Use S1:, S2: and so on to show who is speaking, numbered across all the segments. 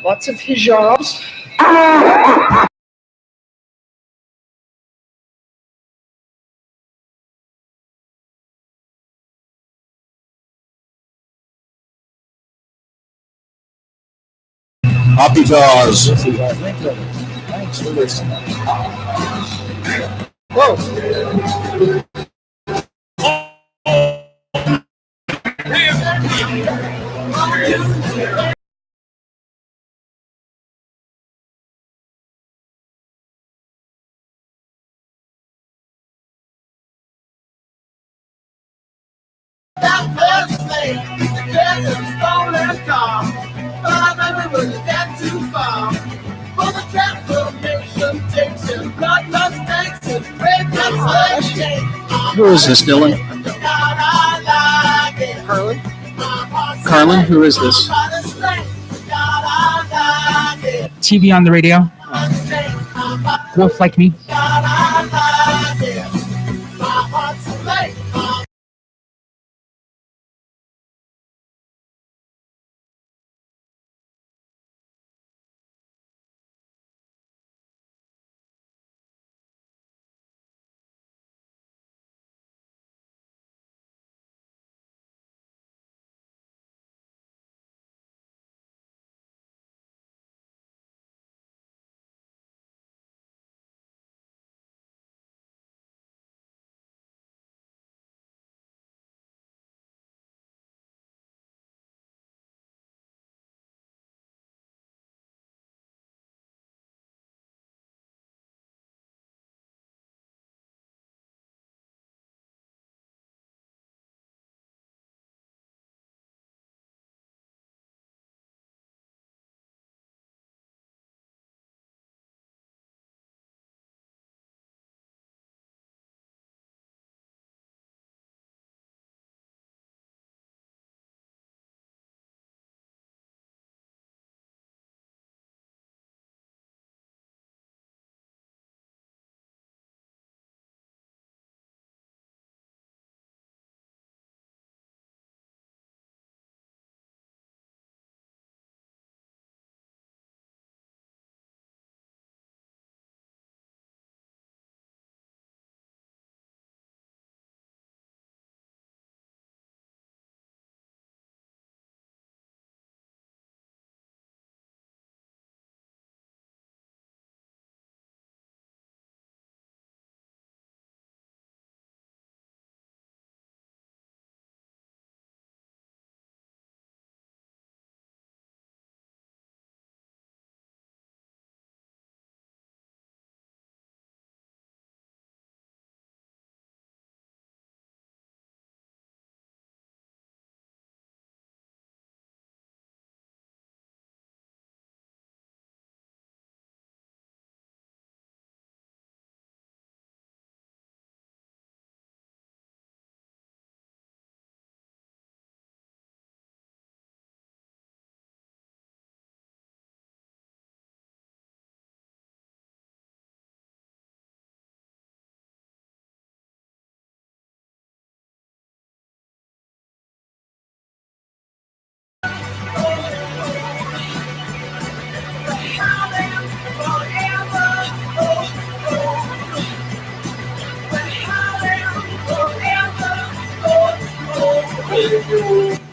S1: Lots of hijabs.
S2: Happy Jaws.
S1: Thanks for listening. Whoa.
S3: Who is this, Dylan? Carlin, who is this?
S4: TV on the radio. Wolf like me.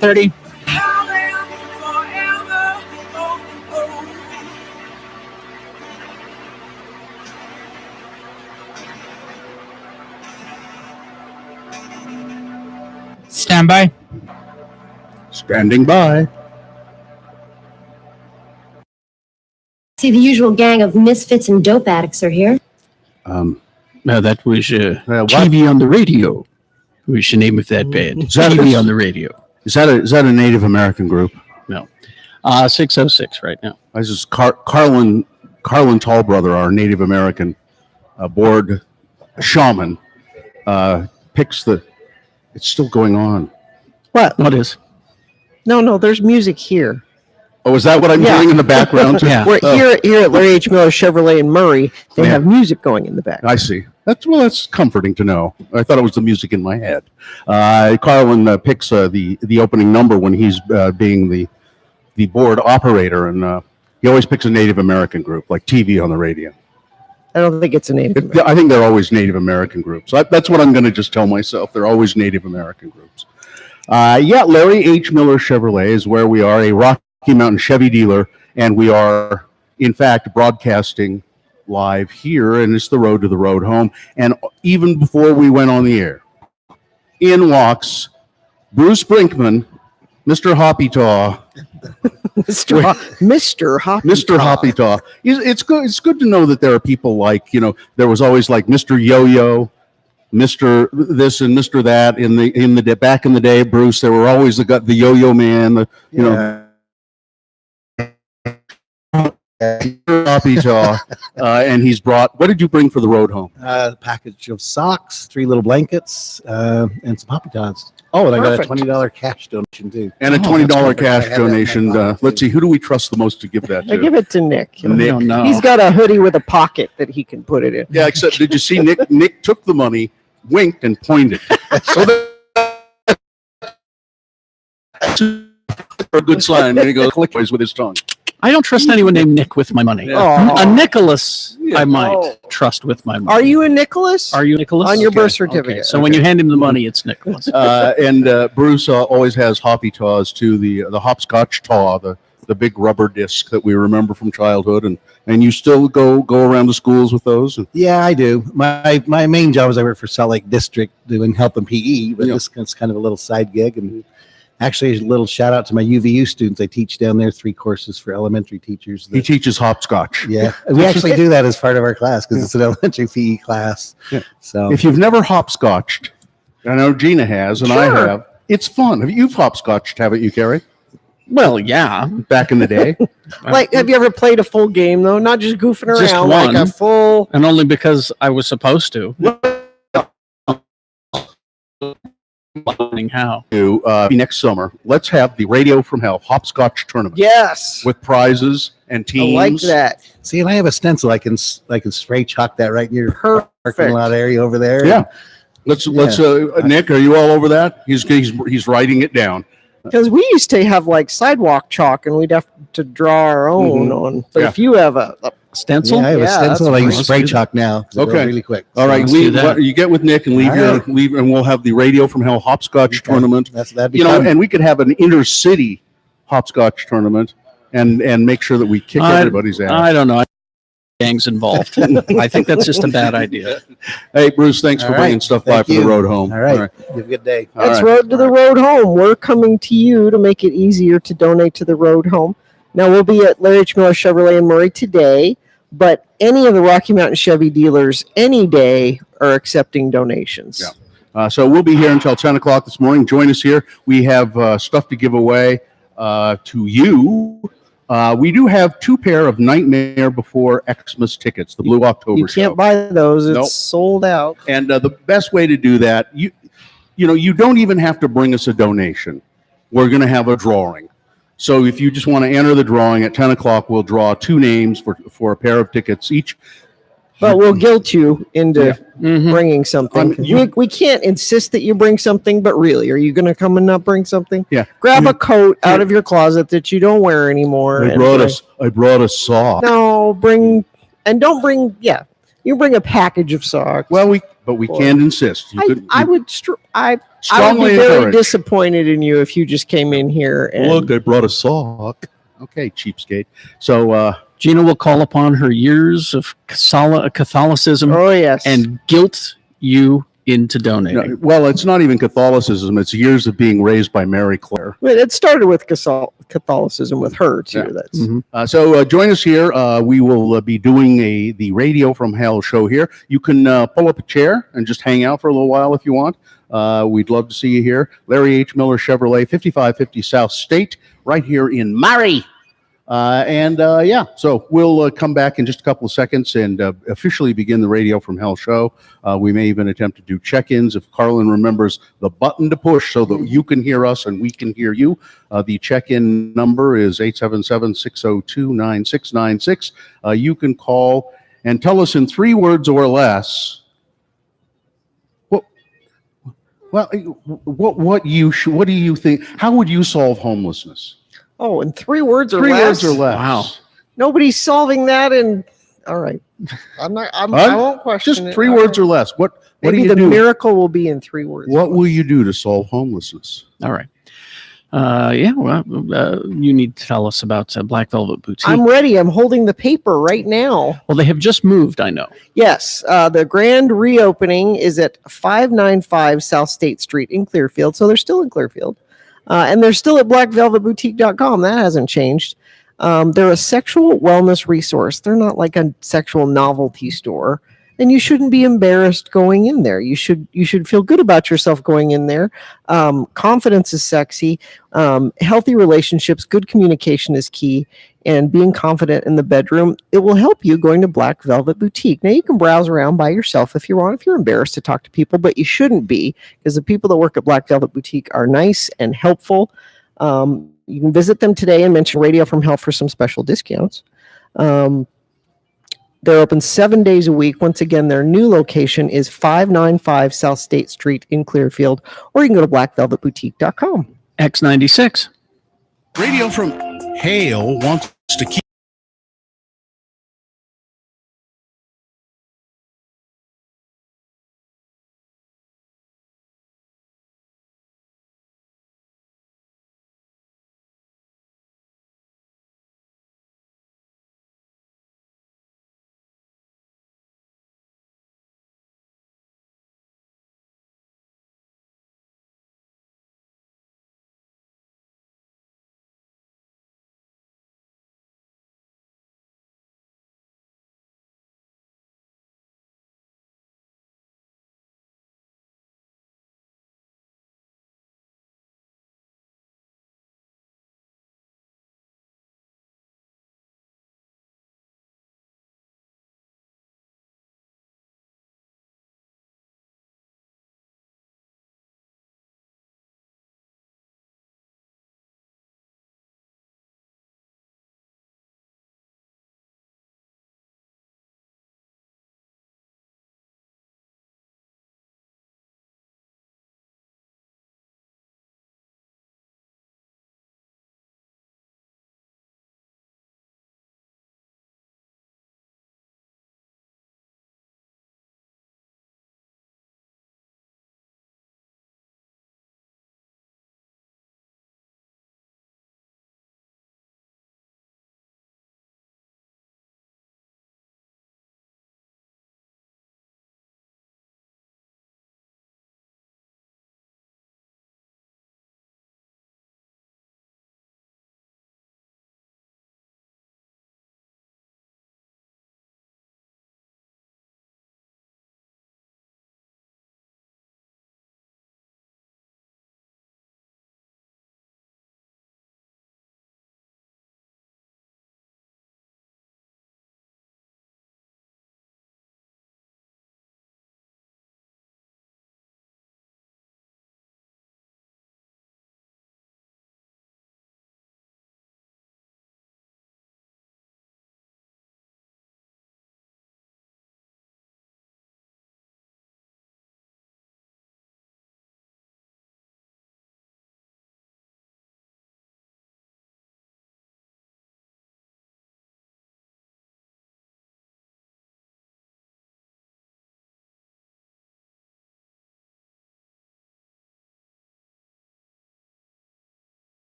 S4: $30. Stand by.
S2: Standing by.
S5: See, the usual gang of misfits and dope addicts are here.
S3: No, that was TV on the radio. We should name it that band. TV on the radio.
S2: Is that a Native American group?
S3: No. 606 right now.
S2: This is Carlin Tallbrother, our Native American board shaman, picks the. It's still going on.
S3: What is?
S6: No, there's music here.
S2: Oh, is that what I'm hearing in the background?
S3: Yeah.
S6: We're here at Larry H. Miller Chevrolet in Murray. They have music going in the back.
S2: I see. That's comforting to know. I thought it was the music in my head. Carlin picks the opening number when he's being the board operator, and He always picks a Native American group, like TV on the radio.
S6: I don't think it's a Native American.
S2: I think they're always Native American groups. That's what I'm going to just tell myself. They're always Native American groups. Larry H. Miller Chevrolet is where we are, a Rocky Mountain Chevy dealer, and we are, in fact, broadcasting live here, and it's the road to the road home. And even before we went on the air, in walks Bruce Brinkman, Mr. Hoppytaw.
S6: Mr. Hoppytaw.
S2: Mr. Hoppytaw. It's good. It's good to know that there are people like, there was always like Mr. Yo-Yo, Mr. this and Mr. that in the back in the day, Bruce. There were always the Yo-Yo Man, Hoppytaw, and he's brought. What did you bring for the road home?
S7: A package of socks, 3 little blankets, and some Hoppytaws. Oh, and
S6: Perfect.
S7: I got a $20 cash donation too.
S2: And a $20 cash donation. Let's see, who do we trust the most to give that to?
S6: I give it to Nick.
S2: Nick.
S3: No.
S6: He's got a hoodie with a pocket that he can put it in.
S2: Yeah, except did you see Nick took the money, winked, and pointed. So that's a good sign. There he goes, click with his tongue.
S3: I don't trust anyone named Nick with my money.
S6: Yeah.
S3: A Nicholas, I might trust with my money.
S6: Are you a Nicholas?
S3: Are you Nicholas?
S6: On your birth certificate.
S3: Okay. So when you hand him the money, it's Nicholas.
S2: And Bruce always has Hoppytaws too, the hopscotch taw, the big rubber disc that we remember from childhood, and you still go around the schools with those.
S7: Yeah, I do. My main job is I work for Salt Lake District doing health and PE, but this is kind of a little side gig. And actually, a little shout out to my UVU students. I teach down there 3 courses for elementary teachers.
S2: He teaches hopscotch.
S7: Yeah, we actually do that as part of our class because it's an elementary PE class.
S2: Yeah.
S7: So
S2: if you've never hopscotched, I know Gina has, and I
S6: Sure.
S2: have. It's fun. You've hopscotched, haven't you, Carrie?
S3: Well, yeah.
S2: Back in the day.
S6: Like, have you ever played a full game though? Not just goofing around.
S3: Just
S6: like
S3: one.
S6: a full.
S3: And only because I was supposed to. How?
S2: Next summer, let's have the Radio from Hell hopscotch tournament.
S6: Yes.
S2: With prizes and
S6: I
S2: teams.
S6: like that.
S7: see, and I have a stencil. I can spray chalk that right near your parking lot area over there.
S2: Yeah. Let's Nick, are you all over that? He's writing it down.
S6: Because we used to have like sidewalk chalk, and we'd have to draw our own on. But if you have a
S3: Stencil?
S7: Yeah, I have a
S6: Yeah,
S7: stencil.
S6: that's
S7: I use
S3: great.
S7: spray chalk now.
S2: Okay.
S7: Really quick.
S2: All right,
S3: let's do that.
S2: you get with Nick and leave
S7: All right.
S2: leave, and we'll have the Radio from Hell hopscotch tournament.
S7: That'd be fun.
S2: And we could have an intercity hopscotch tournament and make sure that we kick everybody's ass.
S3: I don't know. Gangs involved. I think that's just a bad idea.
S2: Hey, Bruce, thanks for
S7: All
S2: bringing
S7: right.
S2: stuff by
S7: Thank
S2: for the
S7: you.
S2: road home.
S7: All right. You have a good day.
S2: All
S6: It's
S2: right.
S6: Road to the Road Home. We're coming to you to make it easier to donate to the Road Home. Now, we'll be at Larry H. Miller Chevrolet in Murray today, but any of the Rocky Mountain Chevy dealers any day are accepting donations.
S2: Yeah. So we'll be here until 10 o'clock this morning. Join us here. We have stuff to give away to you. We do have 2 pair of Nightmare Before Xmas tickets, the Blue October
S6: You
S2: show.
S6: can't buy those. It's
S2: Nope.
S6: sold out.
S2: And the best way to do that, you don't even have to bring us a donation. We're going to have a drawing. So if you just want to enter the drawing at 10 o'clock, we'll draw 2 names for a pair of tickets each.
S6: But we'll guilt you into
S3: Mhm.
S6: bringing something. We can't insist that you bring something, but really, are you going to come and not bring something?
S2: Yeah.
S6: Grab a coat out of your closet that you don't wear anymore.
S2: I brought a saw.
S6: No, don't bring. Yeah, you bring a package of socks.
S2: Well, we can't insist.
S6: I would be
S2: strongly
S6: very
S2: encourage.
S6: disappointed in you if you just came in here and
S2: Look, I brought a sock. Okay, cheapskate. So
S3: Gina will call upon her years of Catholicism
S6: oh yes,
S3: and guilt you into donating.
S2: well, it's not even Catholicism. It's years of being raised by Mary Claire.
S6: But it started with Catholicism with her too.
S2: Yeah.
S6: That's
S2: So join us here. We will be doing the Radio from Hell show here. You can pull up a chair and just hang out for a little while if you want. We'd love to see you here. Larry H. Miller Chevrolet, 5550 South State, right here in Murray. So we'll come back in just a couple of seconds and officially begin the Radio from Hell show. We may even attempt to do check-ins if Carlin remembers the button to push so that you can hear us and we can hear you. The check-in number is 877-602-9696. You can call and tell us in 3 words or less what do you think? How would you solve homelessness?
S6: in 3 words or
S2: 3
S6: less.
S2: words or less.
S3: Wow.
S6: Nobody's solving that. And all right, I'm not. I
S2: Huh?
S6: won't question
S2: Just
S6: it.
S2: 3
S6: All
S2: words
S6: right.
S2: or less. What do
S6: Maybe
S2: you
S6: the
S2: do?
S6: miracle will be in 3 words.
S2: What will you do to solve homelessness?
S3: All right. You need to tell us about Black Velvet Boutique.
S6: I'm ready. I'm holding the paper right now.
S3: Well, they have just moved, I know.
S6: Yes, the grand reopening is at 595 South State Street in Clearfield. So they're still in Clearfield. And they're still at blackvelvetboutique.com. That hasn't changed. They're a sexual wellness resource. They're not like a sexual novelty store. And you shouldn't be embarrassed going in there. You should feel good about yourself going in there. Confidence is sexy. Healthy relationships, good communication is key. And being confident in the bedroom, it will help you going to Black Velvet Boutique. Now, you can browse around by yourself if you want, if you're embarrassed to talk to people, but you shouldn't be, because the people that work at Black Velvet Boutique are nice and helpful. You can visit them today and mention Radio from Hell for some special discounts. They're open 7 days a week. Once again, their new location is 595 South State Street in Clearfield, or you can go to blackvelvetboutique.com.
S3: X96.
S2: Radio from Hale wants to keep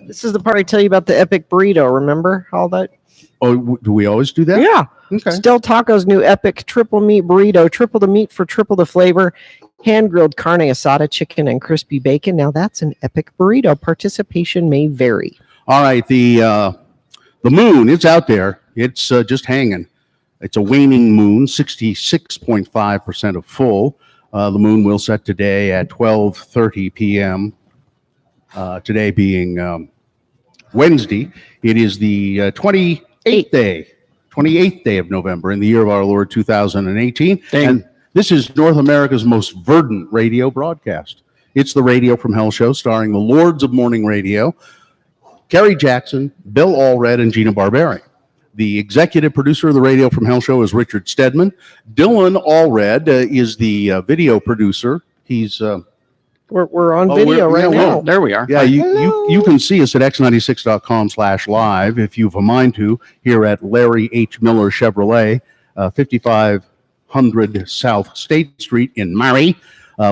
S6: This is the part I tell you about the epic burrito. Remember all that?
S2: Oh, do we always do that?
S6: Yeah.
S2: Okay.
S6: Del Taco's new epic triple meat burrito. Triple the meat for triple the flavor. Hand-grilled carne asada, chicken, and crispy bacon. Now that's an epic burrito. Participation may vary.
S2: All right. The moon is out there. It's just hanging. It's a waning moon, 66.5% of full. The moon will set today at 12:30 p.m. Today being Wednesday. It is the 28th day of November in the year of our Lord 2018. And this is North America's most verdant radio broadcast. It's the Radio from Hell show starring the Lords of Morning Radio, Kerry Jackson, Bill Allred, and Gina Barberi. The executive producer of the Radio from Hell show is Richard Stedman. Dylan Allred is the video producer. He's
S6: we're on video right now.
S3: There we are.
S2: Yeah, you can see us at x96.com/live if you've a mind to, here at Larry H. Miller Chevrolet, 5500 South State Street in Murray.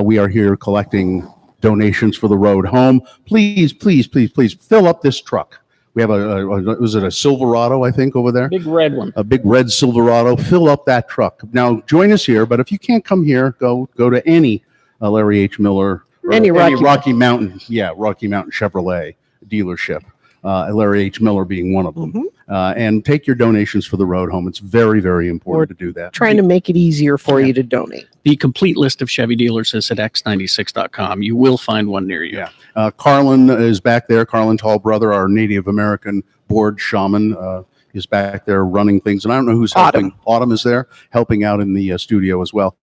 S2: We are here collecting donations for the road home. Please, please, please, please fill up this truck. We have was it a Silverado, I think, over there?
S3: Big red one.
S2: A big red Silverado. Fill up that truck. Now, join us here, but if you can't come here, go to any Larry H. Miller,
S6: Any
S2: Rocky Mountain Chevrolet dealership. Larry H. Miller being one of them. And take your donations for the road home. It's very, very important to do that.
S6: Trying to make it easier for you to donate.
S3: The complete list of Chevy dealers is at x96.com. You will find one near you.
S2: Yeah. Carlin is back there. Carlin Tallbrother, our Native American board shaman, is back there running things. And I don't know who's helping. Autumn is there, helping out in the studio as well.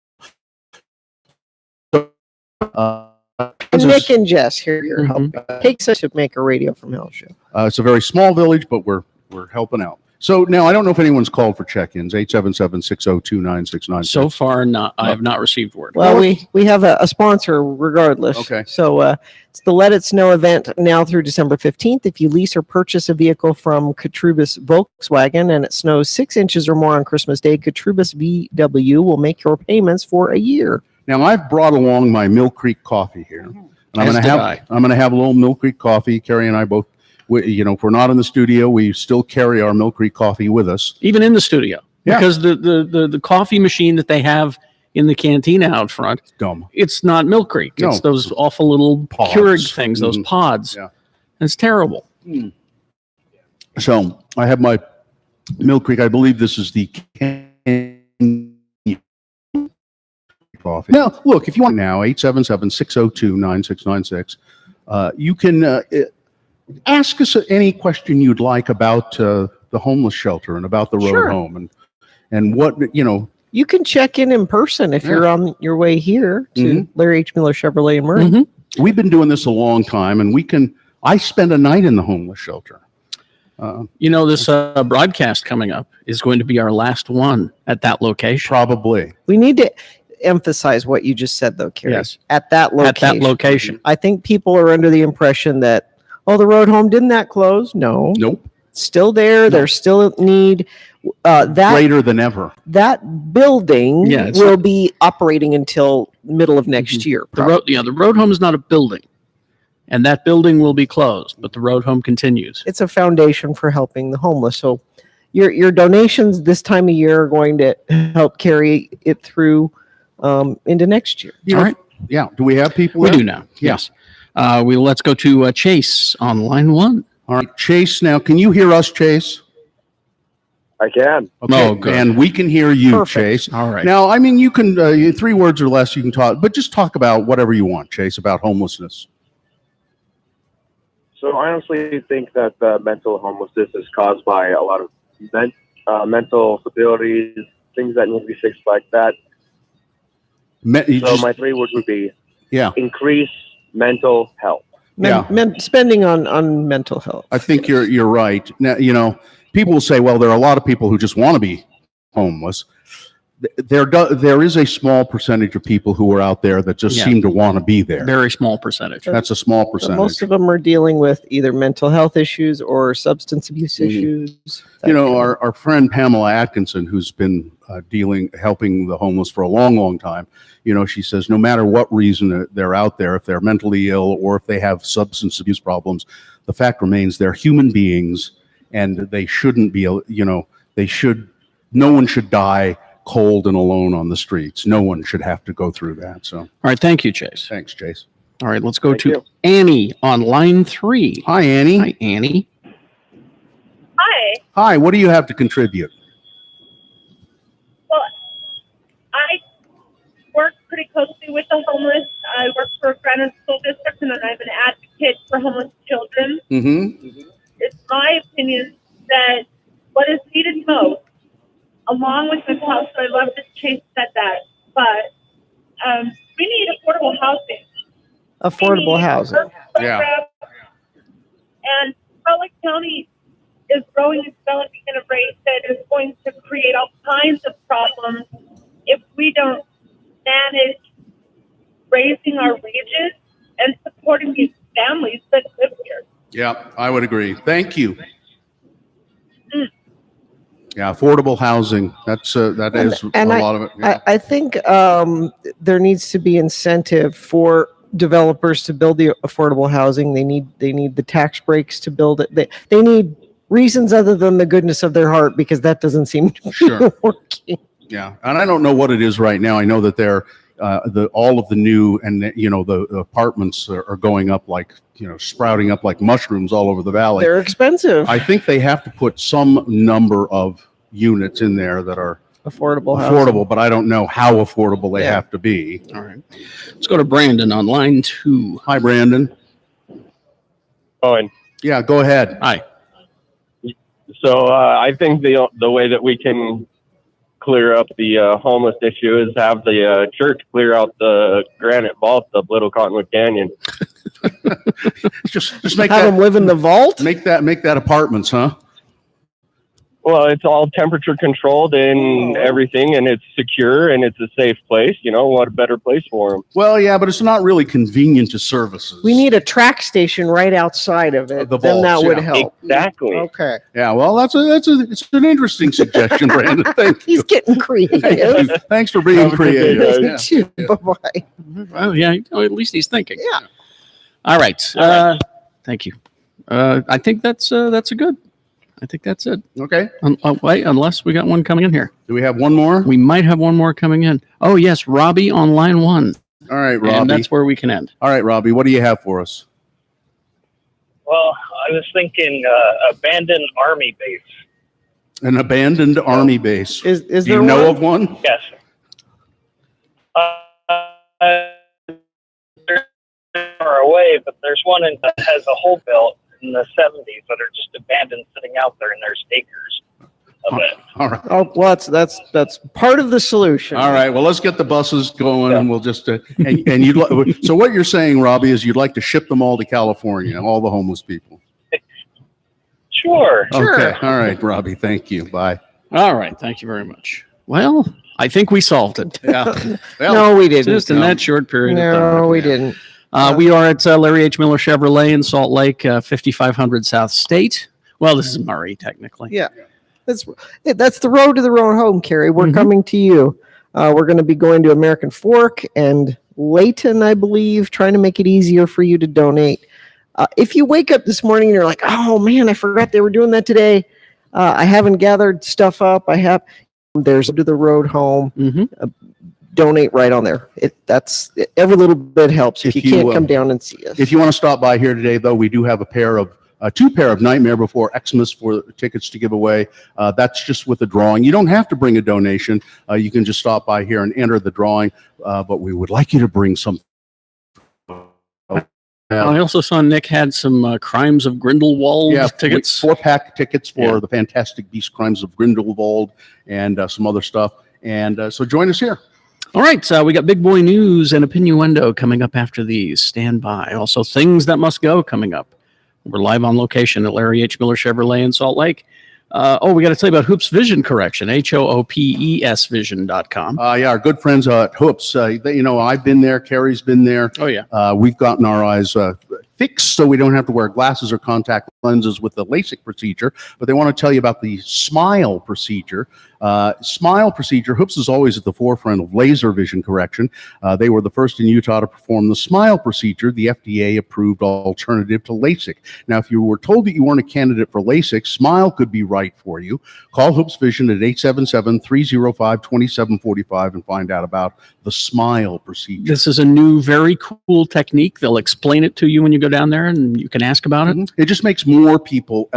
S6: And Nick and Jess here, your help. Takes us to make a Radio from Hell show.
S2: It's a very small village, but we're helping out. So now I don't know if anyone's called for check-ins. 877-602-9696.
S3: So far, not. I have not received word.
S6: Well, we have a sponsor regardless.
S2: Okay.
S6: So it's the Let It Snow event now through December 15th. If you lease or purchase a vehicle from Katrubis Volkswagen and it snows 6 inches or more on Christmas Day, Katrubis VW will make your payments for a year.
S2: Now I've brought along my Mill Creek coffee here, and I'm going to have a little Mill Creek coffee. Carrie and I both, if we're not in the studio, we still carry our Mill Creek coffee with us,
S3: even in the studio,
S2: Yeah.
S3: because the coffee machine that they have in the cantina out front,
S2: dumb.
S3: it's not Mill Creek.
S2: No.
S3: It's those awful little
S2: Pods.
S3: Keurig things, those pods.
S2: Yeah.
S3: It's terrible.
S2: So I have my Mill Creek. I believe this is the coffee. Now, look, if you want now, 877-602-9696, you can ask us any question you'd like about the homeless shelter and about the road home and what,
S6: You can check in person if you're on your way here to Larry H. Miller Chevrolet in Murray.
S2: We've been doing this a long time, and I spend a night in the homeless shelter.
S3: This broadcast coming up is going to be our last one at that location.
S2: Probably.
S6: We need to emphasize what you just said, though, Kerry.
S3: Yes.
S6: At that location.
S3: At that location.
S6: I think people are under the impression that, the road home, didn't that close? No.
S2: Nope.
S6: Still there. No. There's still a need. That
S2: greater than ever.
S6: That building will be operating until middle of next year.
S3: The road home is not a building, and that building will be closed, but the road home continues.
S6: It's a foundation for helping the homeless. So your donations this time of year are going to help carry it through into next year.
S3: All right.
S2: Yeah. Do we have people?
S3: We do now. Yes. Let's go to Chase on line 1.
S2: All right, Chase. Now, can you hear us, Chase?
S8: I can.
S2: Okay,
S3: Oh, good.
S2: And we can hear you,
S6: Perfect.
S2: Chase.
S3: All right.
S2: Now, I mean, you can 3 words or less. You can talk, but just talk about whatever you want, Chase, about homelessness.
S8: So I honestly think that mental homelessness is caused by a lot of mental stabilities, things that need to be fixed like that. My 3 words would be increase mental health.
S6: Spending on mental health.
S2: I think you're right. Now, people will say, well, there are a lot of people who just want to be homeless. There is a small percentage of people who are out there that just seem to want to be there.
S3: Very small percentage.
S2: That's a small percentage.
S6: Most of them are dealing with either mental health issues or substance abuse issues.
S2: Our friend Pamela Atkinson, who's been helping the homeless for a long, long time. You know, she says no matter what reason they're out there, if they're mentally ill or if they have substance abuse problems, the fact remains they're human beings and they shouldn't be, you know, no one should die cold and alone on the streets. No one should have to go through that. So,
S3: All right. Thank you, Chase.
S2: thanks, Chase.
S3: All right. Let's go
S8: Thank
S3: to
S8: you.
S3: Annie on line 3.
S2: Hi, Annie.
S3: Hi, Annie.
S9: Hi.
S2: Hi, what do you have to contribute?
S9: Well, I work pretty closely with the homeless. I work for a Granite School District, and I'm an advocate for homeless children.
S2: Mm-hmm.
S9: It's my opinion that what is needed most, along with this house, I love that Chase said that, but we need affordable housing.
S6: Affordable housing.
S2: Yeah.
S9: And Salt Lake County is growing and developing at a rate that is going to create all kinds of problems if we don't manage raising our wages and supporting these families that live here.
S2: Yeah, I would agree. Thank you. Yeah, affordable housing. That is a lot of it. Yeah.
S6: I think there needs to be incentive for developers to build the affordable housing. They need the tax breaks to build it. They need reasons other than the goodness of their heart, because that doesn't seem to
S2: Sure.
S6: be working.
S2: Yeah, and I don't know what it is right now. I know that they're all of the new and the apartments are going up like sprouting up like mushrooms all over the valley.
S6: They're expensive.
S2: I think they have to put some number of units in there that are
S6: affordable housing.
S2: but I don't know how affordable they have to be.
S3: All right. Let's go to Brandon on line 2.
S2: Hi, Brandon.
S8: Owen.
S2: Yeah, go ahead.
S3: Hi.
S8: So I think the way that we can clear up the homeless issue is have the church clear out the granite vault of Little Cottonwood Canyon.
S2: just make
S6: Have them live in the vault.
S2: Make that apartments, huh?
S8: Well, it's all temperature controlled and everything, and it's secure and it's a safe place. What a better place for them.
S2: Well, yeah, but it's not really convenient to services.
S6: We need a track station right outside of it.
S2: The
S6: Then that
S2: vaults,
S6: would
S2: yeah.
S6: help.
S8: Exactly.
S6: Okay.
S2: Yeah, well, it's an interesting suggestion, Brandon. Thank you.
S6: He's getting creative.
S2: Thanks for being
S8: Have a good day,
S2: creative.
S8: guys.
S2: Yeah.
S6: Bye-bye.
S3: Well, yeah. At least he's thinking.
S6: Yeah.
S3: All right. Thank you. I think that's a good. I think that's it.
S2: Okay.
S3: Wait, unless we got one coming in here.
S2: Do we have one more?
S3: We might have one more coming in. Oh, yes. Robbie on line 1.
S2: All right, Robbie.
S3: And that's where we can end.
S2: All right, Robbie, what do you have for us?
S10: Well, I was thinking abandoned army base.
S2: An abandoned army base.
S6: Is
S2: Do
S6: there
S2: you know
S6: one?
S2: of one?
S10: Yes. There are away, but there's one that has a hole built in the 70s that are just abandoned, sitting out there, and there's acres of it.
S2: All right.
S6: Oh, well, that's part of the solution.
S2: All right. Well, let's get the buses going, and we'll just and you'd so what you're saying, Robbie, is you'd like to ship them all to California, all the homeless people.
S10: Sure.
S2: Okay. All right, Robbie. Thank you. Bye.
S3: All right. Thank you very much. Well, I think we solved it.
S2: Yeah. Well,
S6: No, we didn't.
S3: Just in that short period of time.
S6: No, we didn't.
S3: We are at Larry H. Miller Chevrolet in Salt Lake, 5500 South State. Well, this is Murray, technically.
S6: Yeah. That's the road to the road home, Carrie. We're coming to you. We're going to be going to American Fork and Layton, I believe, trying to make it easier for you to donate. If you wake up this morning and you're like, oh man, I forgot they were doing that today. I haven't gathered stuff up. There's to the road home. Donate right on there. That's every little bit helps. If you can't come down and see us.
S2: If you want to stop by here today, though, we do have two pair of Nightmare Before Xmas for tickets to give away. That's just with a drawing. You don't have to bring a donation. You can just stop by here and enter the drawing. But we would like you to bring some.
S3: I also saw Nick had some Crimes of Grindelwald tickets.
S2: 4-pack tickets for the Fantastic Beast Crimes of Grindelwald and some other stuff. And so join us here.
S3: All right, we got Big Boy News and Opinioendo coming up after these. Stand by. Also, Things That Must Go coming up. We're live on location at Larry H. Miller Chevrolet in Salt Lake. We got to tell you about Hoops Vision Correction, HOOPES vision.com.
S2: Yeah, our good friends at Hoops. I've been there. Carrie's been there.
S3: Oh, yeah.
S2: We've gotten our eyes fixed so we don't have to wear glasses or contact lenses with the LASIK procedure, but they want to tell you about the SMILE procedure. SMILE procedure, Hoops is always at the forefront of laser vision correction. They were the first in Utah to perform the SMILE procedure, the FDA-approved alternative to LASIK. Now, if you were told that you weren't a candidate for LASIK, SMILE could be right for you. Call Hoops Vision at 877-305-2745 and find out about the SMILE procedure.
S3: This is a new, very cool technique. They'll explain it to you when you go down there, and you can ask about it.
S2: It just makes more people,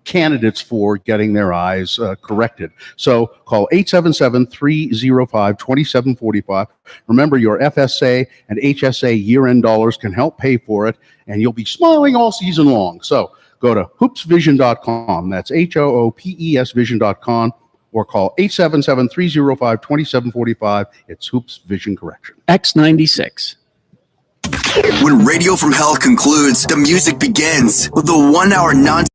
S2: candidates for getting their eyes corrected. So call 877-305-2745. Remember, your FSA and HSA year-end dollars can help pay for it, and you'll be smiling all season long. So go to hoopsvision.com. That's HOOPES vision.com. Or call 877-305-2745. It's Hoops Vision Correction.
S3: X96.
S11: When Radio from Hell concludes, the music begins with the 1-hour non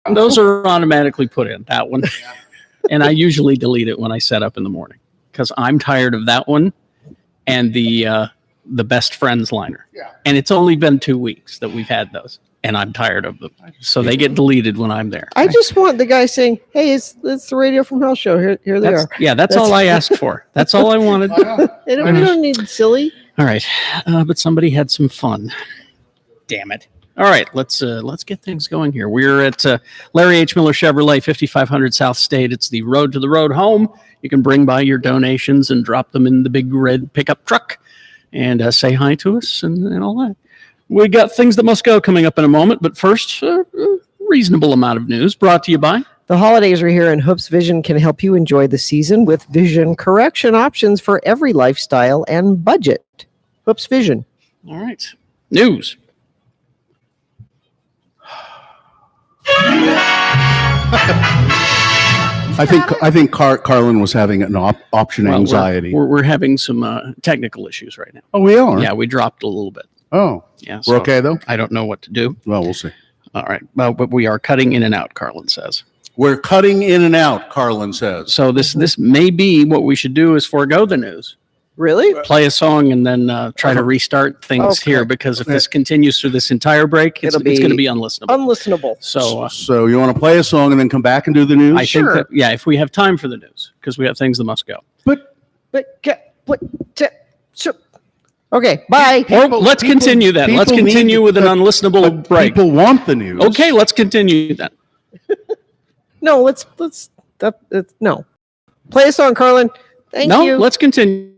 S3: Those are automatically put in, that one. And I usually delete it when I set up in the morning because I'm tired of that one and the best friends liner.
S2: Yeah.
S3: And it's only been 2 weeks that we've had those, and I'm tired of them. So they get deleted when I'm there.
S6: I just want the guy saying, "Hey, it's the Radio from Hell show. Here they are."
S3: Yeah, that's all I asked for. That's all I wanted.
S6: We don't need silly.
S3: All right, but somebody had some fun. Damn it! All right, let's get things going here. We're at Larry H. Miller Chevrolet, 5500 South State. It's the road to the road home. You can bring by your donations and drop them in the big red pickup truck, and say hi to us and all that. We got things that must go coming up in a moment, but first, a reasonable amount of news brought to you by.
S6: The holidays are here, and Hoops Vision can help you enjoy the season with vision correction options for every lifestyle and budget. Hoops Vision.
S3: All right, news.
S2: I think Carlin was having an option
S3: Well,
S2: anxiety.
S3: We're having some technical issues right now.
S2: Oh, we are?
S3: Yeah, we dropped a little bit.
S2: Oh.
S3: Yeah.
S2: We're okay, though?
S3: I don't know what to do.
S2: Well, we'll see.
S3: All right. Well, but we are cutting in and out, Carlin says.
S2: We're cutting in and out, Carlin says.
S3: So this may be what we should do is forego the news.
S6: Really?
S3: Play a song and then try to restart things here, because if this continues through this entire break, it's going to be unlistenable.
S6: Unlistenable.
S2: So you want to play a song and then come back and do the news?
S3: I think that, yeah, if we have time for the news, because we have things that must go.
S6: Okay, bye.
S3: Let's continue then. Let's continue with an unlistenable break.
S2: People want the news.
S3: Okay, let's continue then.
S6: No, no. Play a song, Carlin. Thank you.
S3: No, let's continue.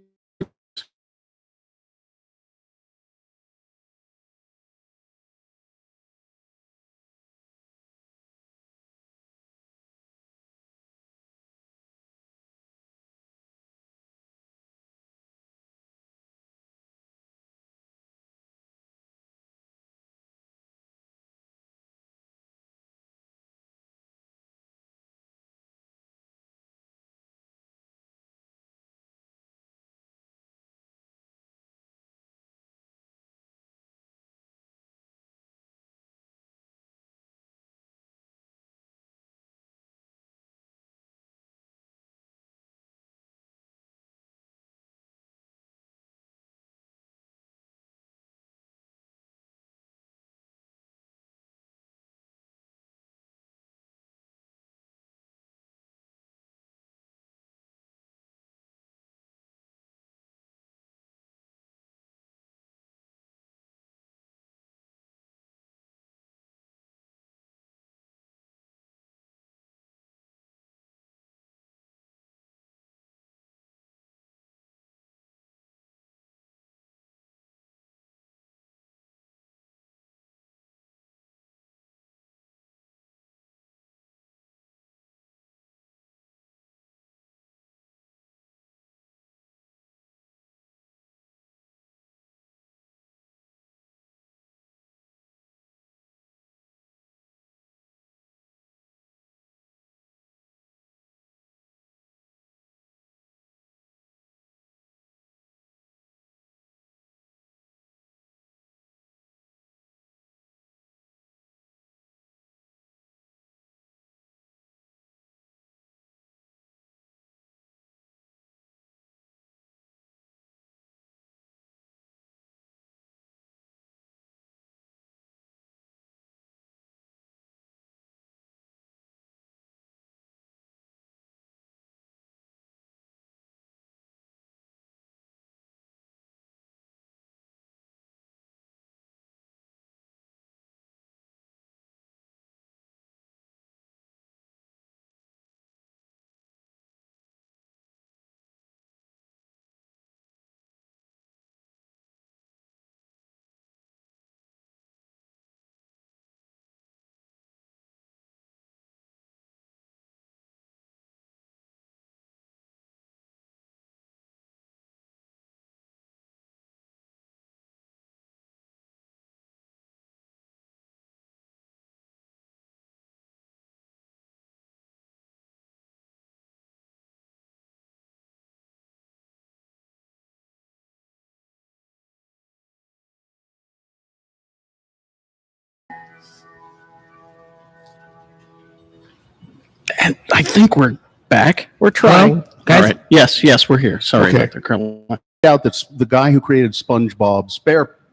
S3: And I think we're back.
S6: We're trying.
S3: All right. Yes, we're here. Sorry,
S2: Okay.
S3: Dr. Curl.
S2: Out that the guy who created SpongeBob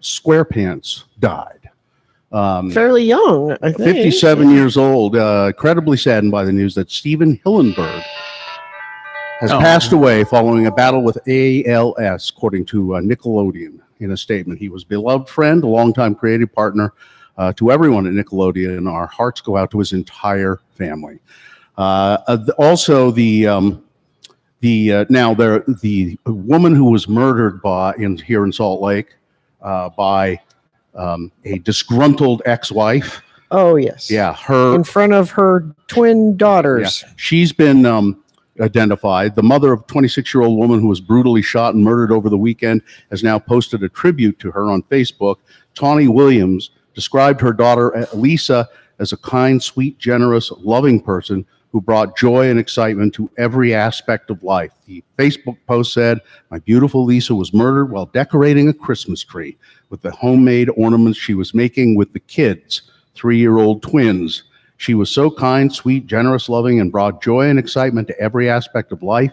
S2: SquarePants died.
S6: Fairly young, I think.
S2: 57 years old. Incredibly saddened by the news that Steven Hillenburg has passed away following a battle with ALS, according to Nickelodeon. In a statement, he was a beloved friend, a longtime creative partner to everyone at Nickelodeon, and our hearts go out to his entire family. Also, the woman who was murdered here in Salt Lake by a disgruntled ex-wife.
S6: Oh yes.
S2: Yeah, her
S6: in front of her twin daughters.
S2: Yeah, she's been identified. The mother of a 26-year-old woman who was brutally shot and murdered over the weekend has now posted a tribute to her on Facebook. Tawny Williams described her daughter Lisa as a kind, sweet, generous, loving person who brought joy and excitement to every aspect of life. The Facebook post said, "My beautiful Lisa was murdered while decorating a Christmas tree with the homemade ornaments she was making with the kids, 3-year-old twins. She was so kind, sweet, generous, loving, and brought joy and excitement to every aspect of life.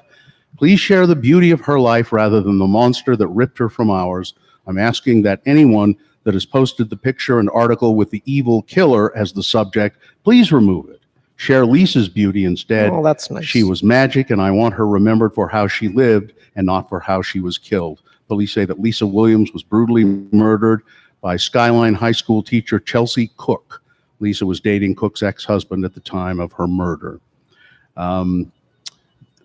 S2: Please share the beauty of her life rather than the monster that ripped her from ours. I'm asking that anyone that has posted the picture and article with the evil killer as the subject, please remove it. Share Lisa's beauty instead.
S6: Oh, that's nice.
S2: She was magic, and I want her remembered for how she lived and not for how she was killed." Police say that Lisa Williams was brutally murdered by Skyline High School teacher Chelsea Cook. Lisa was dating Cook's ex-husband at the time of her murder.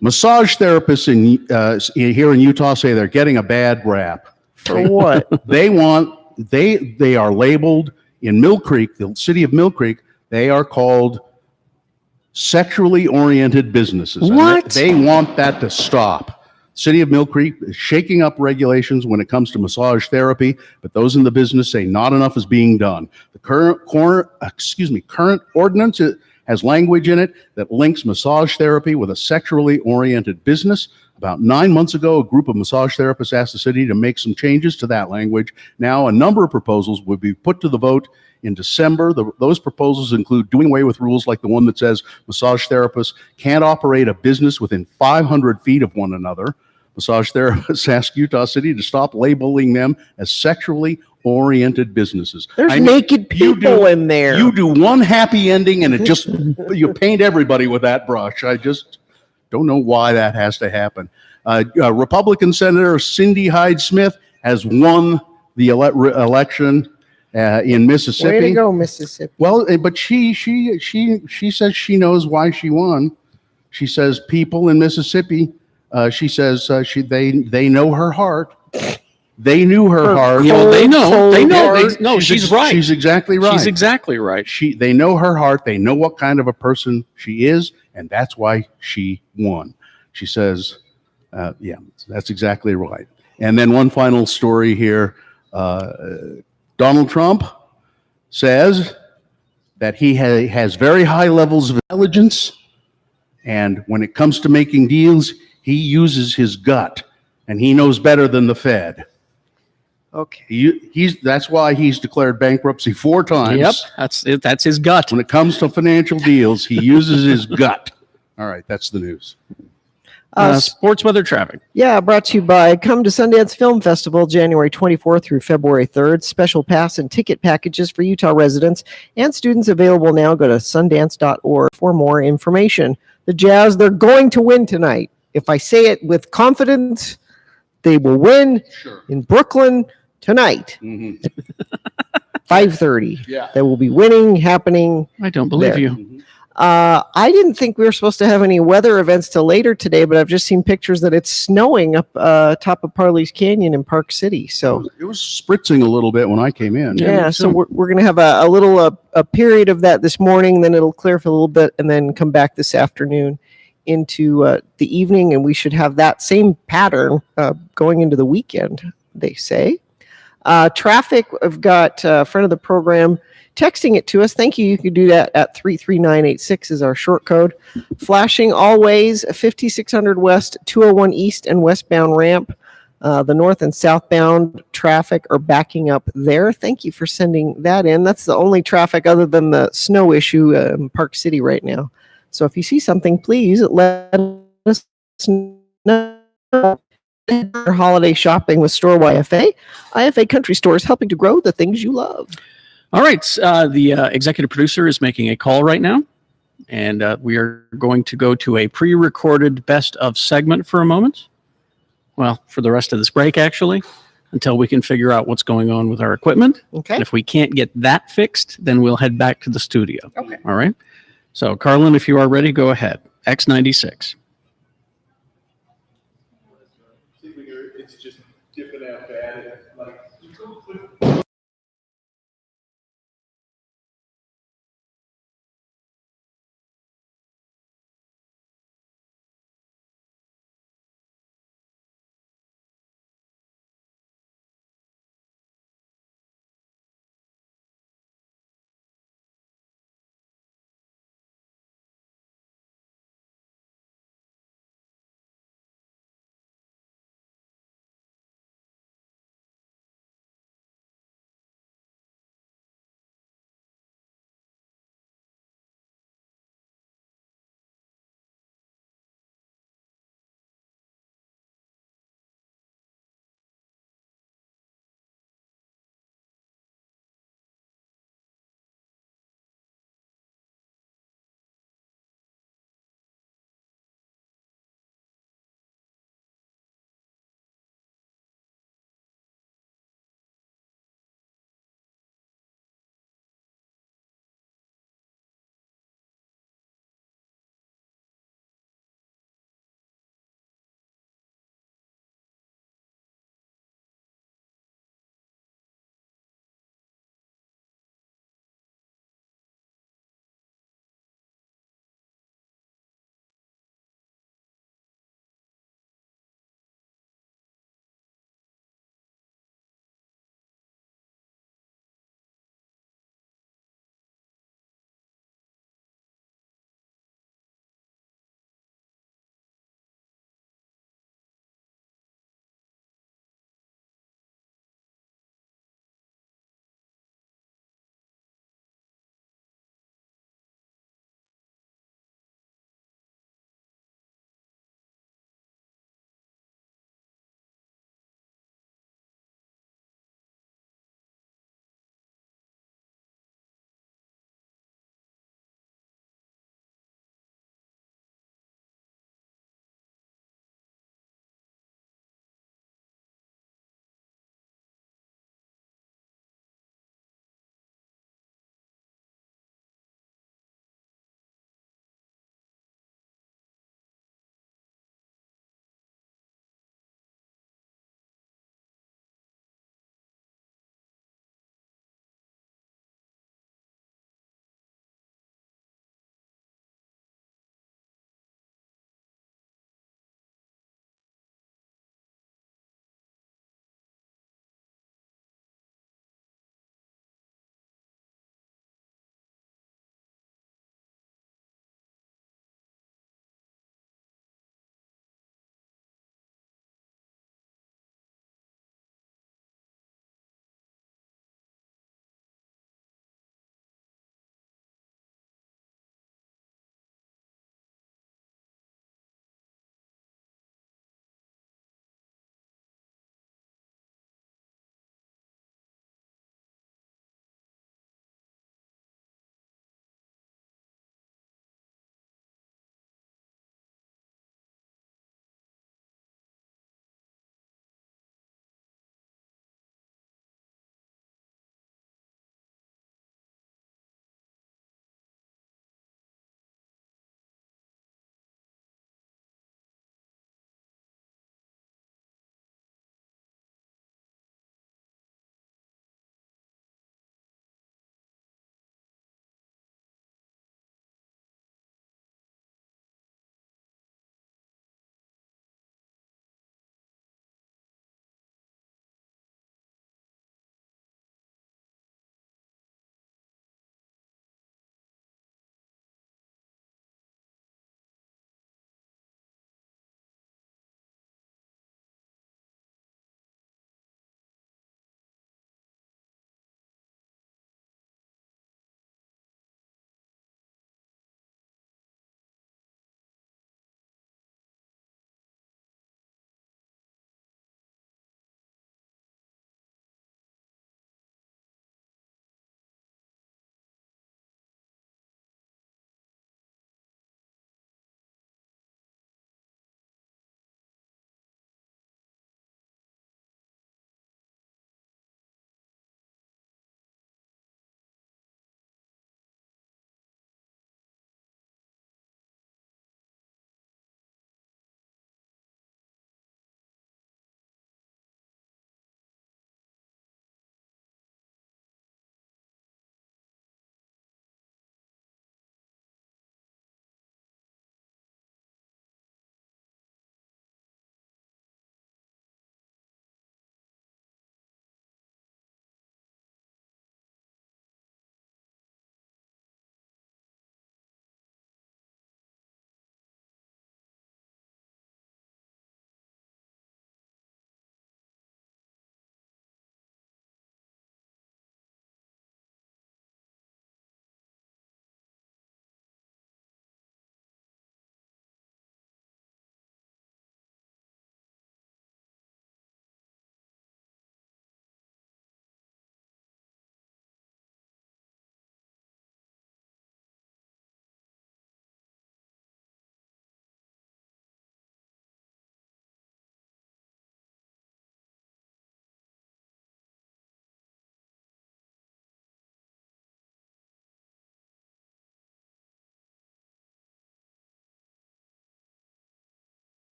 S2: Massage therapists here in Utah say they're getting a bad rap.
S6: For what?
S2: They are labeled in Mill Creek, the city of Mill Creek, they are called sexually oriented businesses.
S6: What?
S2: They want that to stop. City of Mill Creek is shaking up regulations when it comes to massage therapy, but those in the business say not enough is being done. The current ordinance has language in it that links massage therapy with a sexually oriented business. About 9 months ago, a group of massage therapists asked the city to make some changes to that language. Now, a number of proposals would be put to the vote in December. Those proposals include doing away with rules like the one that says massage therapists can't operate a business within 500 feet of one another. Massage therapists ask Utah City to stop labeling them as sexually oriented businesses.
S6: There's naked people in there.
S2: You do one happy ending and it just, you paint everybody with that brush. I just don't know why that has to happen. Republican Senator Cindy Hyde-Smith has won the election in Mississippi.
S6: Way to go, Mississippi.
S2: Well, but she says she knows why she won. She says people in Mississippi. She says they know her heart. They knew her heart.
S3: You know, they know. She's right.
S2: She's exactly right.
S3: She's exactly right.
S2: They know her heart. They know what kind of a person she is, and that's why she won. She says, yeah, that's exactly right. And then one final story here. Donald Trump says that he has very high levels of intelligence, and when it comes to making deals, he uses his gut, and he knows better than the Fed.
S6: Okay.
S2: That's why he's declared bankruptcy 4 times.
S3: Yep, that's his gut.
S2: When it comes to financial deals, he uses his gut. All right, that's the news.
S3: Sports weather traffic.
S6: Yeah, brought to you by Come to Sundance Film Festival, January 24th through February 3rd. Special pass and ticket packages for Utah residents and students available now. Go to sundance.org for more information. The Jazz, they're going to win tonight. If I say it with confidence, they will win in Brooklyn tonight. 5:30.
S2: Yeah.
S6: They will be winning, happening.
S3: I don't believe
S6: there.
S3: you.
S6: I didn't think we were supposed to have any weather events till later today, but I've just seen pictures that it's snowing up top of Parley's Canyon in Park City. So
S2: it was spritzing a little bit when I came in.
S6: yeah, so we're going to have a little a period of that this morning, then it'll clear for a little bit, and then come back this afternoon into the evening, and we should have that same pattern going into the weekend, they say. Traffic, I've got a friend of the program texting it to us. Thank you. You can do that at 33986 is our short code. Flashing always 5600 west, 201 east and westbound ramp. The north and southbound traffic are backing up there. Thank you for sending that in. That's the only traffic other than the snow issue in Park City right now. So if you see something, please let us know. Holiday shopping with Store YFA. IFA Country Stores, helping to grow the things you love.
S3: All right. The executive producer is making a call right now, and we are going to go to a pre-recorded best of segment for a moment. Well, for the rest of this break, actually, until we can figure out what's going on with our equipment.
S6: Okay.
S3: And if we can't get that fixed, then we'll head back to the studio.
S6: Okay.
S3: All right. So, Carlin, if you are ready, go ahead. X96.
S2: It's just dipping out bad.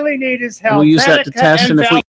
S1: really need is help.
S3: We'll use that to
S1: Seneca
S3: test, and if we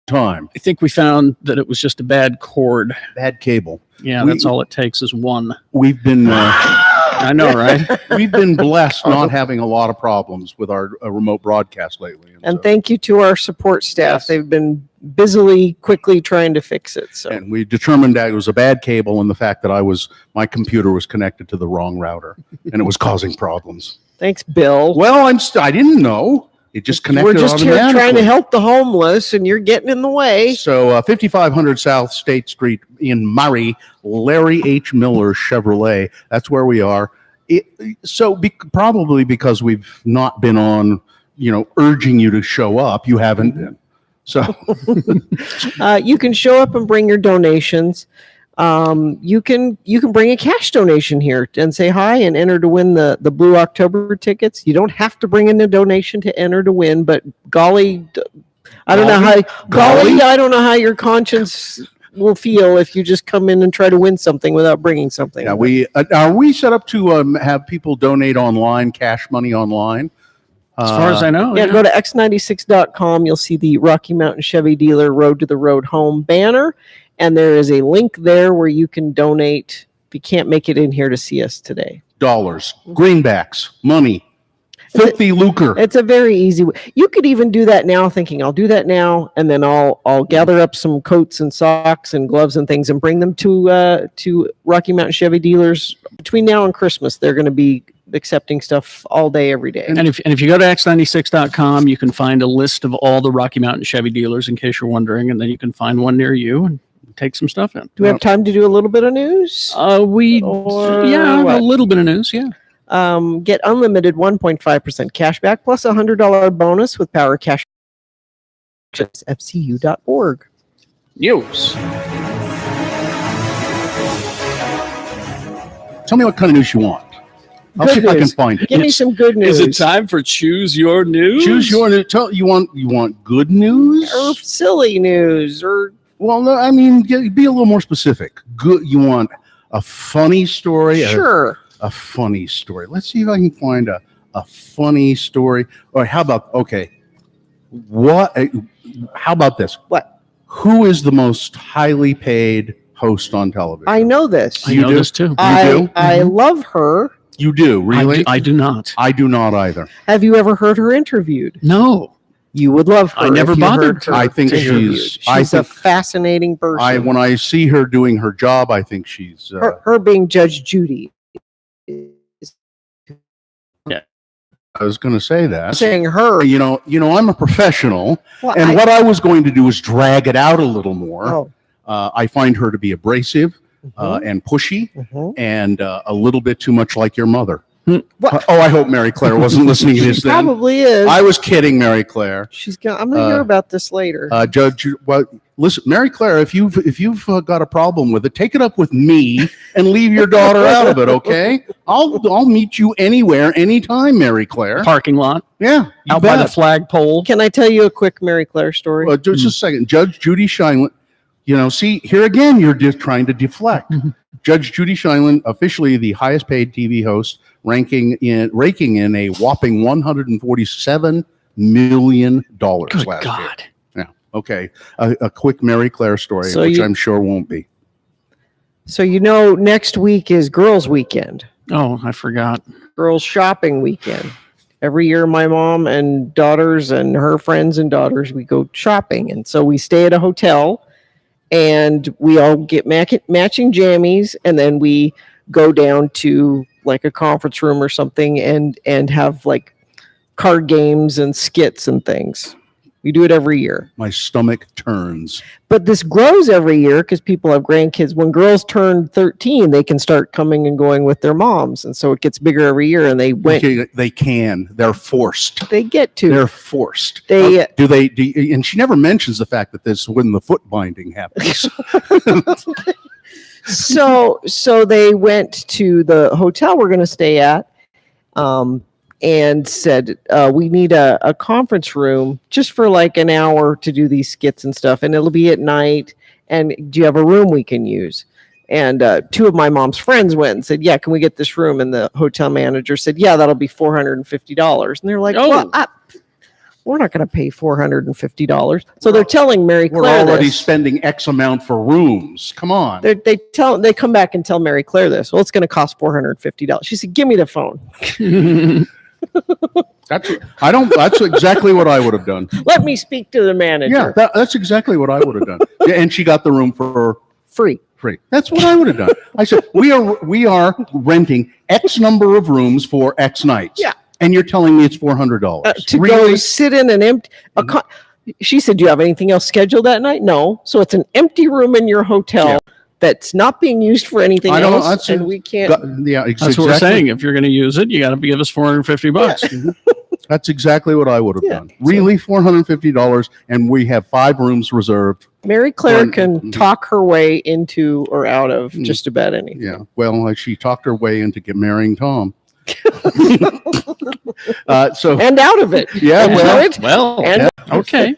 S2: time.
S3: I think we found that it was just a bad cord.
S2: Bad cable.
S3: Yeah,
S2: We-
S3: that's all it takes is one.
S2: We've been
S3: I know, right?
S2: we've been blessed not having a lot of problems with our remote broadcast lately.
S6: And
S2: so-
S6: thank you to our support staff.
S2: Yes.
S6: They've been busily, quickly trying to fix it. So
S2: and we determined that it was a bad cable and the fact that my computer was connected to the wrong router and it was causing problems.
S6: thanks, Bill.
S2: Well, I didn't know. It just connected
S6: We're just here
S2: automatically.
S6: trying to help the homeless, and you're getting in the way.
S2: So 5500 South State Street in Murray, Larry H. Miller Chevrolet. That's where we are. Probably because we've not been on, urging you to show up. You haven't been. So
S6: You can show up and bring your donations. You can bring a cash donation here and say hi and enter to win the Blue October tickets. You don't have to bring in a donation to enter to win, but golly, I don't know how your conscience will feel if you just come in and try to win something without bringing something.
S2: yeah, are we set up to have people donate online, cash money online?
S3: As far as I know.
S6: Yeah, go to x96.com. You'll see the Rocky Mountain Chevy Dealer Road to the Road Home banner. And there is a link there where you can donate if you can't make it in here to see us today.
S2: Dollars, greenbacks, money. Filthy lucre.
S6: It's a very easy way. You could even do that now, thinking I'll do that now, and then I'll gather up some coats and socks and gloves and things and bring them to Rocky Mountain Chevy dealers between now and Christmas. They're going to be accepting stuff all day, every day.
S3: And if you go to x96.com, you can find a list of all the Rocky Mountain Chevy dealers, in case you're wondering, and then you can find one near you and take some stuff in.
S6: Do we have time to do a little bit of news?
S3: A little bit of news, yeah.
S6: Get unlimited 1.5% cash back plus $100 bonus with Power Cash. FCU.org.
S3: News.
S2: Tell me what kind of news you want. I'll see if I can find it.
S6: Give me some good news.
S3: Is it time for Choose Your News?
S2: Choose your news. You want good news
S6: or silly news or?
S2: Well, no, I mean, be a little more specific. Good. You want a funny story?
S6: Sure.
S2: A funny story. Let's see if I can find a funny story. Or how about how about this?
S6: What?
S2: Who is the most highly paid host on television?
S6: I know this.
S3: I know this too.
S6: I love her.
S2: You do, really?
S3: I do not.
S2: I do not either.
S6: Have you ever heard her intervieed?
S3: No.
S6: You would love her.
S3: I never bothered
S6: her.
S2: I think she's
S6: a fascinating person.
S2: When I see her doing her job, I think she's
S6: her being Judge Judy.
S2: Yeah, I was going to say that.
S6: Saying her,
S2: you know, I'm a professional,
S6: well,
S2: and what I was going to do is drag it out a little more. I find her to be abrasive and pushy, and a little bit too much like your mother. I hope Mary Claire wasn't listening to this.
S6: She probably is.
S2: I was kidding, Mary Claire.
S6: I'm going to hear about this later.
S2: Judge, listen, Mary Claire, if you've got a problem with it, take it up with me and leave your daughter out of it. Okay, I'll meet you anywhere, anytime, Mary Claire.
S3: Parking lot.
S2: Yeah,
S3: out by the flagpole.
S6: Can I tell you a quick Mary Claire story?
S2: Just a second, Judge Judy Shineland. See here again, you're just trying to deflect. Judge Judy Shineland, officially the highest paid TV host, raking in a whopping $147 million
S3: Good
S2: last
S3: God.
S2: year. Yeah. Okay. A quick Mary Claire story,
S6: So
S2: which I'm sure won't be.
S6: So next week is Girls Weekend.
S3: Oh, I forgot.
S6: Girls Shopping Weekend. Every year, my mom and daughters and her friends and daughters, we go shopping. And so we stay at a hotel. And we all get matching jammies, and then we go down to like a conference room or something and have like card games and skits and things. We do it every year.
S2: My stomach turns.
S6: But this grows every year because people have grandkids. When girls turn 13, they can start coming and going with their moms. And so it gets bigger every year. And they went.
S2: They can. They're forced.
S6: They get to.
S2: They're forced.
S6: They
S2: and she never mentions the fact that this when the foot binding happens.
S6: So they went to the hotel we're going to stay at. And said, we need a conference room just for like an hour to do these skits and stuff. And it'll be at night. And do you have a room we can use? And two of my mom's friends went and said, yeah, can we get this room? And the hotel manager said, yeah, that'll be $450. And they're like, well, we're not going to pay $450. So they're telling Mary Claire
S2: we're already spending X amount for rooms. Come on.
S6: They come back and tell Mary Claire this. Well, it's going to cost $450. She said, give me the phone.
S2: That's exactly what I would have done.
S6: Let me speak to the manager.
S2: Yeah, that's exactly what I would have done. Yeah, and she got the room for
S6: free.
S2: That's what I would have done. I said, we are renting X number of rooms for X nights.
S6: Yeah.
S2: And you're telling me it's $400
S6: to go sit in an empty. She said, "Do you have anything else scheduled that night?" No. So it's an empty room in your hotel that's not being used for anything else, and we can't.
S3: That's what we're saying. If you're going to use it, you got to give us $450.
S2: Yeah. That's exactly what I would have done. Really, $450, and we have 5 rooms reserved.
S6: Mary Claire can talk her way into or out of just about anything.
S2: Yeah. Well, she talked her way into marrying Tom. So
S6: and out of it.
S2: Yeah.
S3: Okay.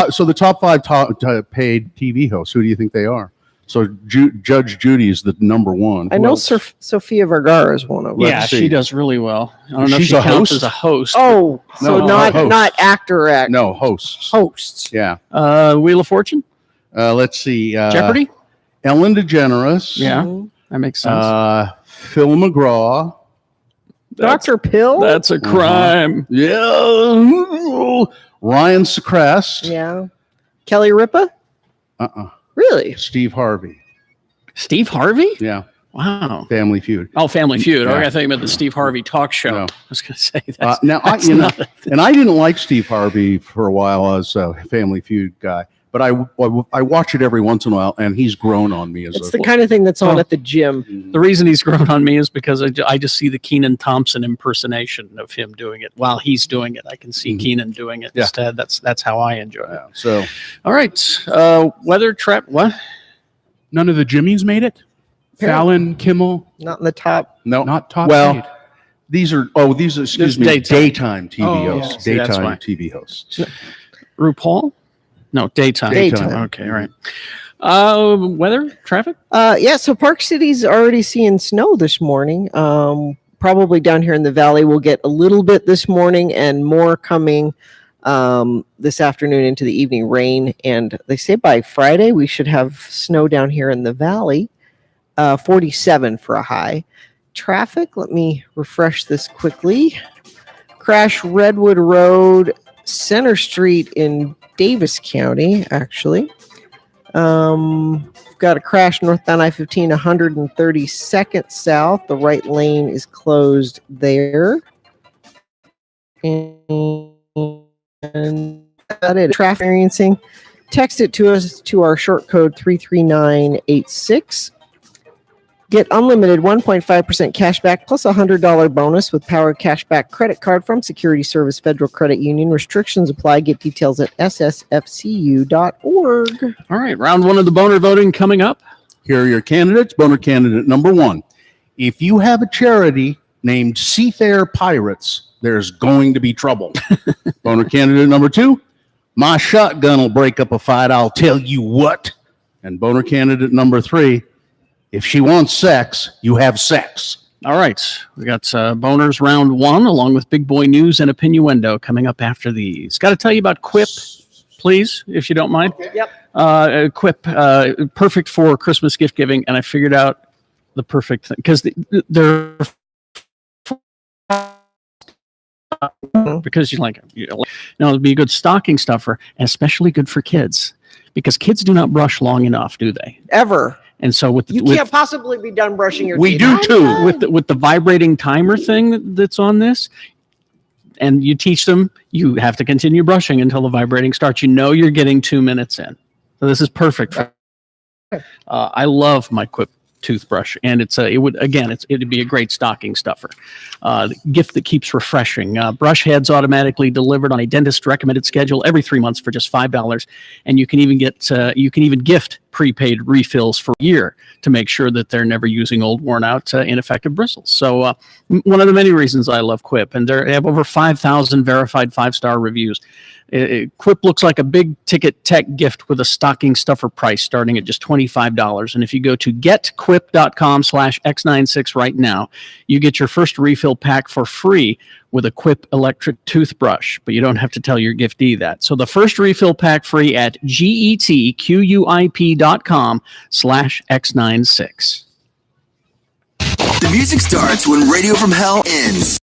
S2: So the top 5 paid TV hosts. Who do you think they are? So Judge Judy is the number one.
S6: I know Sofia Vergara is one of them.
S3: Yeah, she does really well. I don't know if she counts as a host.
S6: Oh, so not actor.
S2: No, hosts.
S6: Hosts.
S2: Yeah.
S3: Wheel of Fortune.
S2: Let's see.
S3: Jeopardy.
S2: Ellen DeGeneres.
S3: Yeah, that makes sense.
S2: Phil McGraw.
S6: Dr. Pill?
S3: That's a crime.
S2: Yeah. Ryan Seacrest.
S6: Yeah. Kelly Ripa? Really?
S2: Steve Harvey.
S3: Steve Harvey?
S2: Yeah.
S3: Wow.
S2: Family Feud.
S3: Oh, Family Feud.
S2: Yeah.
S3: Okay, I thought you meant the Steve Harvey talk show.
S2: No.
S3: I was going to say that.
S2: Now, and I didn't like Steve Harvey for a while as a Family Feud guy, but I watch it every once in a while, and he's grown on me as
S6: It's the kind of thing that's on at the gym.
S3: The reason he's grown on me is because I just see the Keenan Thompson impersonation of him doing it while he's doing it. I can see Keenan doing it instead. That's how I enjoy it.
S2: So,
S3: all right, weather trap. What?
S12: None of the Jimmys made it. Fallon, Kimmel,
S6: not in the top.
S2: No,
S12: not top.
S2: Well,
S12: paid.
S2: these are excuse me, daytime TV hosts.
S3: See, that's
S2: Daytime
S3: why.
S2: TV hosts.
S3: RuPaul? No, daytime.
S6: Daytime.
S3: Okay, all right. Weather, traffic?
S6: Yeah, so Park City's already seeing snow this morning. Probably down here in the valley, we'll get a little bit this morning and more coming this afternoon into the evening, rain. And they say by Friday, we should have snow down here in the valley, 47 for a high. Traffic, let me refresh this quickly. Crash Redwood Road, Center Street in Davis County, actually. We've got a crash northbound I-15, 132nd south. The right lane is closed there. And that it. Traffic experiencing. Text it to us to our short code 33986. Get unlimited 1.5% cash back plus a $100 bonus with Power Cashback credit card from Security Service Federal Credit Union. Restrictions apply. Get details at ssfcu.org.
S3: All right, round one of the boner voting coming up.
S2: Here are your candidates. Boner candidate number 1. If you have a charity named Seafair Pirates, there's going to be trouble. Boner candidate number 2. My shotgun will break up a fight, I'll tell you what. And boner candidate number 3. If she wants sex, you have sex.
S3: All right. We got boners round 1 along with big boy news and opinioendo coming up after these. Got to tell you about Quip, please, if you don't mind.
S6: Yep.
S3: Quip, perfect for Christmas gift giving. And I figured out the perfect thing because they're because it'd be a good stocking stuffer and especially good for kids because kids do not brush long enough, do they?
S6: Ever.
S3: And so
S6: You can't possibly be done brushing your
S3: we
S6: teeth.
S3: do too with the vibrating timer thing that's on this, and you teach them you have to continue brushing until the vibrating starts. You know you're getting 2 minutes in, so this is perfect. I love my Quip toothbrush, and it'd be a great stocking stuffer. Gift that keeps refreshing. Brush heads automatically delivered on a dentist recommended schedule every 3 months for just $5, and you can even gift prepaid refills for a year to make sure that they're never using old, worn out, ineffective bristles. So one of the many reasons I love Quip, and they have over 5,000 verified 5-star reviews. Quip looks like a big ticket tech gift with a stocking stuffer price starting at just $25. And if you go to getquip.com/x96 right now, you get your first refill pack for free with a Quip electric toothbrush, but you don't have to tell your giftee that. So the first refill pack free at getquip.com/x96.
S11: The music starts when Radio from Hell ends.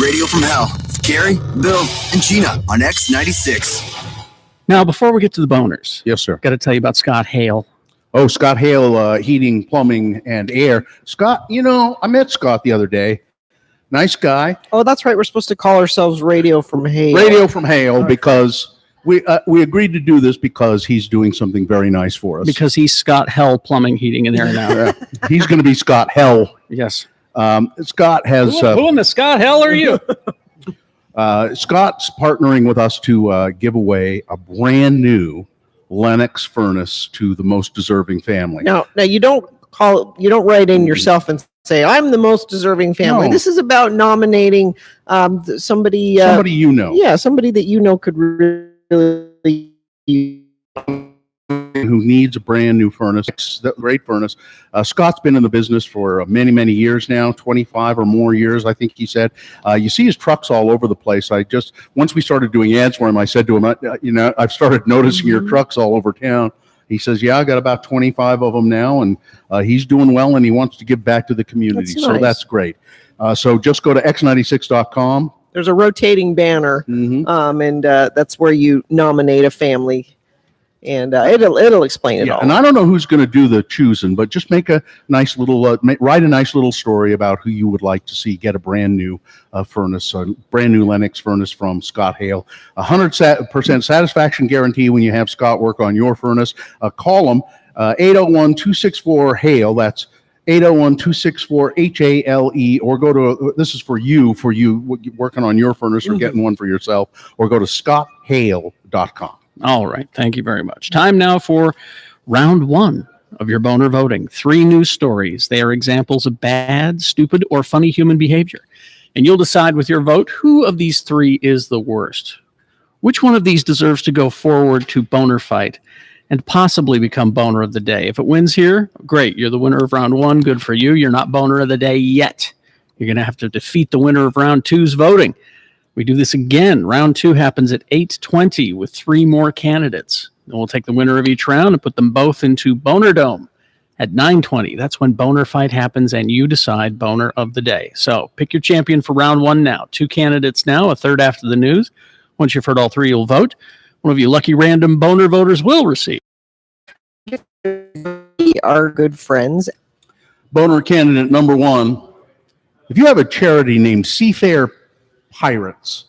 S11: Radio from Hell. Gary, Bill, and Gina on X96.
S3: Now, before we get to the boners,
S2: Yes, sir.
S3: got to tell you about Scott Hale.
S2: Oh, Scott Hale, Heating, Plumbing, and Air. Scott, I met Scott the other day. Nice guy.
S6: Oh, that's right. We're supposed to call ourselves Radio from Hale.
S2: Radio from Hale, because we agreed to do this because he's doing something very nice for us.
S3: Because he's Scott Hell Plumbing, Heating, and Air now.
S2: Yeah. He's going to be Scott Hell.
S3: Yes.
S2: Scott has...
S3: who in the Scott Hell are you?
S2: Scott's partnering with us to give away a brand new Lennox furnace to the most deserving family.
S6: Now you don't write in yourself and say, I'm the most deserving family.
S2: No.
S6: This is about nominating somebody.
S2: Somebody you know.
S6: Yeah, somebody that you know could really
S2: who needs a brand new furnace, great furnace. Scott's been in the business for many, many years now, 25 or more years, I think he said. You see his trucks all over the place. Once we started doing ads for him, I said to him, I've started noticing your trucks all over town. He says, yeah, I got about 25 of them now, and he's doing well, and he wants to give back to the community.
S6: That's
S2: so
S6: nice.
S2: That's great. So just go to x96.com.
S6: There's a rotating banner, and that's where you nominate a family. And it'll explain it all.
S2: And I don't know who's going to do the choosing, but just make a nice little write a nice little story about who you would like to see get a brand new furnace, a brand new Lennox furnace from Scott Hale. 100% satisfaction guarantee when you have Scott work on your furnace. Call him 801-264-HALE. That's 801-264-HALE, or go to, this is for you working on your furnace or getting one for yourself, or go to scotthale.com.
S3: All right. Thank you very much. Time now for round one of your boner voting. 3 news stories. They are examples of bad, stupid, or funny human behavior. And you'll decide with your vote who of these 3 is the worst. Which one of these deserves to go forward to boner fight and possibly become boner of the day? If it wins here, great. You're the winner of round 1. Good for you. You're not boner of the day yet. You're going to have to defeat the winner of round 2's voting. We do this again. Round 2 happens at 8:20 with 3 more candidates. Then we'll take the winner of each round and put them both into Boner Dome at 9:20. That's when Boner Fight happens and you decide Boner of the Day. So pick your champion for round 1 now. 2 candidates now, a third after the news. Once you've heard all 3, you'll vote. One of you lucky random Boner voters will receive.
S6: We are good friends.
S2: Boner candidate number 1. If you have a charity named Seafair Pirates,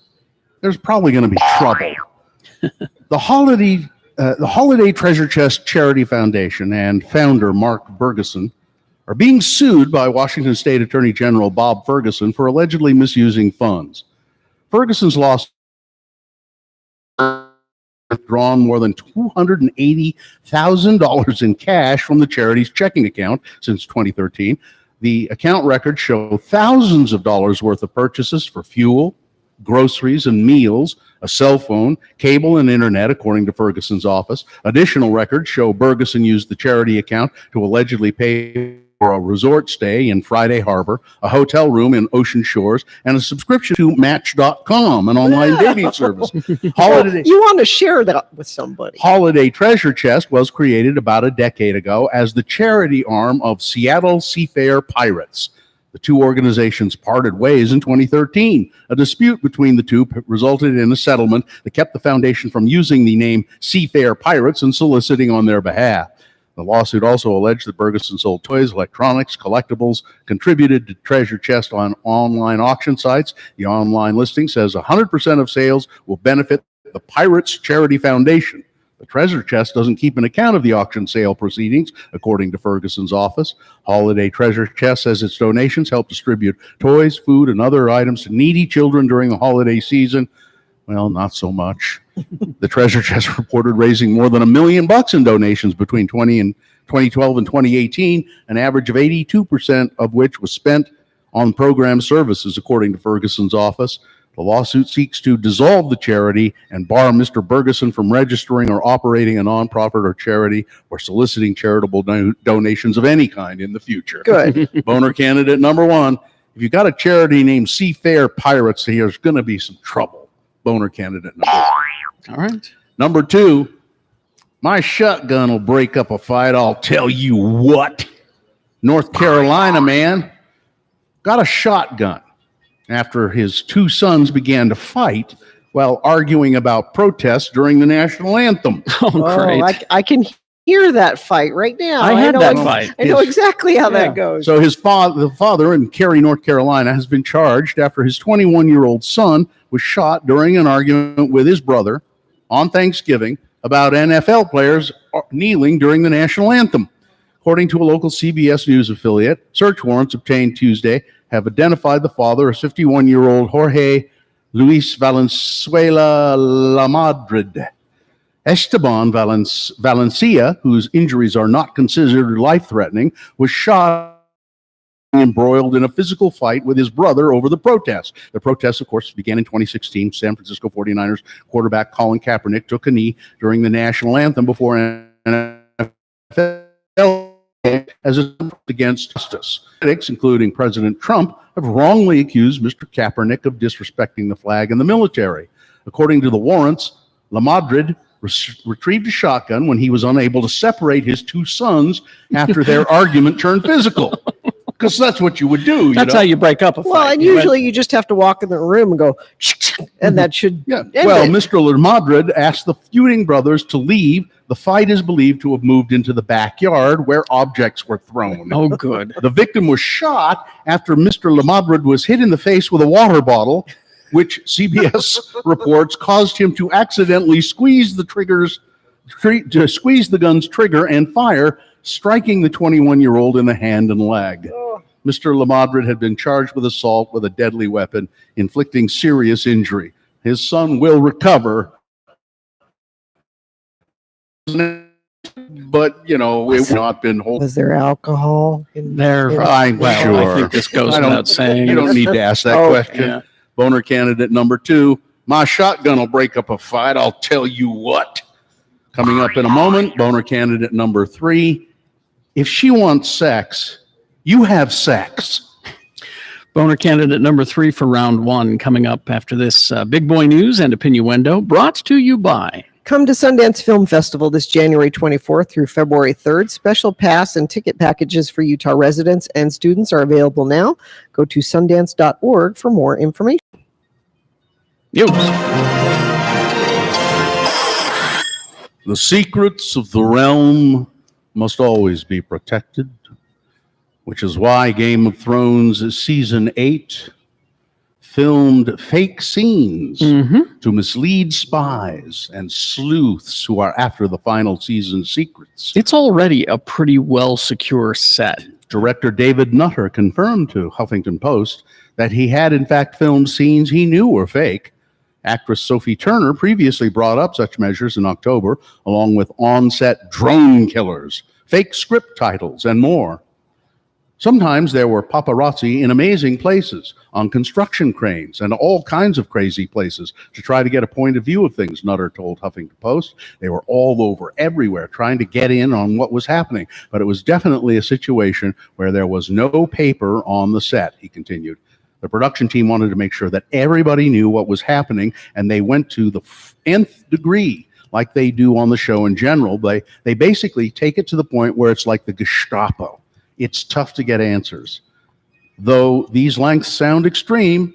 S2: there's probably going to be trouble. The Holiday Treasure Chest Charity Foundation and founder Mark Ferguson are being sued by Washington State Attorney General Bob Ferguson for allegedly misusing funds. Ferguson's lawsuit drawn more than $280,000 in cash from the charity's checking account since 2013. The account records show thousands of dollars worth of purchases for fuel, groceries, and meals, a cell phone, cable, and internet, according to Ferguson's office. Additional records show Ferguson used the charity account to allegedly pay for a resort stay in Friday Harbor, a hotel room in Ocean Shores, and a subscription to Match.com, an online dating service.
S6: You want to share that with somebody.
S2: Holiday Treasure Chest was created about a decade ago as the charity arm of Seattle Seafair Pirates. The 2 organizations parted ways in 2013. A dispute between the 2 resulted in a settlement that kept the foundation from using the name Seafair Pirates and soliciting on their behalf. The lawsuit also alleged that Ferguson sold toys, electronics, collectibles, contributed to Treasure Chest on online auction sites. The online listing says 100% of sales will benefit the Pirates Charity Foundation. The Treasure Chest doesn't keep an account of the auction sale proceedings, according to Ferguson's office. Holiday Treasure Chest says its donations help distribute toys, food, and other items to needy children during the holiday season. Well, not so much. The Treasure Chest reported raising more than $1 million in donations between 2012 and 2018, an average of 82% of which was spent on program services, according to Ferguson's office. The lawsuit seeks to dissolve the charity and bar Mr. Ferguson from registering or operating a nonprofit or charity or soliciting charitable donations of any kind in the future.
S6: Good.
S2: Boner candidate number 1. If you got a charity named Seafair Pirates, there's going to be some trouble. Boner candidate number 1.
S3: All right.
S2: Number 2, my shotgun will break up a fight, I'll tell you what. North Carolina man got a shotgun. after his two sons began to fight while arguing about protests during the national anthem.
S3: Oh, great.
S6: I can hear that fight right now.
S3: I had
S6: know
S3: that fight.
S6: I know exactly how
S3: Yeah.
S6: that goes.
S2: So the father in Cary, North Carolina, has been charged after his 21-year-old son was shot during an argument with his brother on Thanksgiving about NFL players kneeling during the national anthem. According to a local CBS News affiliate, search warrants obtained Tuesday have identified the father as 51-year-old Jorge Luis Valenzuela Lamadrid. Esteban Valencia, whose injuries are not considered life-threatening, was shot embroiled in a physical fight with his brother over the protest. The protest, of course, began in 2016. San Francisco 49ers quarterback Colin Kaepernick took a knee during the national anthem before an NFL as a against justice. Critics, including President Trump, have wrongly accused Mr. Kaepernick of disrespecting the flag and the military. According to the warrants, Lamadrid retrieved a shotgun when he was unable to separate his two sons after their argument turned physical. Because that's what you would do.
S3: That's how you break up a fight.
S6: Well, and usually you just have to walk in the room and go, and that should
S2: end it. Mr. Lamadrid asked the feuding brothers to leave. The fight is believed to have moved into the backyard where objects were thrown.
S3: Oh, good.
S2: The victim was shot after Mr. Lamadrid was hit in the face with a water bottle, which CBS reports caused him to accidentally squeeze the gun's trigger and fire, striking the 21-year-old in the hand and leg. Mr. Lamadrid had been charged with assault with a deadly weapon, inflicting serious injury. His son will recover, but it's not been whole.
S6: Was there alcohol in
S3: there?
S2: I'm sure.
S3: I think this goes without saying.
S2: You don't need to ask that question.
S3: Yeah.
S2: Boner candidate number 2. My shotgun will break up a fight. I'll tell you what. Coming up in a moment, boner candidate number 3. If she wants sex, you have sex.
S3: Boner candidate number 3 for round 1 coming up after this big boy news and opinionuendo brought to you by.
S6: Come to Sundance Film Festival this January 24th through February 3rd. Special pass and ticket packages for Utah residents and students are available now. Go to sundance.org for more information.
S2: The secrets of the realm must always be protected, which is why Game of Thrones Season 8 filmed fake scenes to mislead spies and sleuths who are after the final season secrets.
S3: It's already a pretty well secure set.
S2: Director David Nutter confirmed to Huffington Post that he had in fact filmed scenes he knew were fake. Actress Sophie Turner previously brought up such measures in October, along with on-set drone killers, fake script titles, and more. Sometimes there were paparazzi in amazing places, on construction cranes, and all kinds of crazy places to try to get a point of view of things, Nutter told Huffington Post. They were all over, everywhere, trying to get in on what was happening. But it was definitely a situation where there was no paper on the set, he continued. The production team wanted to make sure that everybody knew what was happening, and they went to the nth degree, like they do on the show in general. They basically take it to the point where it's like the Gestapo. It's tough to get answers. Though these lengths sound extreme,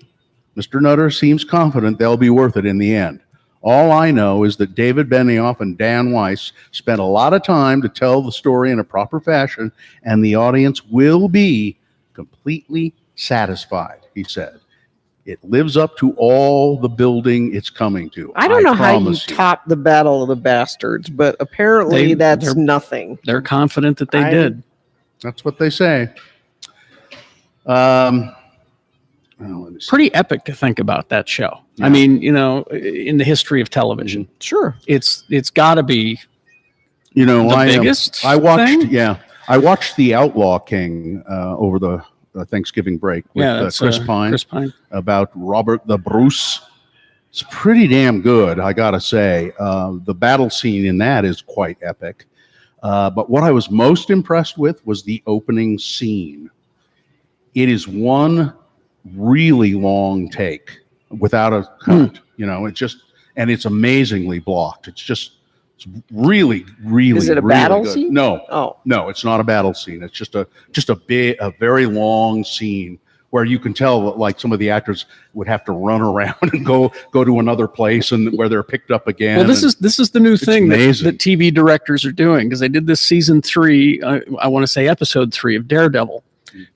S2: Mr. Nutter seems confident they'll be worth it in the end. All I know is that David Benioff and Dan Weiss spent a lot of time to tell the story in a proper fashion, and the audience will be completely satisfied, he said. It lives up to all the building it's coming to.
S6: I don't know how you top the Battle of the Bastards, but apparently that's nothing.
S3: They're confident that they did.
S2: That's what they say.
S3: Pretty epic to think about that show. Yeah. I mean, in the history of television,
S6: sure,
S3: it's got to be,
S2: the
S3: biggest.
S2: I watched The Outlaw King over the Thanksgiving break with Chris Pine about Robert the Bruce. It's pretty damn good, I gotta say. The battle scene in that is quite epic. But what I was most impressed with was the opening scene. It is one really long take without a cut. And it's amazingly blocked. It's really, really.
S6: Is it a
S2: really
S6: battle
S2: good.
S6: scene?
S2: No, it's not a battle scene. It's just a very long scene where you can tell that, like, some of the actors would have to run around and go to another place, and where they're picked up again.
S3: Well, this is the new thing that
S2: amazing.
S3: TV directors are doing, because they did this season 3, I want to say episode 3 of Daredevil,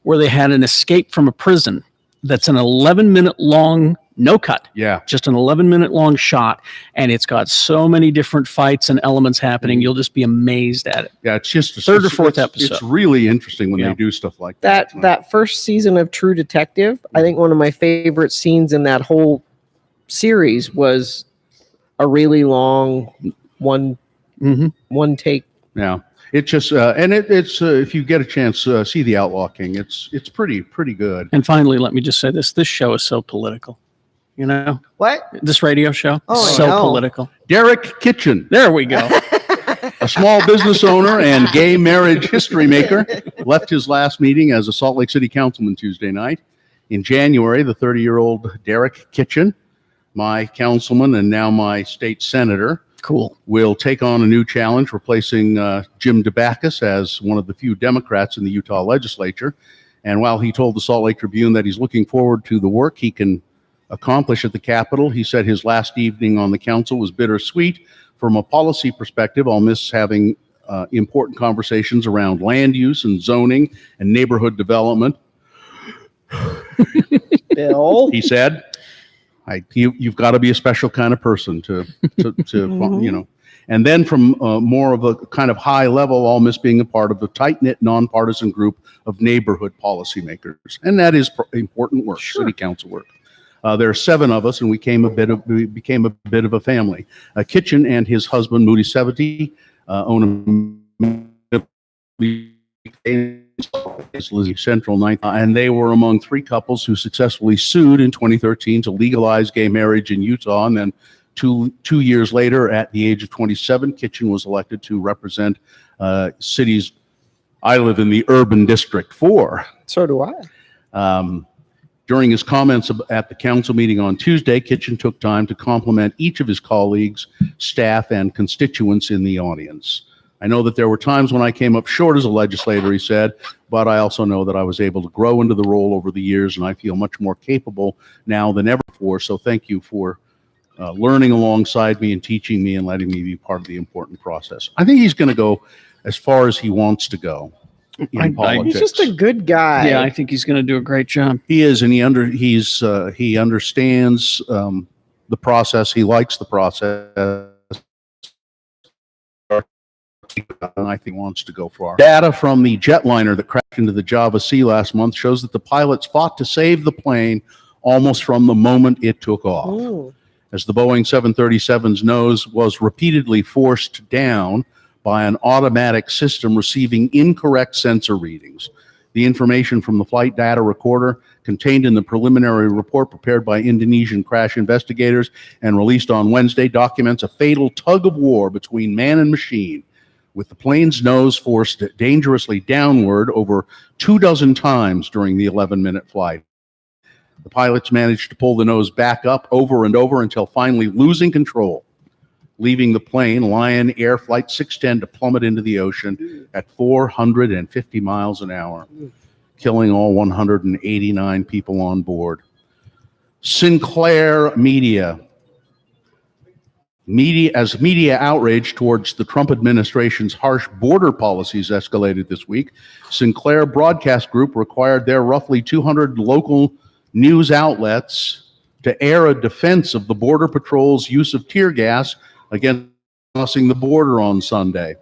S3: where they had an escape from a prison that's an 11-minute long no cut.
S2: Yeah.
S3: Just an 11-minute long shot. And it's got so many different fights and elements happening. You'll just be amazed at it.
S2: Yeah, it's just a
S3: third or fourth episode.
S2: It's really interesting when they do stuff like that.
S6: That first season of True Detective, I think one of my favorite scenes in that whole series was a really long one take.
S2: Yeah. It's just and it's if you get a chance, see The Outlaw King. It's pretty good.
S3: And finally, let me just say this show is so political. You know
S6: what?
S3: This radio show,
S6: Oh,
S3: so
S6: I know.
S3: political.
S2: Derek Kitchen,
S3: There we go.
S2: a small business owner and gay marriage history maker, left his last meeting as a Salt Lake City councilman Tuesday night. In January, the 30-year-old Derek Kitchen, my councilman and now my state senator, will take on a new challenge, replacing Jim DeBacchus as one of the few Democrats in the Utah legislature. And while he told the Salt Lake Tribune that he's looking forward to the work he can accomplish at the Capitol, he said his last evening on the council was bittersweet. From a policy perspective, I'll miss having important conversations around land use and zoning and neighborhood development.
S6: Bill,
S2: he said, you've got to be a special kind of person to you know. And then from more of a kind of high level, I'll miss being a part of the tight-knit, nonpartisan group of neighborhood policymakers. And that is important work, city council work. There are 7 of us, and we became a bit of a family. Kitchen and his husband, Moody Sevety, own a Central 9th, and they were among 3 couples who successfully sued in 2013 to legalize gay marriage in Utah. And then two years later, at the age of 27, Kitchen was elected to represent cities. I live in the urban district 4.
S6: So do I.
S2: During his comments at the council meeting on Tuesday, Kitchen took time to compliment each of his colleagues, staff, and constituents in the audience. I know that there were times when I came up short as a legislator, he said, but I also know that I was able to grow into the role over the years, and I feel much more capable now than ever before. So thank you for learning alongside me and teaching me and letting me be part of the important process. I think he's going to go as far as he wants to go.
S6: He's just a good guy.
S3: Yeah, I think he's going to do a great job.
S2: He is, and he understands the process. He likes the process, and I think he wants to go far. Data from the jetliner that crashed into the Java Sea last month shows that the pilots fought to save the plane almost from the moment it took off.
S6: Ooh.
S2: As the Boeing 737's nose was repeatedly forced down by an automatic system receiving incorrect sensor readings. The information from the flight data recorder contained in the preliminary report prepared by Indonesian crash investigators and released on Wednesday documents a fatal tug of war between man and machine, with the plane's nose forced dangerously downward over 24 times during the 11-minute flight. The pilots managed to pull the nose back up over and over until finally losing control, leaving the plane, Lion Air Flight 610, to plummet into the ocean at 450 miles an hour, killing all 189 people on board. Sinclair Media outrage towards the Trump administration's harsh border policies escalated this week. Sinclair Broadcast Group required their roughly 200 local news outlets to air a defense of the Border Patrol's use of tear gas against crossing the border on Sunday.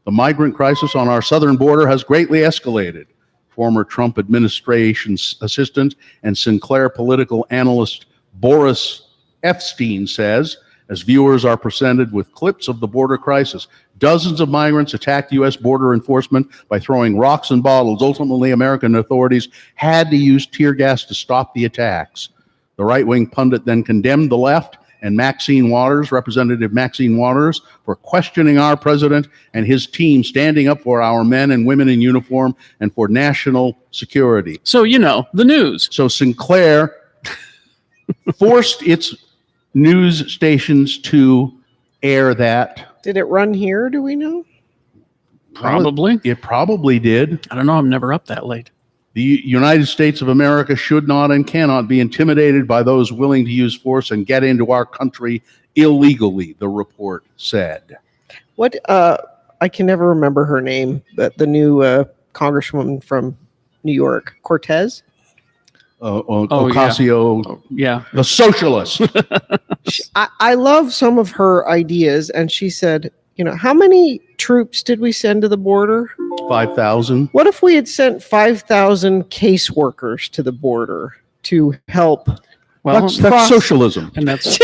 S2: The migrant crisis on our southern border has greatly escalated, former Trump administration assistant and Sinclair political analyst Boris Epstein says, as viewers are presented with clips of the border crisis. Dozens of migrants attacked U.S. border enforcement by throwing rocks and bottles. Ultimately, American authorities had to use tear gas to stop the attacks. The right-wing pundit then condemned the left and Representative Maxine Waters, for questioning our president and his team standing up for our men and women in uniform and for national security.
S3: So, the news.
S2: So Sinclair forced its news stations to air that.
S6: Did it run here? Do we know?
S3: Probably.
S2: It probably did.
S3: I don't know. I'm never up that late.
S2: The United States of America should not and cannot be intimidated by those willing to use force and get into our country illegally, the report said.
S6: What, I can never remember her name, but the new congresswoman from New York, Cortez?
S2: Ocasio,
S3: yeah,
S2: the socialist.
S6: I love some of her ideas, and she said, how many troops did we send to the border?
S2: 5,000.
S6: What if we had sent 5,000 caseworkers to the border to help?
S3: Well,
S2: that's socialism.
S3: And that's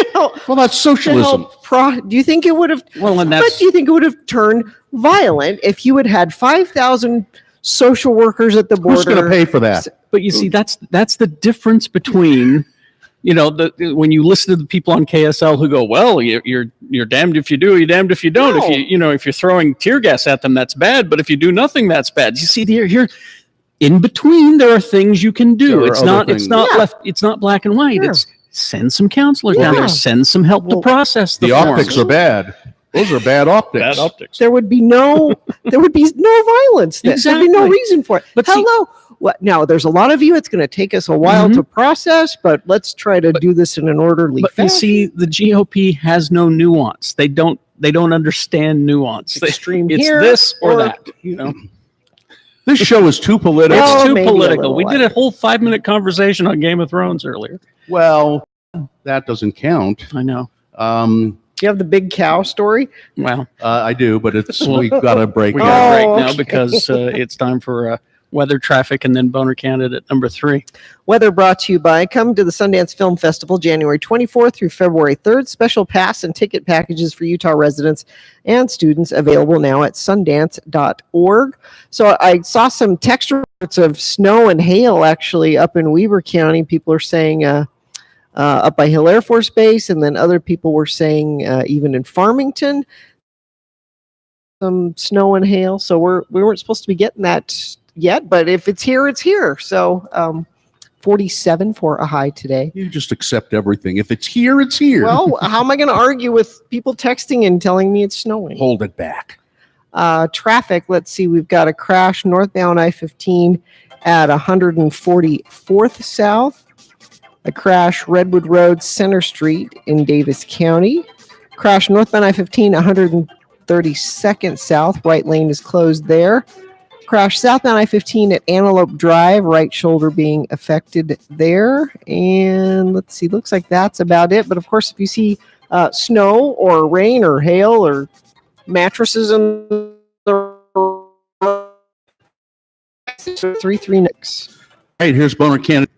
S2: that's socialism.
S6: Do you think it would have?
S3: Well, and
S6: but do you think it would have turned violent if you had 5,000 social workers at the border?
S2: Who's going to pay for that?
S3: But you see, that's the difference between, when you listen to the people on KSL who go, well, you're damned if you do, you're damned if you don't.
S6: No.
S3: If you're throwing tear gas at them, that's bad. But if you do nothing, that's bad. You see, here in between, there are things you can do. It's not left. It's not black and white.
S6: Sure.
S3: It's send some counselors down there, send some help to process the forms.
S2: Optics are bad. Those are bad optics.
S3: Bad optics.
S6: There would be no violence. There'd be no reason for it.
S3: But
S6: now there's a lot of you. It's going to take us a while to process, but let's try to do this in an orderly fashion.
S3: You see, the GOP has no nuance. They don't understand nuance.
S6: Extreme
S3: it's
S6: here
S3: this or that.
S2: This show is too political.
S3: It's too
S6: maybe a
S3: political.
S6: little
S3: We did a whole 5-minute conversation on Game of Thrones earlier.
S2: Well, that doesn't count.
S3: I know.
S6: Do you have the big cow story?
S3: Well,
S2: I do, but we've got a break.
S3: We got a break now because it's time for weather, traffic, and then boner candidate number 3.
S6: Weather brought to you by come to the Sundance Film Festival January 24th through February 3rd. Special pass and ticket packages for Utah residents and students available now at sundance.org. So I saw some text reports of snow and hail actually up in Weber County. People are saying up by Hill Air Force Base, and then other people were saying even in Farmington, some snow and hail. So we weren't supposed to be getting that yet, but if it's here, it's here. So 47 for a high today.
S2: You just accept everything. If it's here, it's here.
S6: Well, how am I going to argue with people texting and telling me it's snowing?
S2: Hold it back.
S6: Traffic, let's see. We've got a crash northbound I-15 at 144th South. A crash Redwood Road, Center Street in Davis County. Crash northbound I-15, 132nd South. Right lane is closed there. Crash southbound I-15 at Antelope Drive. Right shoulder being affected there. And let's see, looks like that's about it. But of course, if you see snow or rain or hail or mattresses in the 33 next.
S2: Hey, here's boner candidate.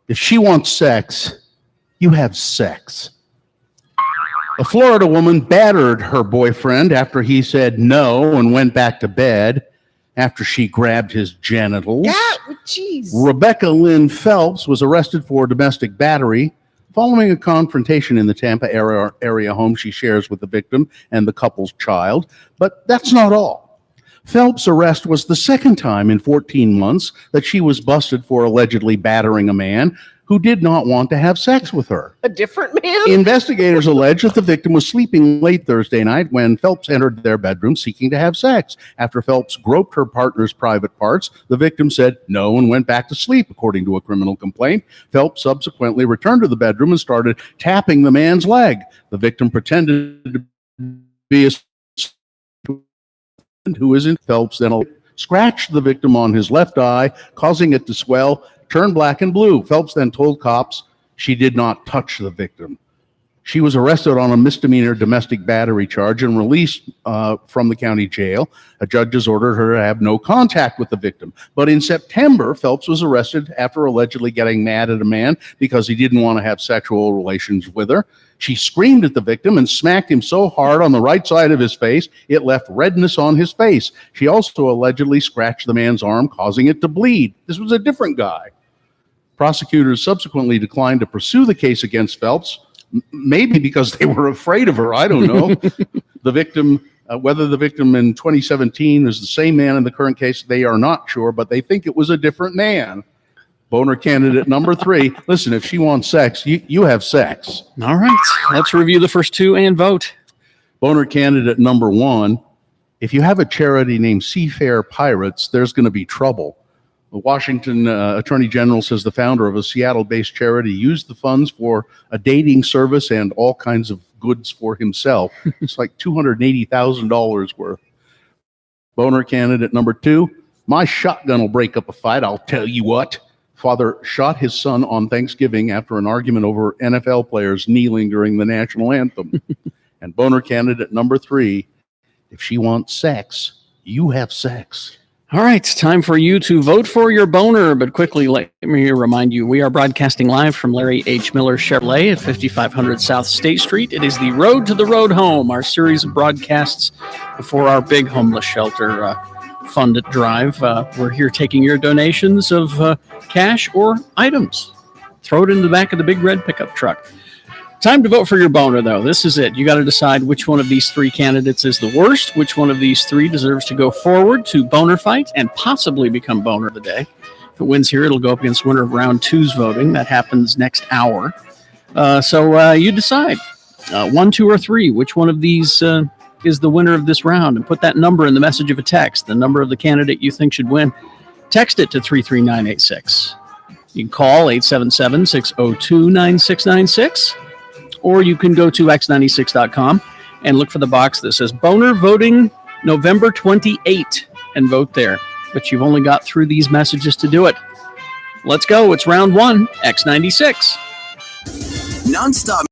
S2: If she wants sex, you have sex. A Florida woman battered her boyfriend after he said no and went back to bed after she grabbed his genitals.
S6: Jeez.
S2: Rebecca Lynn Phelps was arrested for domestic battery following a confrontation in the Tampa area home she shares with the victim and the couple's child. But that's not all. Phelps' arrest was the second time in 14 months that she was busted for allegedly battering a man who did not want to have sex with her.
S6: A different man?
S2: Investigators allege that the victim was sleeping late Thursday night when Phelps entered their bedroom seeking to have sex. After Phelps groped her partner's private parts, the victim said no and went back to sleep, according to a criminal complaint. Phelps subsequently returned to the bedroom and started tapping the man's leg. The victim pretended to be a who isn't. Phelps then scratched the victim on his left eye, causing it to swell, turn black and blue. Phelps then told cops she did not touch the victim. She was arrested on a misdemeanor domestic battery charge and released from the county jail. A judge has ordered her to have no contact with the victim. But in September, Phelps was arrested after allegedly getting mad at a man because he didn't want to have sexual relations with her. She screamed at the victim and smacked him so hard on the right side of his face, it left redness on his face. She also allegedly scratched the man's arm, causing it to bleed. This was a different guy. Prosecutors subsequently declined to pursue the case against Phelps, maybe because they were afraid of her. I don't know. The victim, whether the victim in 2017 is the same man in the current case, they are not sure, but they think it was a different man. Boner candidate number 3. Listen, if she wants sex, you have sex.
S3: All right. Let's review the first 2 and vote.
S2: Boner candidate number 1. If you have a charity named Seafair Pirates, there's going to be trouble. The Washington Attorney General says the founder of a Seattle-based charity used the funds for a dating service and all kinds of goods for himself. It's like $280,000 worth. Boner candidate number 2, my shotgun will break up a fight, I'll tell you what. Father shot his son on Thanksgiving after an argument over NFL players kneeling during the national anthem. And boner candidate number 3, if she wants sex, you have sex.
S3: All right, time for you to vote for your boner, but quickly let me remind you, we are broadcasting live from Larry H. Miller Chevrolet at 5500 South State Street. It is the Road to the Road Home, our series of broadcasts before our big homeless shelter fund drive. We're here taking your donations of cash or items. Throw it in the back of the big red pickup truck. Time to vote for your boner, though. This is it. You got to decide which one of these 3 candidates is the worst, which one of these 3 deserves to go forward to boner fight and possibly become boner of the day. If it wins here, it'll go up against winner of round 2's voting. That happens next hour. So you decide 1, 2, or 3. Which one of these is the winner of this round? And put that number in the message of a text, the number of the candidate you think should win. Text it to 33986. You can call 877-602-9696. Or you can go to x96.com and look for the box that says Boner Voting November 28 and vote there. But you've only got through these messages to do it. Let's go. It's round 1, X96.
S11: Nonstop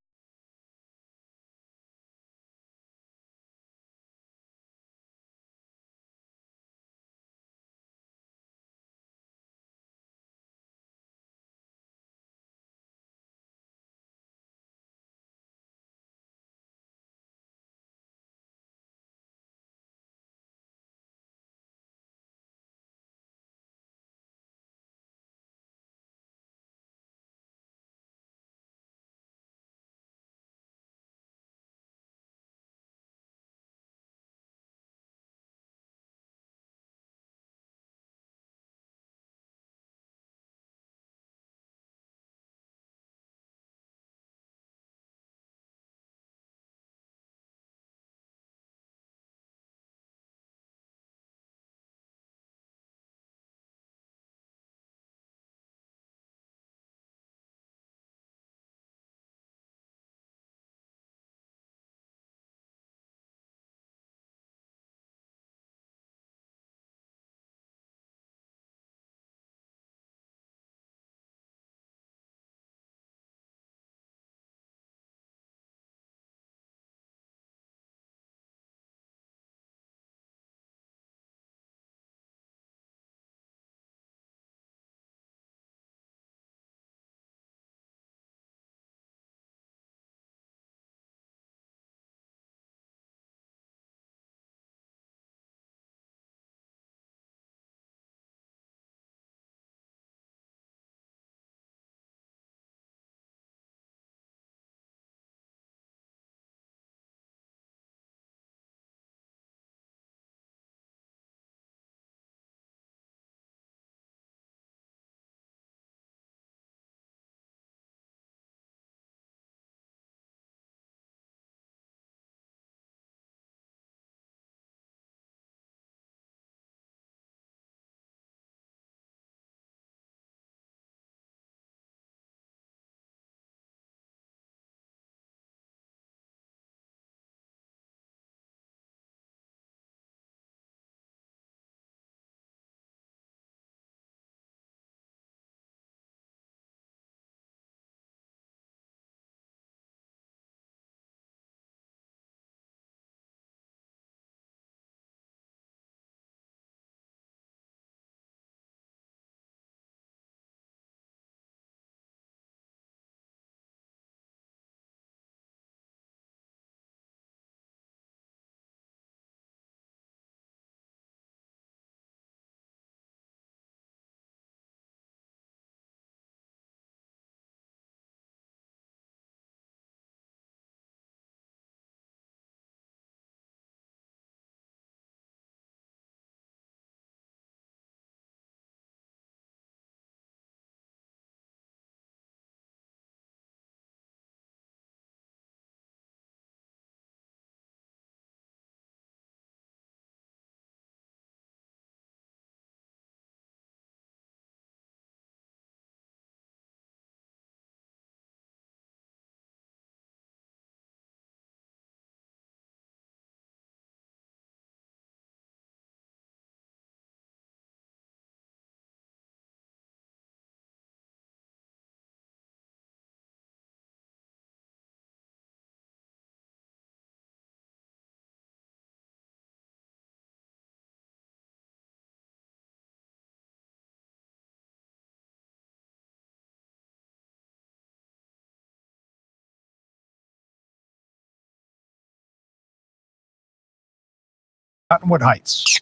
S1: Cottonwood Heights.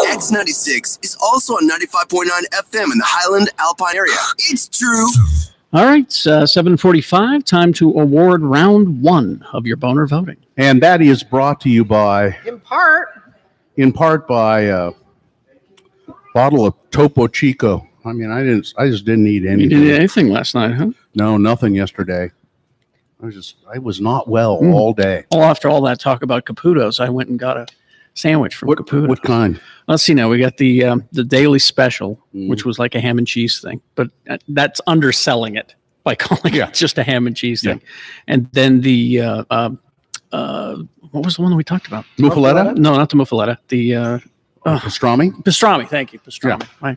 S11: X96 is also on 95.9 FM in the Highland Alpine area. It's true.
S3: All right, 7:45. Time to award round one of your boner voting.
S2: And that is brought to you by,
S6: In part,
S2: by a bottle of Topo Chico. I mean, I just didn't eat
S3: You
S2: anything.
S3: didn't eat anything last night, huh?
S2: No, nothing yesterday. I was not well all day.
S3: Well, after all that talk about Caputo's, I went and got a sandwich from Caputo.
S2: What kind?
S3: Let's see now. We got the daily special, which was like a ham and cheese thing, but that's underselling it by calling it just a ham and cheese thing. And then the what was the one that we talked about?
S2: Muffaletta?
S3: No, not the muffaletta. The
S2: pastrami.
S3: Pastrami. Thank you, pastrami.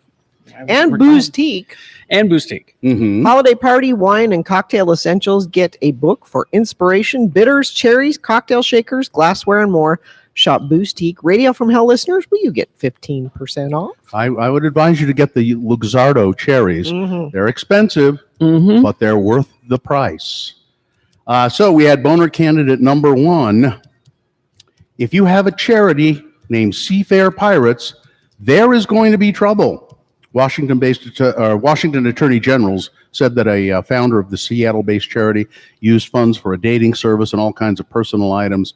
S6: and Boostique.
S3: And Boostique.
S2: Mm-hmm.
S6: Holiday party wine and cocktail essentials. Get a book for inspiration, bitters, cherries, cocktail shakers, glassware, and more. Shop Boostique. Radio from Hell listeners, will you get 15% off?
S2: I would advise you to get the Luxardo cherries.
S6: Mm-hmm.
S2: They're expensive, but they're worth the price. So we had boner candidate number one. If you have a charity named Seafair Pirates, there is going to be trouble. Washington Attorney Generals said that a founder of the Seattle-based charity used funds for a dating service and all kinds of personal items.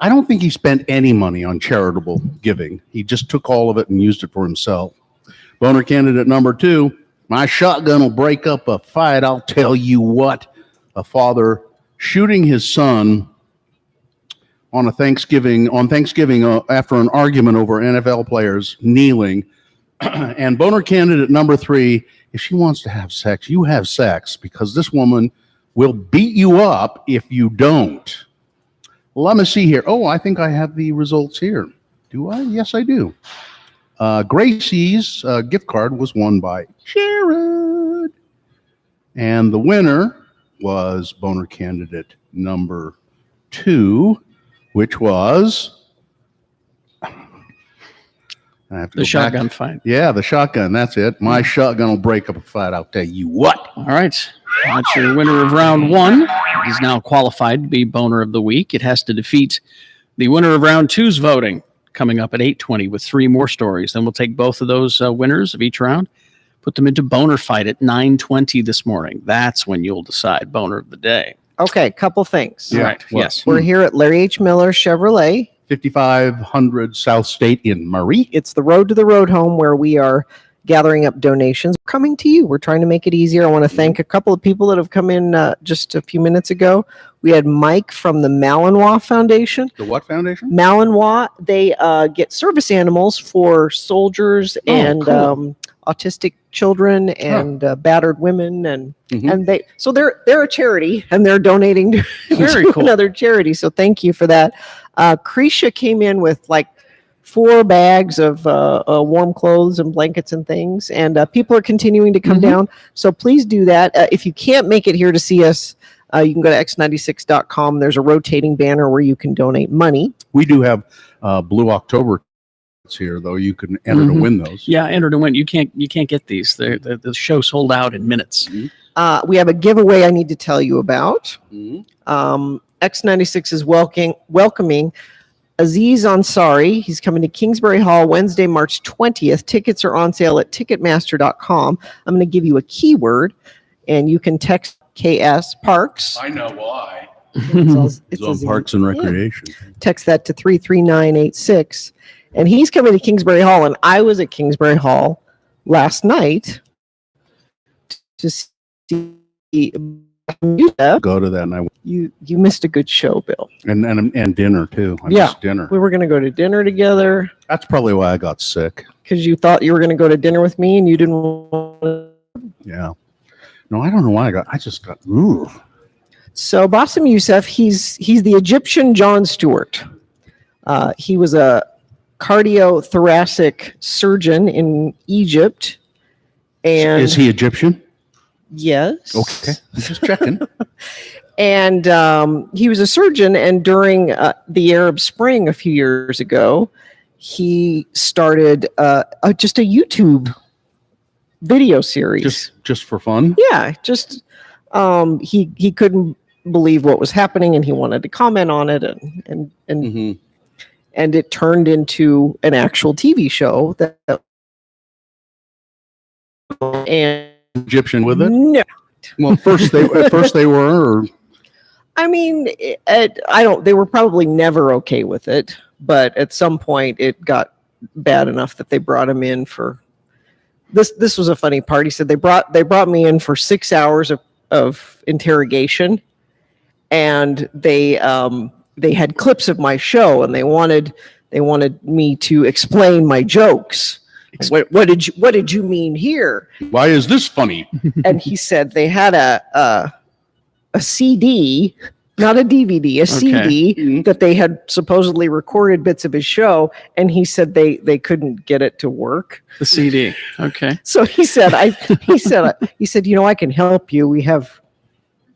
S2: I don't think he spent any money on charitable giving. He just took all of it and used it for himself. Boner candidate number two, my shotgun will break up a fight, I'll tell you what. A father shooting his son on Thanksgiving after an argument over NFL players kneeling. And boner candidate number three, if she wants to have sex, you have sex, because this woman will beat you up if you don't. Let me see here. Oh, I think I have the results here. Do I? Yes, I do. Gracie's gift card was won by Jared. And the winner was boner candidate number two, which was...
S3: The shotgun fight.
S2: Yeah, the shotgun. That's it. My shotgun will break up a fight, I'll tell you what.
S3: All right. That's your winner of round one. He's now qualified to be boner of the week. It has to defeat the winner of round two's voting coming up at 8:20 with three more stories. Then we'll take both of those winners of each round, put them into boner fight at 9:20 this morning. That's when you'll decide boner of the day.
S6: Okay, couple things.
S3: All right. Yes.
S6: We're here at Larry H. Miller Chevrolet.
S2: 5500 South State in Murray.
S6: It's the road to the road home where we are gathering up donations. Coming to you. We're trying to make it easier. I want to thank a couple of people that have come in just a few minutes ago. We had Mike from the Malinois Foundation.
S2: The what foundation?
S6: Malinois. They get service animals for soldiers and autistic children and battered women, and they're a charity, and they're donating to, another charity. So thank you for that. Krisha came in with like 4 bags of warm clothes and blankets and things, and people are continuing to come down. So please do that. If you can't make it here to see us, you can go to x96.com. There's a rotating banner where you can donate money.
S2: We do have Blue October here, though. You can enter to win those.
S3: Yeah, enter to win. You can't get these. The show sold out in minutes.
S6: We have a giveaway I need to tell you about. X96 is welcoming Aziz Ansari. He's coming to Kingsbury Hall Wednesday, March 20th. Tickets are on sale at Ticketmaster.com. I'm going to give you a keyword, and you can text KS Parks.
S2: I know why.
S6: It's
S2: on Parks and Recreation.
S6: Text that to 33986. And he's coming to Kingsbury Hall, and I was at Kingsbury Hall last night to see
S2: go to that, and
S6: you missed a good show, Bill.
S2: And dinner too. I missed dinner.
S6: We were going to go to dinner together.
S2: That's probably why I got sick.
S6: Because you thought you were going to go to dinner with me, and you didn't want to.
S2: Yeah. No, I don't know why I just got. Ooh.
S6: So Bassem Youssef, he's the Egyptian Jon Stewart. He was a cardiothoracic surgeon in Egypt. And
S2: is he Egyptian?
S6: Yes.
S2: Okay. I'm just checking.
S6: And he was a surgeon, and during the Arab Spring a few years ago, he started just a YouTube video series.
S2: Just for fun?
S6: Yeah, just he couldn't believe what was happening, and he wanted to comment on it, and it turned into an actual TV show that and
S2: Egyptian with it?
S6: no.
S2: Well, at first they were. Or...
S6: I mean, they were probably never okay with it, but at some point it got bad enough that they brought him in for this. This was a funny part. He said they brought me in for 6 hours of interrogation, and they had clips of my show, and they wanted me to explain my jokes. What did you mean here?
S2: Why is this funny?
S6: And he said they had a CD, not a DVD, a CD that they had supposedly recorded bits of his show, and he said they couldn't get it to work.
S3: The CD, okay.
S6: So he said, I can help you. We have,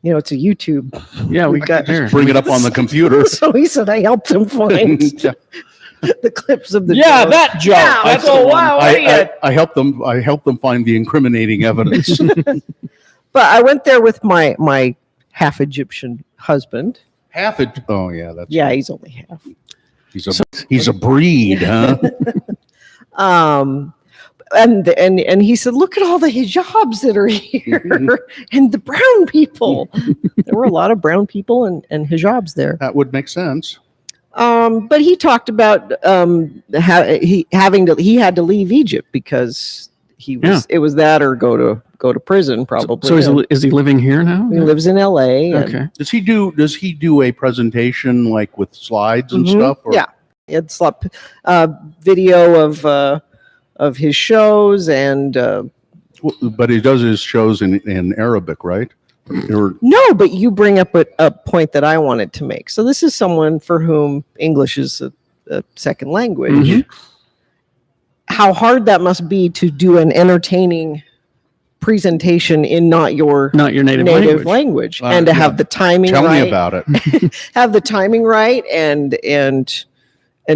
S6: it's a YouTube.
S3: Yeah, we got
S2: just bring it up on the computer.
S6: So he said I helped him find the clips of the joke.
S3: that joke.
S6: Yeah, that's wow.
S2: I helped them find the incriminating evidence.
S6: But I went there with my half Egyptian husband.
S2: Half it. Oh yeah, that's
S6: yeah. He's only half.
S2: He's a breed, huh?
S6: And he said, look at all the hijabs that are here and the brown people. There were a lot of brown people and hijabs there.
S2: That would make sense.
S6: But he talked about he had to leave Egypt because it was that or go to prison probably.
S3: So is he living here now?
S6: He lives in LA.
S3: Okay.
S2: Does he do a presentation like with slides and stuff? Or?
S6: Yeah, it's like video of his shows and.
S2: But he does his shows in Arabic, right?
S6: No, but you bring up a point that I wanted to make. So this is someone for whom English is a second language.
S3: Mm-hmm.
S6: How hard that must be to do an entertaining presentation in not your native language. And to have the timing right.
S2: Tell me about it.
S6: Have the timing right and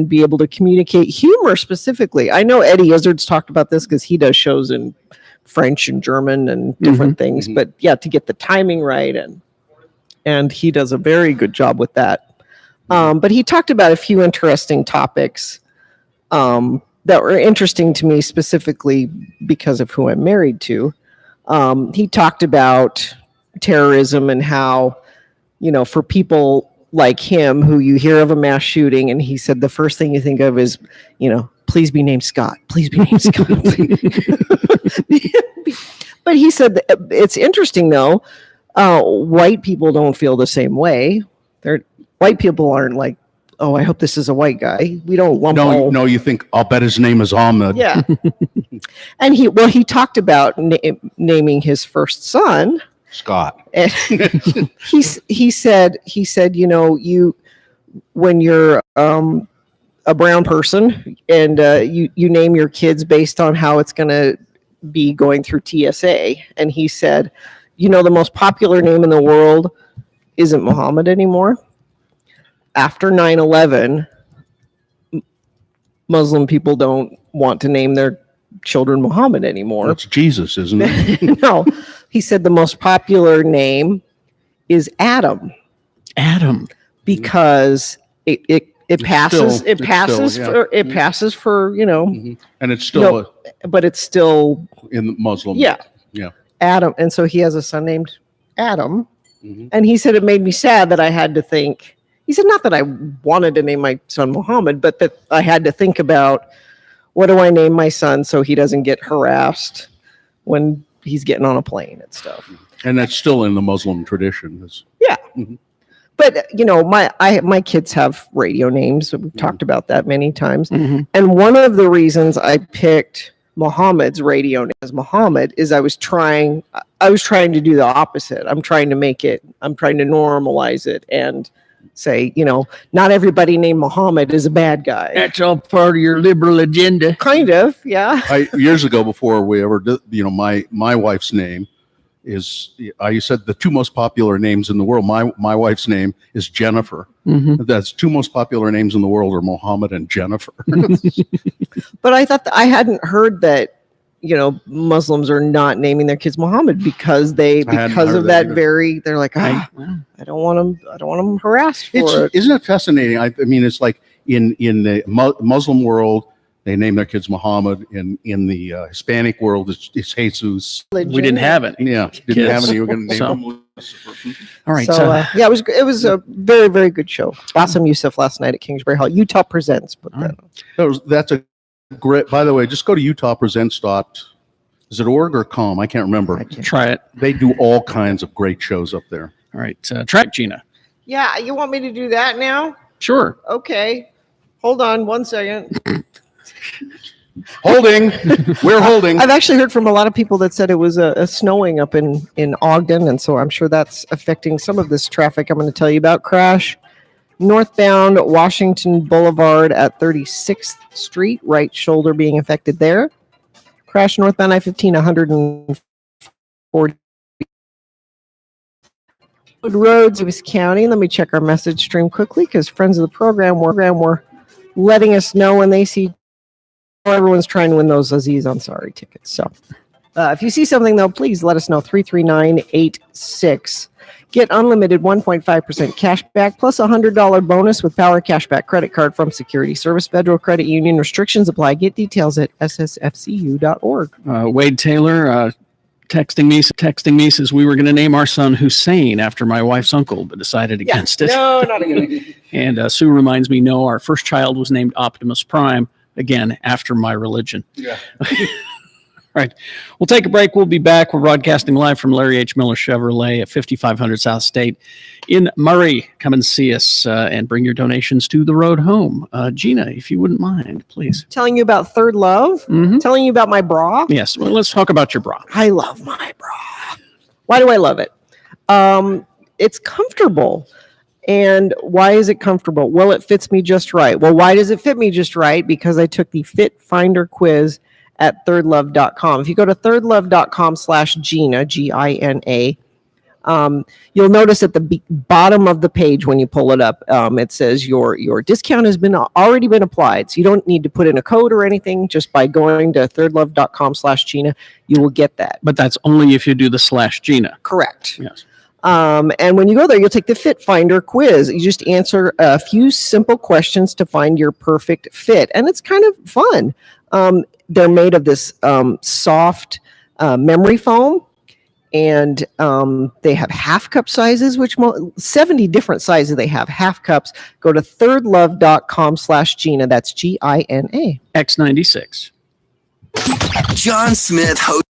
S6: be able to communicate humor specifically. I know Eddie Izzard's talked about this because he does shows in French and German and different things, but yeah, to get the timing right and he does a very good job with that. But he talked about a few interesting topics that were interesting to me specifically because of who I'm married to. He talked about terrorism and how, for people like him who you hear of a mass shooting, and he said the first thing you think of is, please be named Scott. Please be named Scott. But he said that it's interesting though. White people don't feel the same way. White people aren't like, oh, I hope this is a white guy. We don't lump all. No,
S2: you think, I'll bet his name is Ahmed.
S6: Yeah. And he talked about naming his first son
S2: Scott.
S6: And he said, when you're a brown person and you name your kids based on how it's going to be going through TSA. And he said, the most popular name in the world isn't Muhammad anymore. After 9/11, Muslim people don't want to name their children Muhammad anymore.
S2: That's Jesus, isn't it?
S6: No, he said the most popular name is Adam.
S3: Adam,
S6: because it passes for
S2: and it's still
S6: but it's still
S2: in Muslim.
S6: Yeah. Adam, and so he has a son named Adam, and he said it made me sad that I had to think. He said not that I wanted to name my son Muhammad, but that I had to think about what do I name my son so he doesn't get harassed when he's getting on a plane and stuff.
S2: And that's still in the Muslim tradition.
S6: Yeah. But my kids have radio names. So we've talked about that many times. And one of the reasons I picked Muhammad's radio name as Muhammad is I was trying to do the opposite. I'm trying to normalize it and say, not everybody named Muhammad is a bad guy.
S3: That's all part of your liberal agenda.
S6: Kind of, yeah.
S2: Years ago, before we ever did, my wife's name is, I said the two most popular names in the world. My wife's name is Jennifer. That's two most popular names in the world are Muhammad and Jennifer.
S6: But I thought I hadn't heard that, Muslims are not naming their kids Muhammad because of that they're like, I don't want them harassed for it.
S2: Isn't it fascinating? I mean, it's like in the Muslim world, they name their kids Muhammad. In the Hispanic world, it's Jesus.
S3: We didn't have it.
S2: Yeah, didn't
S3: Kids.
S2: have any. You were going to name
S3: So-
S2: them.
S3: All right.
S6: So yeah, it was a very, very good show. Bassem Youssef last night at Kingsbury Hall. Utah Presents. Put that on.
S2: That's a great. By the way, just go to utahpresents. Is it org or com? I can't remember.
S3: Try it.
S2: They do all kinds of great shows up there.
S3: All right. Track Gina.
S6: Yeah, you want me to do that now?
S3: Sure.
S6: Okay. Hold on 1 second.
S2: Holding. We're holding.
S6: I've actually heard from a lot of people that said it was a snowing up in Ogden, and so I'm sure that's affecting some of this traffic I'm going to tell you about. Crash northbound Washington Boulevard at 36th Street, right shoulder being affected there. Crash northbound I-15, 140 roads, Davis County. Let me check our message stream quickly because friends of the program were letting us know when they see everyone's trying to win those Aziz Ansari tickets. So if you see something, though, please let us know. 33986. Get unlimited 1.5% cash back plus a $100 bonus with Power Cashback credit card from Security Service Federal Credit Union. Restrictions apply. Get details at ssfcu.org.
S3: Wade Taylor texting me says we were going to name our son Hussein after my wife's uncle, but decided against it.
S6: No, not a good idea.
S3: And Sue reminds me, no, our first child was named Optimus Prime, again, after my religion.
S2: Yeah.
S3: Right. We'll take a break. We'll be back. We're broadcasting live from Larry H. Miller Chevrolet at 5500 South State in Murray. Come and see us and bring your donations to the road home. Gina, if you wouldn't mind, please.
S6: Telling you about Third Love.
S3: Mm-hmm.
S6: Telling you about my bra.
S3: Yes. Well, let's talk about your bra.
S6: I love my bra. Why do I love it? It's comfortable. And why is it comfortable? Well, it fits me just right. Well, why does it fit me just right? Because I took the Fit Finder quiz at thirdlove.com. If you go to thirdlove.com/Gina, Gina, you'll notice at the bottom of the page when you pull it up, it says your discount has already been applied. So you don't need to put in a code or anything. Just by going to thirdlove.com/Gina, you will get that.
S3: But that's only if you do the /Gina.
S6: Correct.
S3: Yes.
S6: And when you go there, you'll take the Fit Finder quiz. You just answer a few simple questions to find your perfect fit. And it's kind of fun. They're made of this soft memory foam. And they have half cup sizes, which 70 different sizes they have. Half cups. Go to thirdlove.com/Gina. That's Gina.
S3: X96.
S11: John Smith hosts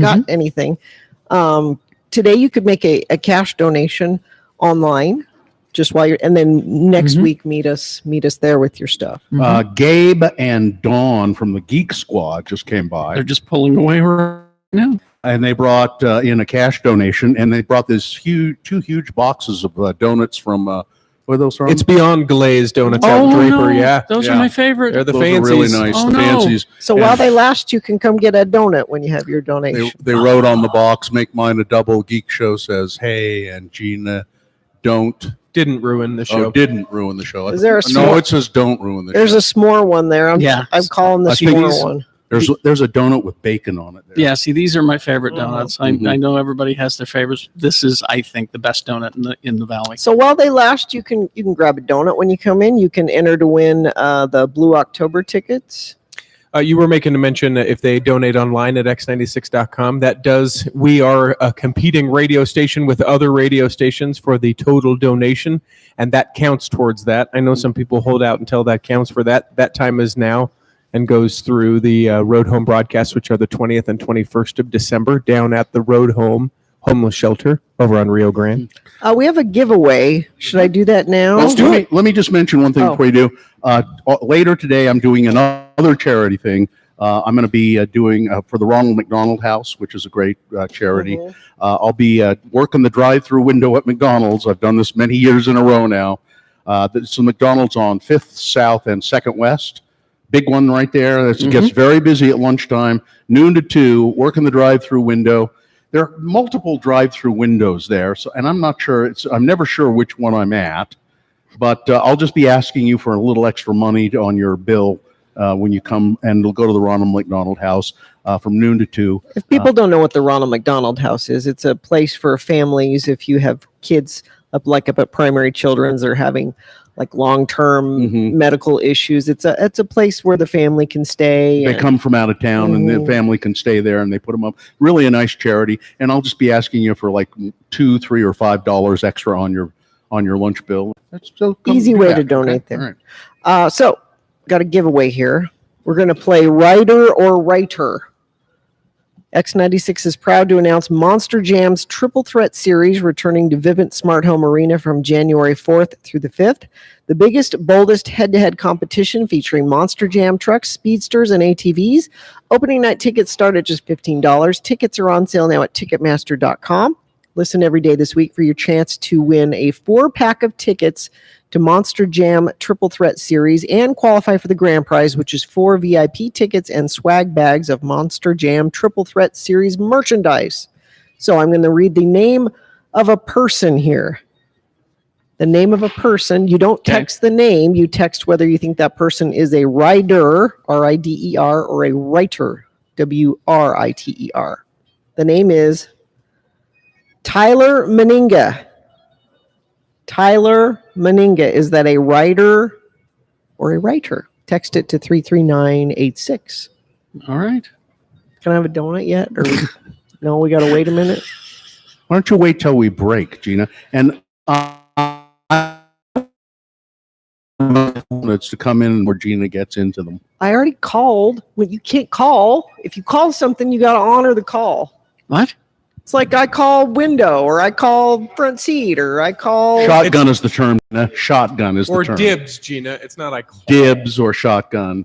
S6: got anything. Today you could make a cash donation online just while you're, and then next week meet us there with your stuff.
S2: Gabe and Dawn from the Geek Squad just came by.
S3: They're just pulling away right now.
S2: And they brought in a cash donation, and they brought this two huge boxes of donuts from where are those from?
S13: It's Beyond Glazed donuts out in Draper.
S3: No.
S13: Yeah,
S3: Those are my favorite.
S13: They're the
S2: those
S13: fancies.
S2: are really nice.
S3: Oh,
S2: the
S3: no.
S2: fancies.
S6: So while they last, you can come get a donut when you have your donation.
S2: They wrote on the box, "Make mine a double." Geek Show says, "Hey," and Gina,
S13: didn't ruin the show.
S2: Didn't ruin the show.
S6: Is there a
S2: no?
S6: s'more?
S2: It says don't ruin the
S6: There's
S2: show.
S6: a s'more one there. I'm calling the
S2: I think
S6: s'more one.
S2: There's a donut with bacon on it. There.
S3: Yeah, see, these are my favorite donuts. I know everybody has their favorites. This is, I think, the best donut in the valley.
S6: So while they last, you can grab a donut when you come in. You can enter to win the Blue October tickets.
S13: You were making a mention that if they donate online at x96.com, we are a competing radio station with other radio stations for the total donation, and that counts towards that. I know some people hold out until that counts for that. That time is now and goes through the Road Home broadcasts, which are the 20th and 21st of December down at the Road Home Homeless Shelter over on Rio Grande.
S6: We have a giveaway. Should I do that now?
S2: Let's do it. Let me just mention one thing before you do. Later today, I'm doing another charity thing. I'm going to be doing for the Ronald McDonald House, which is a great charity. I'll be working the drive-through window at McDonald's. I've done this many years in a row now. So McDonald's on 5th South and 2nd West. Big one right there. It gets very busy at lunchtime, noon to 2, working the drive-through window. There are multiple drive-through windows there, and I'm not sure. I'm never sure which one I'm at, but I'll just be asking you for a little extra money on your bill when you come, and we'll go to the Ronald McDonald House from noon to 2.
S6: If people don't know what the Ronald McDonald House is, it's a place for families. If you have kids up at Primary Children's or having like long-term medical issues, it's a place where the family can stay.
S2: They come from out of town, and the family can stay there, and they put them up. Really a nice charity, and I'll just be asking you for like $2, $3, or $5 extra on your lunch bill. That's
S6: easy way to donate there. Right. So got a giveaway here. We're going to play Writer or Writer. X96 is proud to announce Monster Jam's Triple Threat Series returning to Vivint Smart Home Arena from January 4th through the 5th. The biggest, boldest head-to-head competition featuring Monster Jam trucks, speedsters, and ATVs. Opening night tickets start at just $15. Tickets are on sale now at Ticketmaster.com. Listen every day this week for your chance to win a 4-pack of tickets to Monster Jam Triple Threat Series and qualify for the grand prize, which is 4 VIP tickets and swag bags of Monster Jam Triple Threat Series merchandise. So I'm going to read the name of a person here. The name of a person. You don't text the name. You text whether you think that person is a rider, R-I-D-E-R, or a writer, W-R-I-T-E-R. The name is Tyler Meninga. Tyler Meninga. Is that a writer or a writer? Text it to 33986.
S3: All right.
S6: Can I have a donut yet? Or no, we got to wait a minute.
S2: Why don't you wait till we break, Gina? And it's to come in where Gina gets into them.
S6: I already called. When you can't call, if you call something, you got to honor the call.
S3: What?
S6: It's like I call window, or I call front seat, or I call
S2: Shotgun is the term. Shotgun is the term.
S13: Or dibs, Gina. It's not like
S2: dibs or shotgun.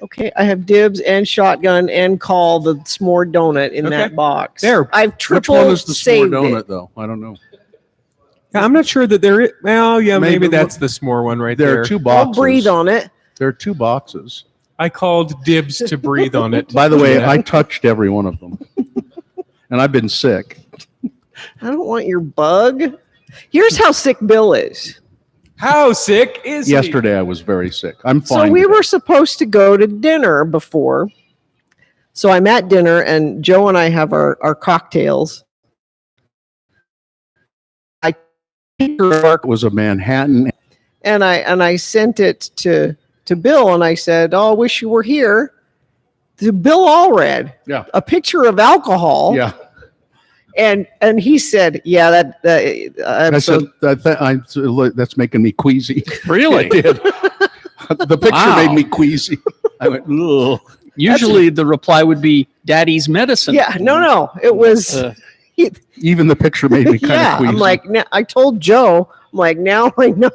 S6: Okay, I have dibs and shotgun and call the s'more donut in that box.
S13: There.
S6: I've triple
S2: Which one is the s'more
S6: saved
S2: donut,
S6: it.
S2: though? I don't know.
S13: Yeah, I'm not sure that there is. Well, yeah, maybe that's the s'more one right there.
S2: There are 2 boxes.
S6: I'll breathe on it.
S2: There are 2 boxes.
S13: I called dibs to breathe on it.
S2: By the way, I touched every one of them. And I've been sick.
S6: I don't want your bug. Here's how sick Bill is.
S13: How sick is he?
S2: Yesterday I was very sick. I'm fine.
S6: So we were supposed to go to dinner before. So I'm at dinner, and Joe and I have our cocktails.
S2: Mark was a Manhattan.
S6: And I sent it to Bill, and I said, "Oh, I wish you were here." To Bill Allred.
S2: Yeah.
S6: A picture of alcohol.
S2: Yeah.
S6: And he said, "Yeah,
S2: that's making me queasy."
S3: Really?
S2: It did. The picture made me queasy. I went, ugh.
S3: Usually the reply would be Daddy's medicine.
S6: Yeah, no. It was
S2: Even the picture made me kind
S6: yeah.
S2: of queasy.
S6: I'm like, now, I told Joe, I'm like, now I know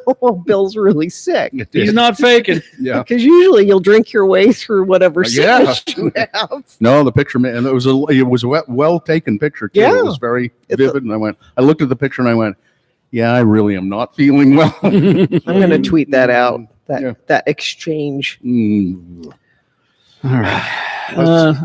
S6: Bill's really sick.
S3: He's not faking.
S2: Yeah.
S6: Because usually you'll drink your way through whatever
S2: Yeah.
S6: sickness you have.
S2: No, the picture, and it was a well taken picture too.
S6: Yeah.
S2: It was very vivid, and I looked at the picture and I went, yeah, I really am not feeling well.
S6: I'm going to tweet that out. That exchange.
S3: All right.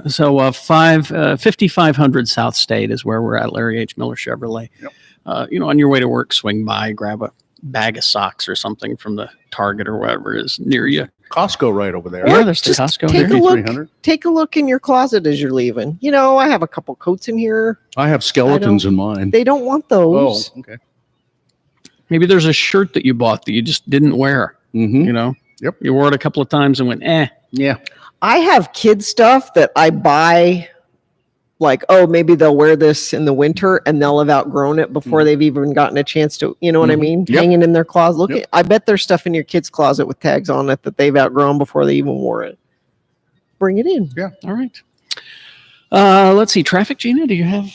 S3: So 5500 South State is where we're at, Larry H. Miller Chevrolet.
S2: Yep.
S3: On your way to work, swing by, grab a bag of socks or something from the Target or whatever is near you.
S2: Costco right over there.
S3: Yeah, there's the
S6: Just
S3: Costco
S6: take
S3: there.
S6: a look. Take a look in your closet as you're leaving. I have a couple coats in here.
S2: I have skeletons in mine.
S6: They don't want
S2: Oh,
S6: those.
S2: okay.
S3: Maybe there's a shirt that you bought that you just didn't wear.
S2: Mm-hmm.
S3: Yep. You wore it a couple of times and went, eh.
S2: Yeah.
S6: I have kid stuff that I buy, like, oh, maybe they'll wear this in the winter and they'll have outgrown it before they've even gotten a chance to, you know what I mean?
S2: Yep.
S6: Hanging in their closet. Look,
S2: Yep.
S6: I bet there's stuff in your kid's closet with tags on it that they've outgrown before they even wore it. Bring it in.
S2: Yeah.
S3: All right. Let's see. Traffic, Gina, do you have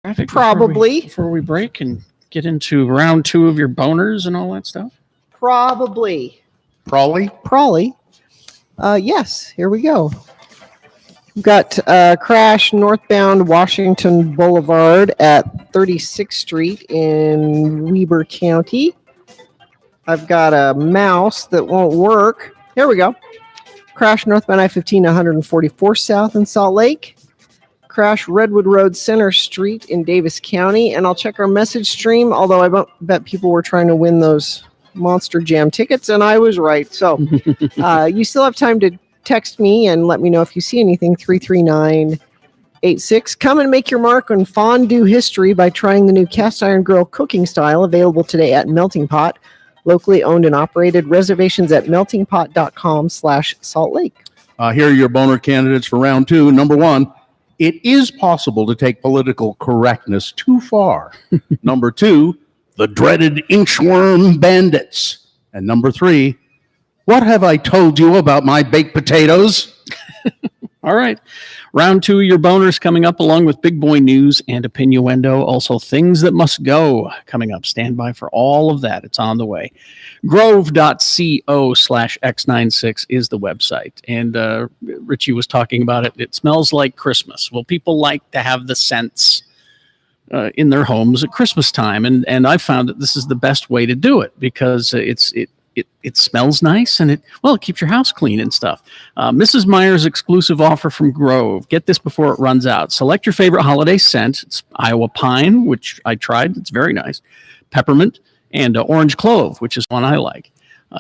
S3: traffic?
S6: Probably.
S3: Before we break and get into round 2 of your boners and all that stuff?
S6: Probably.
S2: Probably.
S6: Yes, here we go. We've got crash northbound Washington Boulevard at 36th Street in Weber County. I've got a mouse that won't work. Here we go. Crash northbound I-15 144 South in Salt Lake. Crash Redwood Road Center Street in Davis County. And I'll check our message stream, although I bet people were trying to win those Monster Jam tickets, and I was right. So you still have time to text me and let me know if you see anything. 33986. Come and make your mark on fondue history by trying the new cast iron grill cooking style, available today at Melting Pot, locally owned and operated. Reservations at meltingpot.com/Salt Lake.
S2: Here are your boner candidates for round 2. Number 1, it is possible to take political correctness too far. Number 2, the dreaded Inchworm Bandits. And number 3, what have I told you about my baked potatoes?
S3: All right. Round 2 of your boners coming up, along with big boy news and opinioendo. Also, things that must go coming up. Stand by for all of that. It's on the way. Grove.co/X96 is the website. And Richie was talking about it. It smells like Christmas. Well, people like to have the scents in their homes at Christmas time. And I found that this is the best way to do it because it smells nice and it keeps your house clean and stuff. Mrs. Meyer's exclusive offer from Grove. Get this before it runs out. Select your favorite holiday scent. It's Iowa Pine, which I tried. It's very nice. Peppermint and orange clove, which is one I like.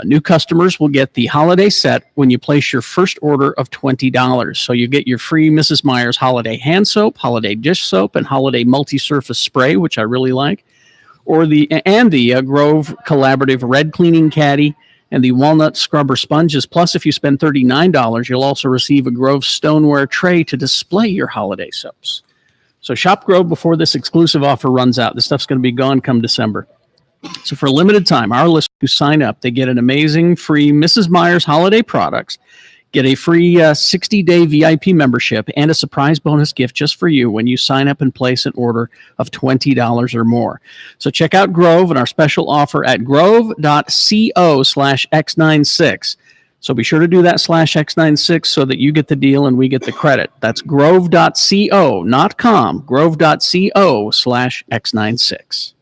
S3: New customers will get the holiday set when you place your first order of $20. So you get your free Mrs. Meyer's holiday hand soap, holiday dish soap, and holiday multi-surface spray, which I really like. Or the Grove Collaborative Red Cleaning Caddy and the Walnut Scrubber Sponges. Plus, if you spend $39, you'll also receive a Grove stoneware tray to display your holiday soaps. So shop Grove before this exclusive offer runs out. This stuff's going to be gone come December. So for a limited time, our listeners who sign up, they get an amazing free Mrs. Meyer's holiday products, get a free 60-day VIP membership, and a surprise bonus gift just for you when you sign up and place an order of $20 or more. So check out Grove and our special offer at grove.co/X96. So be sure to do that /X96 so that you get the deal and we get the credit. That's grove.co, not com, grove.co/X96.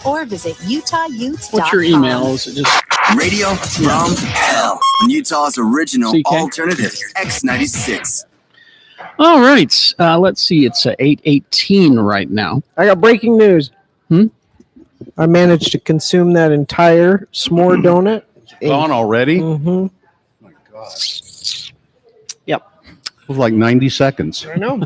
S14: or visit UtahUtes.com.
S3: What's your email? Is it just
S11: Radio from Hell on Utah's original
S3: CK?
S11: alternative X96.
S3: all right? Let's see. It's 8:18 right now.
S6: I got breaking news. I managed to consume that entire s'more donut.
S2: Gone already?
S6: Mm-hmm.
S2: My God.
S6: Yep.
S2: It was like 90 seconds.
S6: I know.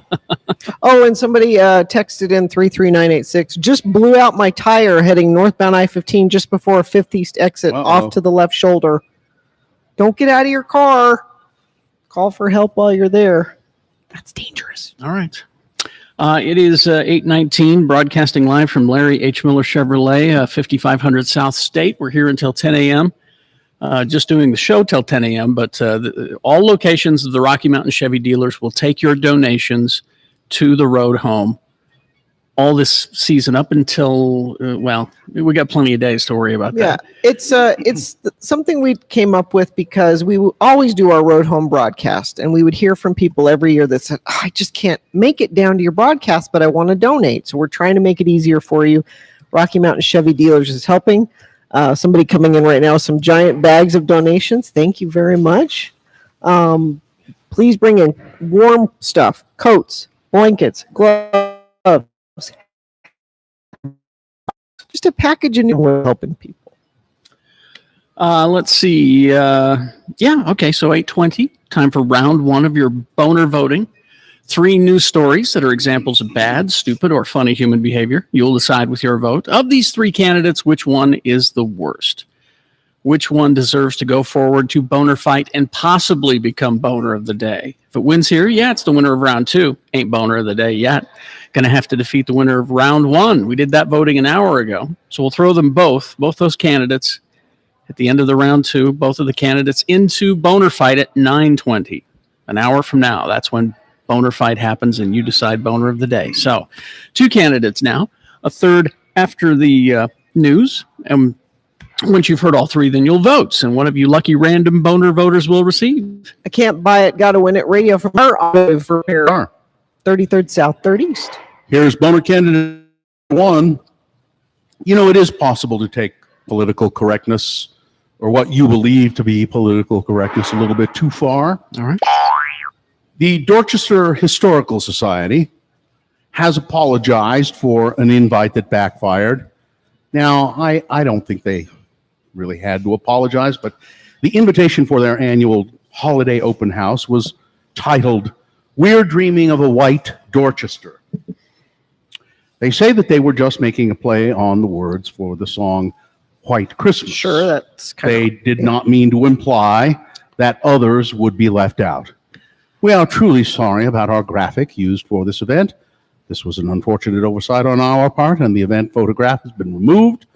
S6: Oh, and somebody texted in 33986. Just blew out my tire heading northbound I-15 just before a 5th East exit off to the left shoulder. Don't get out of your car. Call for help while you're there. That's dangerous.
S3: All right. It is 8:19, broadcasting live from Larry H. Miller Chevrolet, 5500 South State. We're here until 10 a.m. Just doing the show till 10 a.m., but all locations of the Rocky Mountain Chevy dealers will take your donations to the road home all this season up until, we got plenty of days to worry about that.
S6: Yeah, it's something we came up with because we always do our road home broadcast, and we would hear from people every year that said, I just can't make it down to your broadcast, but I want to donate. So we're trying to make it easier for you. Rocky Mountain Chevy Dealers is helping. Somebody coming in right now, some giant bags of donations. Thank you very much. Please bring in warm stuff, coats, blankets, gloves. Just a package and we're helping people.
S3: Let's see. Okay, so 8:20, time for round one of your boner voting. 3 news stories that are examples of bad, stupid, or funny human behavior. You'll decide with your vote. Of these 3 candidates, which one is the worst? Which one deserves to go forward to boner fight and possibly become boner of the day? If it wins here, it's the winner of round 2. Ain't boner of the day yet. Going to have to defeat the winner of round 1. We did that voting an hour ago. So we'll throw them both those candidates at the end of the round 2, both of the candidates into boner fight at 9:20. An hour from now, that's when boner fight happens and you decide boner of the day. So 2 candidates now, a third after the news. And once you've heard all 3, then you'll vote. And one of you lucky random boner voters will receive.
S6: I can't buy it, gotta win it radio from her automotive repair. 33rd South, 3rd East.
S2: Here's boner candidate 1. You know, it is possible to take political correctness or what you believe to be political correctness a little bit too far.
S3: All right.
S2: The Dorchester Historical Society has apologized for an invite that backfired. Now, I don't think they really had to apologize, but the invitation for their annual holiday open house was titled, We're Dreaming of a White Dorchester. They say that they were just making a play on the words for the song White Christmas.
S6: Sure, that's
S2: They did not mean to imply that others would be left out. We are truly sorry about our graphic used for this event. This was an unfortunate oversight on our part, and the event photograph has been removed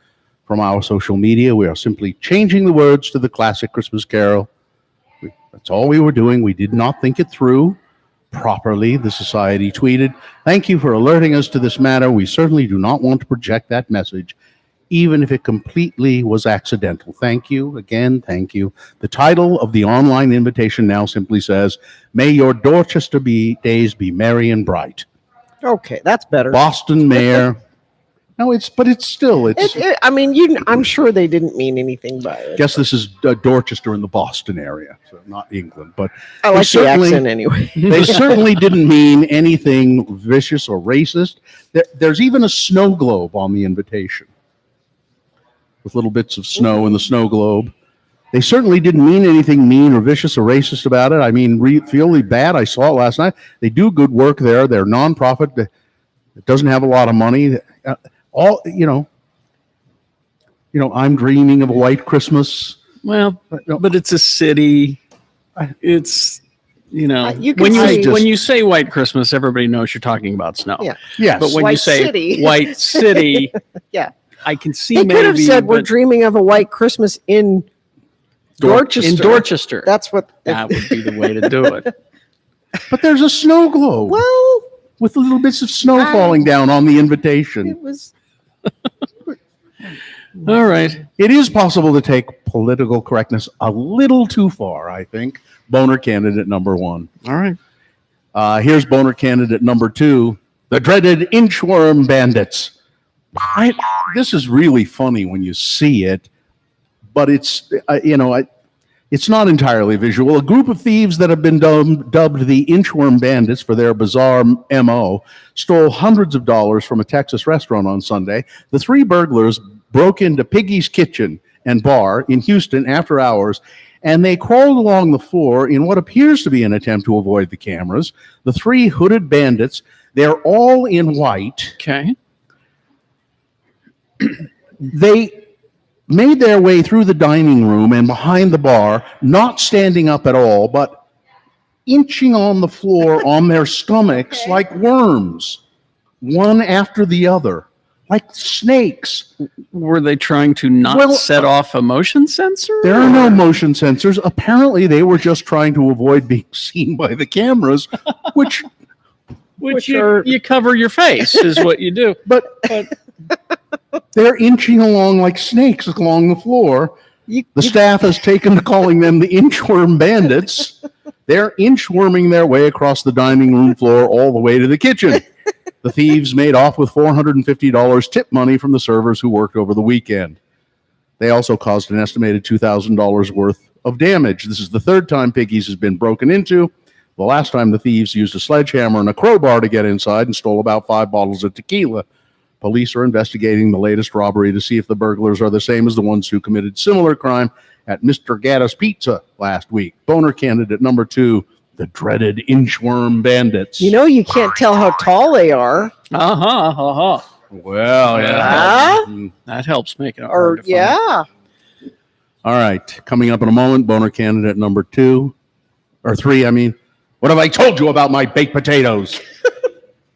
S2: from our social media. We are simply changing the words to the classic Christmas carol. That's all we were doing. We did not think it through properly, the society tweeted. Thank you for alerting us to this matter. We certainly do not want to project that message, even if it completely was accidental. Thank you. Again, thank you. The title of the online invitation now simply says, May your Dorchester days be merry and bright.
S6: Okay, that's better.
S2: Boston Mayor.
S6: I'm sure they didn't mean anything by it.
S2: Guess this is Dorchester in the Boston area, so not England. But
S6: I like the accent anyway.
S2: They certainly didn't mean anything vicious or racist. There's even a snow globe on the invitation with little bits of snow in the snow globe. They certainly didn't mean anything mean or vicious or racist about it. I mean, really bad. I saw it last night. They do good work there. They're nonprofit. It doesn't have a lot of money. I'm dreaming of a white Christmas.
S3: Well, but it's a city. It's, when you say white Christmas, everybody knows you're talking about snow.
S6: Yeah.
S2: Yes.
S3: But when
S6: White
S3: you say
S6: city.
S3: white city,
S6: yeah,
S3: I can see
S6: they
S3: maybe.
S6: could have said we're dreaming of a white Christmas in Dorchester.
S3: In Dorchester.
S6: That's what
S3: that would be the way to do it.
S2: But there's a snow globe.
S6: Well,
S2: with little bits of snow falling down on the invitation.
S6: It was.
S3: All right.
S2: It is possible to take political correctness a little too far, I think. Boner candidate number 1.
S3: All right.
S2: Here's boner candidate number 2. The dreaded Inchworm Bandits. This is really funny when you see it, but it's it's not entirely visual. A group of thieves that have been dubbed the Inchworm Bandits for their bizarre MO stole hundreds of dollars from a Texas restaurant on Sunday. The three burglars broke into Piggy's Kitchen and Bar in Houston after hours, and they crawled along the floor in what appears to be an attempt to avoid the cameras. The three hooded bandits, they're all in white.
S3: Okay.
S2: They made their way through the dining room and behind the bar, not standing up at all, but inching on the floor on their stomachs like worms, one after the other, like snakes.
S3: Were they trying to not set off a motion sensor?
S2: There are no motion sensors. Apparently, they were just trying to avoid being seen by the cameras, which
S3: you cover your face is what you do.
S2: But they're inching along like snakes along the floor. The staff has taken to calling them the Inchworm Bandits. They're inchworming their way across the dining room floor all the way to the kitchen. The thieves made off with $450 tip money from the servers who worked over the weekend. They also caused an estimated $2,000 worth of damage. This is the third time Piggy's has been broken into. The last time the thieves used a sledgehammer and a crowbar to get inside and stole about 5 bottles of tequila. Police are investigating the latest robbery to see if the burglars are the same as the ones who committed similar crime at Mr. Gatta's Pizza last week. Boner candidate number 2, the dreaded Inchworm Bandits.
S6: You know, you can't tell how tall they are.
S2: Well, yeah.
S3: That helps make it hard to find.
S6: Yeah.
S2: All right. Coming up in a moment, boner candidate number 2, or 3, I mean. What have I told you about my baked potatoes?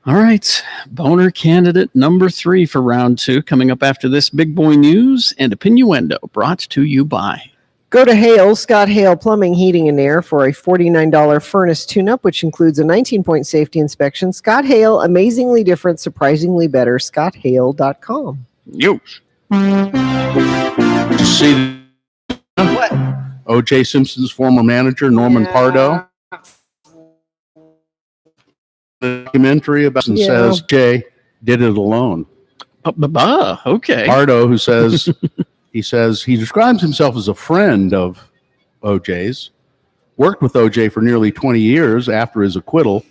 S3: All right. Boner candidate number 3 for round 2. Coming up after this, big boy news and opinioendo brought to you by.
S6: Go to Hale, Scott Hale Plumbing, Heating, and Air for a $49 furnace tune-up, which includes a 19-point safety inspection. Scott Hale, amazingly different, surprisingly better. ScottHale.com.
S3: You.
S2: See
S6: what?
S2: O.J. Simpson's former manager, Norman Pardo. Documentary about and says Jay did it alone.
S3: Okay.
S2: Pardo, who says he describes himself as a friend of OJ's, worked with OJ for nearly 20 years after his acquittal,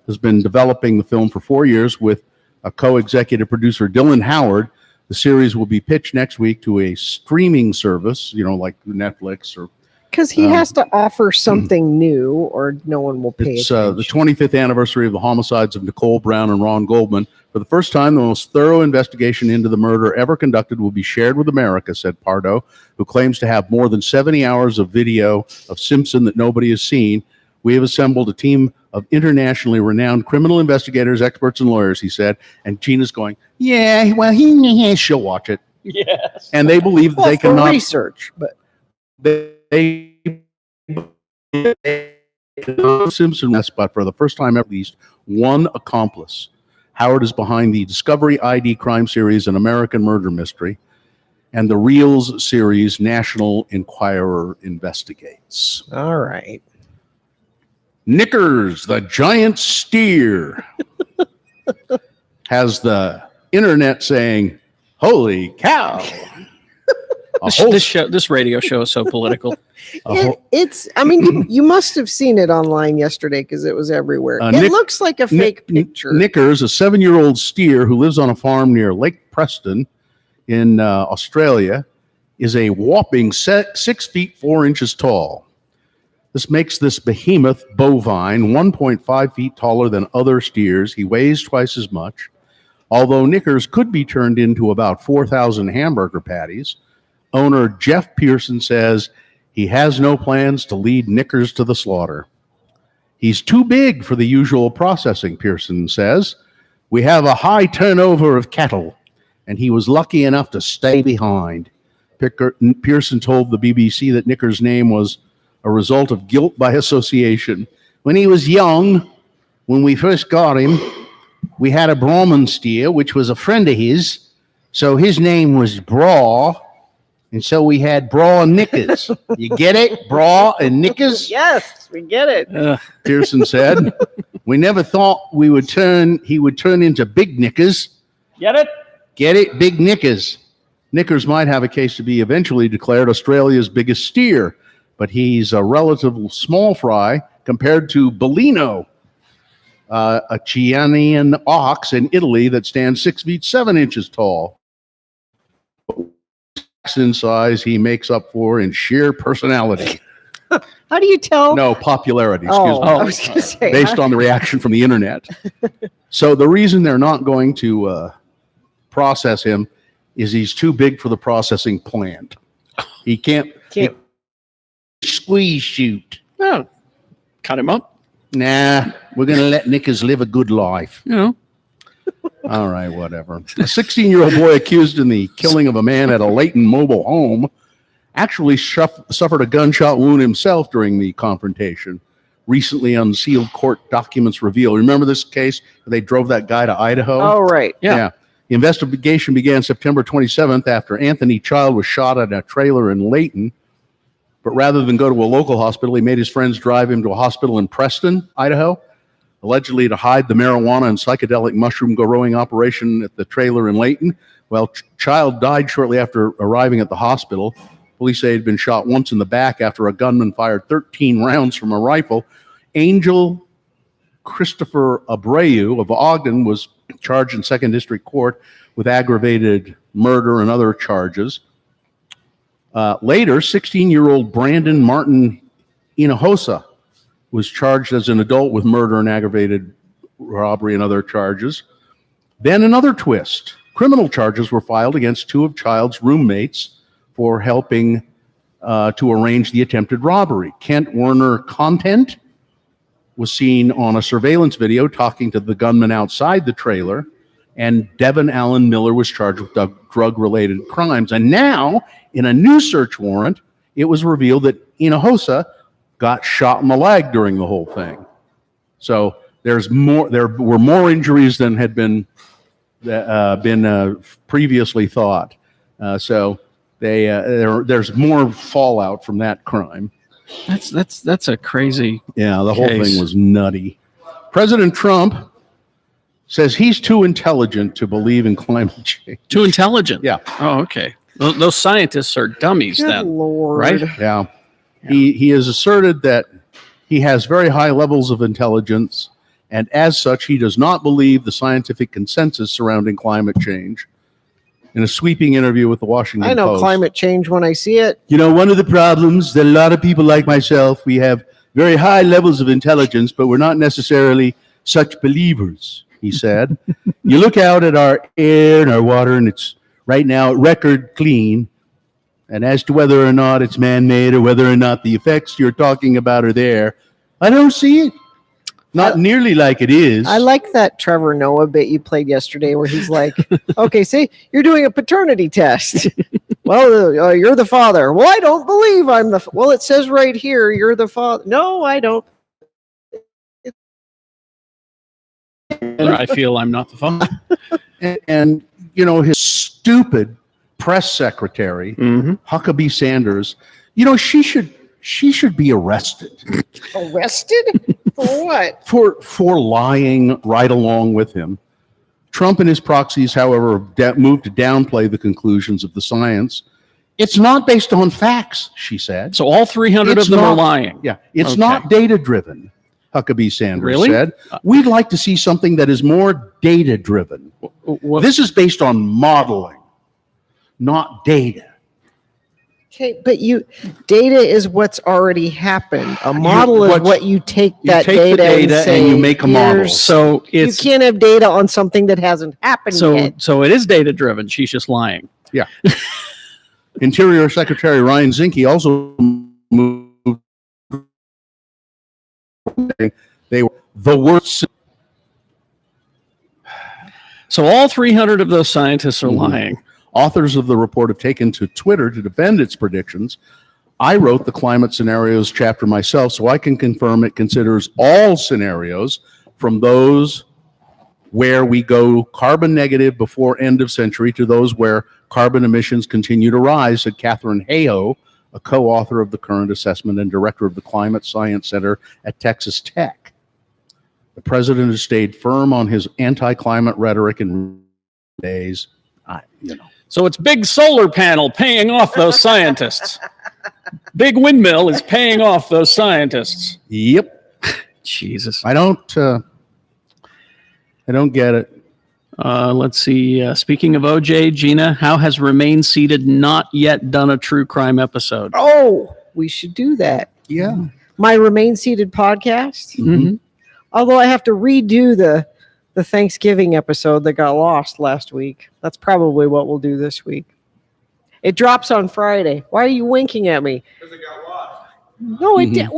S2: has been developing the film for 4 years with a co-executive producer, Dylan Howard. The series will be pitched next week to a streaming service, like Netflix or.
S6: Because he has to offer something new, or no one will pay
S2: It's
S6: attention.
S2: the 25th anniversary of the homicides of Nicole Brown and Ron Goldman. For the first time, the most thorough investigation into the murder ever conducted will be shared with America, said Pardo, who claims to have more than 70 hours of video of Simpson that nobody has seen. We have assembled a team of internationally renowned criminal investigators, experts, and lawyers, he said. And Gina's going, yeah, well, she'll watch it.
S3: Yes.
S2: And they believe that they
S6: for
S2: cannot
S6: research, but
S2: Simpson mess, but for the first time at least one accomplice. Howard is behind the Discovery ID crime series, An American Murder Mystery, and the Reels series, National Enquirer Investigates.
S6: All right.
S2: Knickers, the giant steer, has the internet saying, "Holy cow!"
S3: This radio show is so political.
S6: You must have seen it online yesterday because it was everywhere. It looks like a fake picture.
S2: Knickers, a 7-year-old steer who lives on a farm near Lake Preston in Australia, is a whopping 6 feet 4 inches tall. This makes this behemoth bovine 1.5 feet taller than other steers. He weighs twice as much. Although Knickers could be turned into about 4,000 hamburger patties, owner Jeff Pearson says he has no plans to lead Knickers to the slaughter. He's too big for the usual processing, Pearson says. We have a high turnover of cattle, and he was lucky enough to stay behind. Pearson told the BBC that Knickers' name was a result of guilt by association. When he was young, when we first got him, we had a Brahman steer, which was a friend of his, so his name was Bra. And so we had Bra and Knickers. You get it? Bra and Knickers?
S6: Yes, we get it.
S2: Pearson said. We never thought he would turn into Big Knickers.
S3: Get it?
S2: Get it? Big knickers. Knickers might have a case to be eventually declared Australia's biggest steer, but he's a relatively small fry compared to Bellino, a Chianian ox in Italy that stands 6 feet 7 inches tall. In size, he makes up for in sheer personality.
S6: How do you tell?
S2: No, popularity, excuse me.
S6: I was going to say.
S2: Based on the reaction from the internet. So the reason they're not going to process him is he's too big for the processing plant. He can't squeeze shoot.
S3: No, cut him up.
S2: Nah, we're going to let Knickers live a good life.
S3: You know.
S2: All right, whatever. A 16-year-old boy accused in the killing of a man at a Layton mobile home actually suffered a gunshot wound himself during the confrontation. Recently unsealed court documents reveal. Remember this case? They drove that guy to Idaho?
S6: Oh, right.
S2: Yeah. The investigation began September 27th after Anthony Child was shot at a trailer in Layton. But rather than go to a local hospital, he made his friends drive him to a hospital in Preston, Idaho, allegedly to hide the marijuana and psychedelic mushroom growing operation at the trailer in Layton. Well, Child died shortly after arriving at the hospital. Police say he'd been shot once in the back after a gunman fired 13 rounds from a rifle. Angel Christopher Abreu of Ogden was charged in 2nd District Court with aggravated murder and other charges. Later, 16-year-old Brandon Martin Hinojosa was charged as an adult with murder and aggravated robbery and other charges. Then another twist. Criminal charges were filed against 2 of Child's roommates for helping to arrange the attempted robbery. Kent Werner Content was seen on a surveillance video talking to the gunman outside the trailer, and Devin Allen Miller was charged with drug-related crimes. And now, in a new search warrant, it was revealed that Hinojosa got shot in the leg during the whole thing. So there were more injuries than had been previously thought. So there's more fallout from that crime.
S3: That's a crazy.
S2: Yeah, the whole thing was nutty. President Trump says he's too intelligent to believe in climate change.
S3: Too intelligent?
S2: Yeah.
S3: Oh, okay. Those scientists are dummies then,
S6: Lord.
S3: right?
S2: Yeah. He has asserted that he has very high levels of intelligence, and as such, he does not believe the scientific consensus surrounding climate change. In a sweeping interview with the Washington Post.
S6: I know climate change when I see it.
S2: You know, one of the problems that a lot of people like myself, we have very high levels of intelligence, but we're not necessarily such believers, he said. You look out at our air and our water, and it's right now record clean. And as to whether or not it's man-made or whether or not the effects you're talking about are there, I don't see it. Not nearly like it is.
S6: I like that Trevor Noah bit you played yesterday where he's like, okay, see, you're doing a paternity test. Well, you're the father. Well, I don't believe I'm the well, it says right here, you're the father. No, I don't.
S3: I feel I'm not the father.
S2: And you know, his stupid press secretary, Huckabee Sanders, you know, she should be arrested.
S6: Arrested? For what?
S2: For lying right along with him. Trump and his proxies, however, moved to downplay the conclusions of the science. It's not based on facts, she said.
S3: So all 300 of them are lying.
S2: Yeah, it's not data-driven, Huckabee Sanders said. We'd like to see something that is more data-driven. This is based on modeling, not data.
S6: Okay, but data is what's already happened. A model is what you take that data and say,
S2: and you make a model.
S3: So
S6: you can't have data on something that hasn't happened yet.
S3: So it is data driven. She's just lying.
S2: Yeah. Interior Secretary Ryan Zinke also moved. They were the worst.
S3: So all 300 of those scientists are lying.
S2: Authors of the report have taken to Twitter to defend its predictions. I wrote the climate scenarios chapter myself, so I can confirm it considers all scenarios from those where we go carbon negative before end of century to those where carbon emissions continue to rise, said Catherine Hayhoe, a co-author of the current assessment and director of the Climate Science Center at Texas Tech. The president has stayed firm on his anti-climate rhetoric in days.
S3: So it's big solar panel paying off those scientists. Big windmill is paying off those scientists.
S2: Yep.
S3: Jesus.
S2: I don't get it.
S3: Let's see. Speaking of OJ, Gina, how has Remain Seated not yet done a true crime episode?
S6: Oh, we should do that.
S2: Yeah.
S6: My Remain Seated podcast.
S3: Mm-hmm.
S6: Although I have to redo the Thanksgiving episode that got lost last week. That's probably what we'll do this week. It drops on Friday. Why are you winking at me? Because it got lost. No, it did.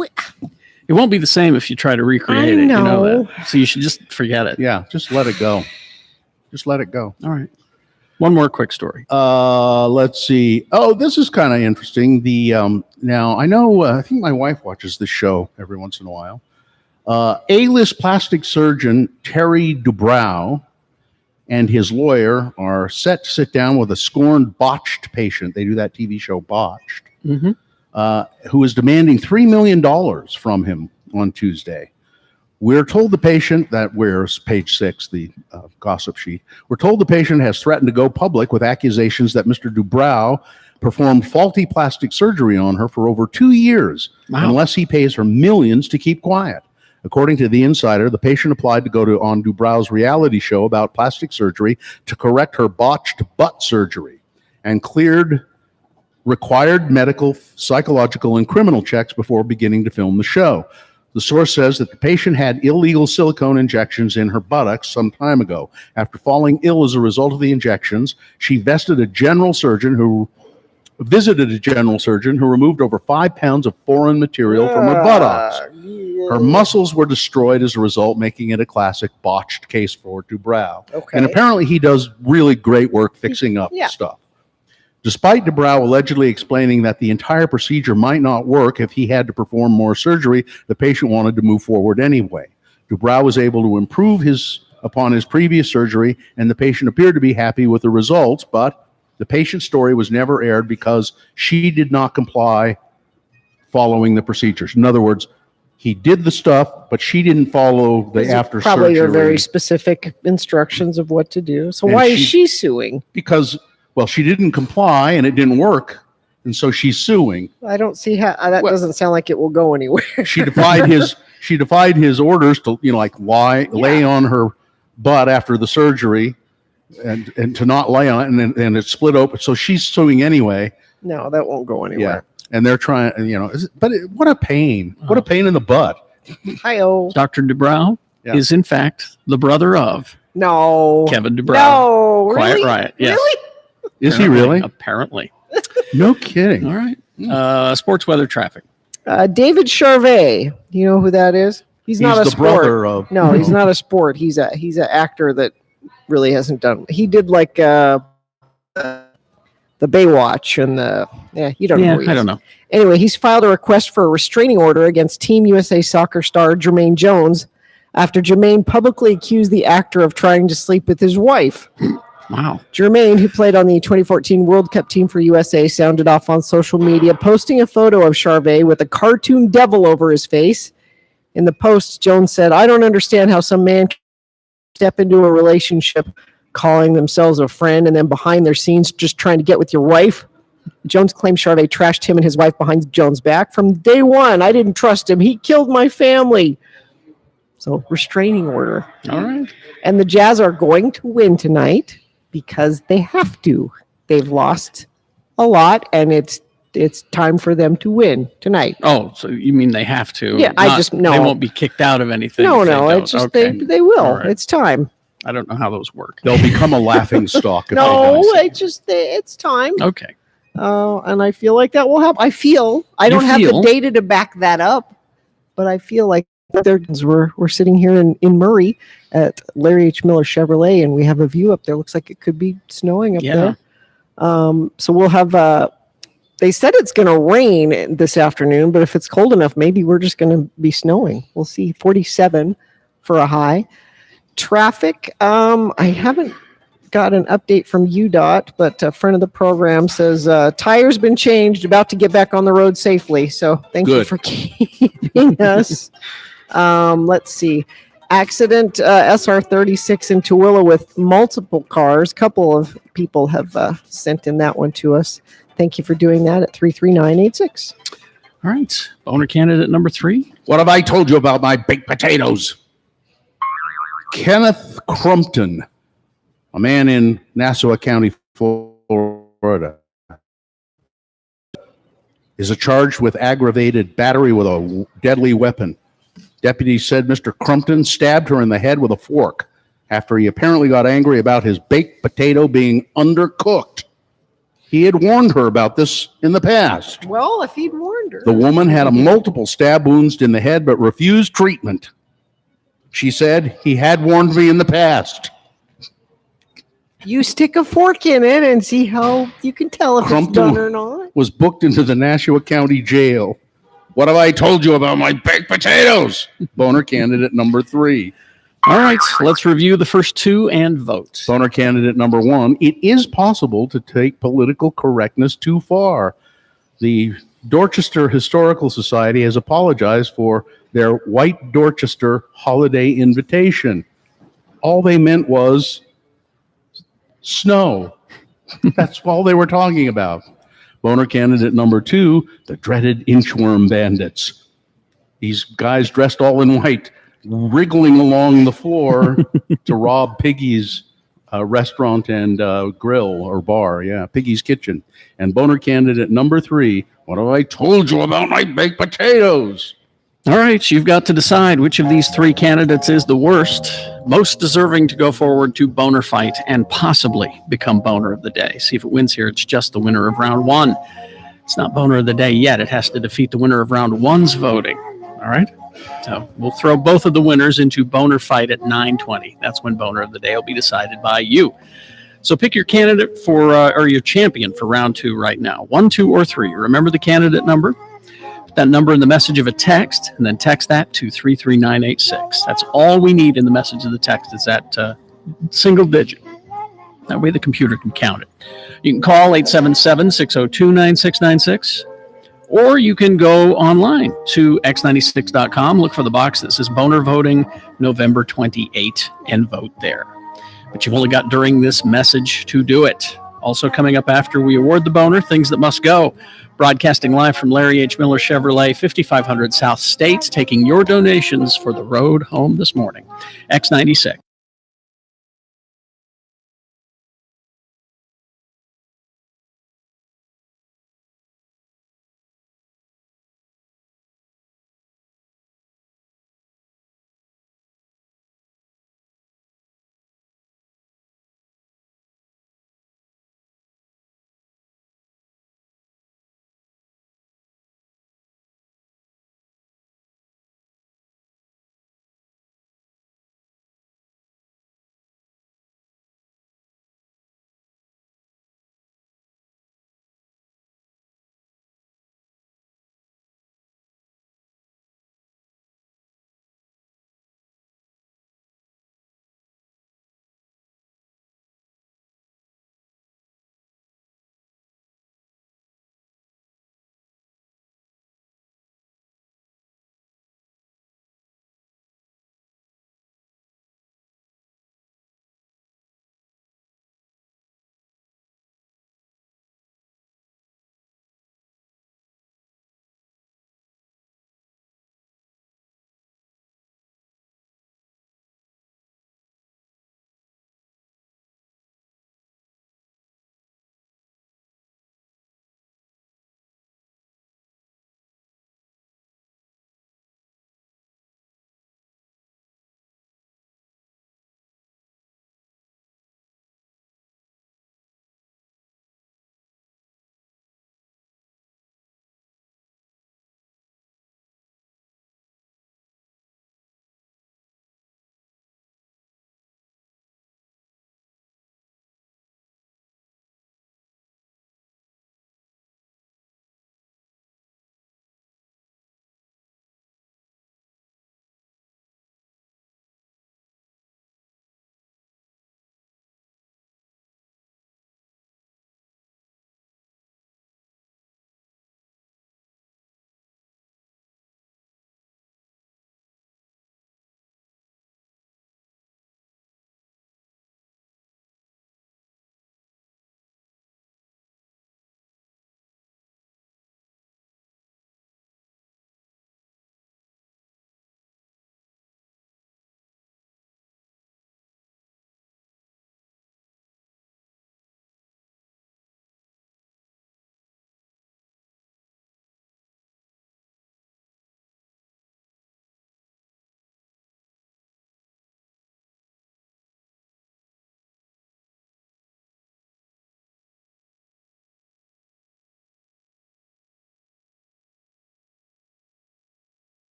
S3: It won't be the same if you try to recreate it. You know that. So you should just forget it.
S2: Yeah, just let it go. Just let it go.
S3: All right. One more quick story.
S2: Let's see. Oh, this is kind of interesting. Now I know. I think my wife watches this show every once in a while. A-list plastic surgeon Terry Dubrow and his lawyer are set to sit down with a scorned botched patient. They do that TV show Botched, who is demanding $3 million from him on Tuesday. We're told the patient, that wears page 6, the gossip sheet. We're told the patient has threatened to go public with accusations that Mr. Dubrow performed faulty plastic surgery on her for over 2 years, unless he pays her millions to keep quiet. According to The Insider, the patient applied to go on Dubrow's reality show about plastic surgery to correct her botched butt surgery and cleared required medical, psychological, and criminal checks before beginning to film the show. The source says that the patient had illegal silicone injections in her buttocks some time ago. After falling ill as a result of the injections, she visited a general surgeon who removed over 5 pounds of foreign material from her buttocks. Her muscles were destroyed as a result, making it a classic botched case for Dubrow.
S6: Okay.
S2: And apparently he does really great work fixing up stuff. Despite Dubrow allegedly explaining that the entire procedure might not work if he had to perform more surgery, the patient wanted to move forward anyway. Dubrow was able to improve upon his previous surgery, and the patient appeared to be happy with the results, but the patient's story was never aired because she did not comply following the procedures. In other words, he did the stuff, but she didn't follow the after surgery.
S6: Probably are very specific instructions of what to do. So why is she suing?
S2: Because, well, she didn't comply and it didn't work, and so she's suing.
S6: I don't see how that doesn't sound like it will go anywhere.
S2: She defied his orders to, lay on her butt after the surgery, and to not lay on it, and it split open. So she's suing anyway.
S6: No, that won't go anywhere.
S2: Yeah. And they're trying, what a pain. What a pain in the butt.
S6: Hi-oh.
S3: Dr. Dubrow is, in fact, the brother of Kevin Dubrow.
S6: No,
S3: Quiet
S6: really?
S3: Riot. Yes.
S6: Really?
S2: Is he really?
S3: Apparently.
S2: No kidding.
S3: All right. Sports weather traffic.
S6: David Charvet. Do you know who that is? He's not a
S2: the
S6: sport.
S2: brother of.
S6: No, he's not a sport. He's an actor that really hasn't done. He did the Baywatch and you don't know. Who he is.
S3: I don't know.
S6: Anyway, he's filed a request for a restraining order against Team USA soccer star Jermaine Jones after Jermaine publicly accused the actor of trying to sleep with his wife.
S3: Wow.
S6: Jermaine, who played on the 2014 World Cup team for USA, sounded off on social media, posting a photo of Charvet with a cartoon devil over his face. In the post, Jones said, "I don't understand how some man can step into a relationship calling themselves a friend and then behind their scenes just trying to get with your wife." Jones claimed Charvet trashed him and his wife behind Jones' back. "From day one, I didn't trust him. He killed my family." So, restraining order.
S3: All right.
S6: And the Jazz are going to win tonight because they have to. They've lost a lot, and it's time for them to win tonight.
S3: Oh, so you mean they have to?
S6: Yeah,
S3: They won't be kicked out of anything.
S6: No,
S3: if they don't.
S6: it's just
S3: Okay.
S6: they will.
S3: All right.
S6: It's time.
S3: I don't know how those work.
S2: They'll become a laughing stock. If
S6: No,
S2: they
S6: it's time.
S3: Okay.
S6: And I feel like that will help. I don't have the data to back that up, but I feel like we're sitting here in Murray at Larry H. Miller Chevrolet, and we have a view up there. Looks like it could be snowing up there. So we'll have. They said it's going to rain this afternoon, but if it's cold enough, maybe we're just going to be snowing. We'll see. 47 for a high. Traffic. I haven't got an update from UDOT, but a friend of the program says tires been changed, about to get back on the road safely. So thank you for keeping us. Let's see. Accident SR36 in Tooele with multiple cars. Couple of people have sent in that one to us. Thank you for doing that at 33986.
S3: All right. Boner candidate number 3.
S2: What have I told you about my baked potatoes? Kenneth Crumpton, a man in Nassau County, Florida, is charged with aggravated battery with a deadly weapon. Deputies said Mr. Crumpton stabbed her in the head with a fork after he apparently got angry about his baked potato being undercooked. He had warned her about this in the past.
S6: Well, if he'd warned her.
S2: The woman had multiple stab wounds in the head but refused treatment. She said, he had warned me in the past.
S6: You stick a fork in it and see how you can tell if it's done or not.
S2: Was booked into the Nashua County Jail. What have I told you about my baked potatoes? Boner candidate number 3.
S3: All right, let's review the first 2 and vote.
S2: Boner candidate number 1. It is possible to take political correctness too far. The Dorchester Historical Society has apologized for their White Dorchester holiday invitation. All they meant was snow. That's all they were talking about. Boner candidate number 2, the dreaded Inchworm Bandits. These guys dressed all in white, wriggling along the floor to rob Piggy's restaurant and grill or bar. Yeah, Piggy's Kitchen. And Boner candidate number 3, what have I told you about my baked potatoes?
S3: All right, you've got to decide which of these 3 candidates is the worst, most deserving to go forward to Boner Fight and possibly become Boner of the Day. See if it wins here. It's just the winner of round 1. It's not Boner of the Day yet. It has to defeat the winner of round 1's voting. All right? So we'll throw both of the winners into Boner Fight at 9:20. That's when Boner of the Day will be decided by you. So pick your candidate for, or your champion for round 2 right now. 1, 2, or 3. Remember the candidate number? Put that number in the message of a text, and then text that to 33986. That's all we need in the message of the text is that single digit. That way the computer can count it. You can call 877-602-9696, or you can go online to x96.com, look for the box that says Boner Voting November 28, and vote there. But you've only got during this message to do it. Also coming up after we award the Boner, things that must go. Broadcasting live from Larry H. Miller Chevrolet, 5500 South State, taking your donations for the road home this morning. X96.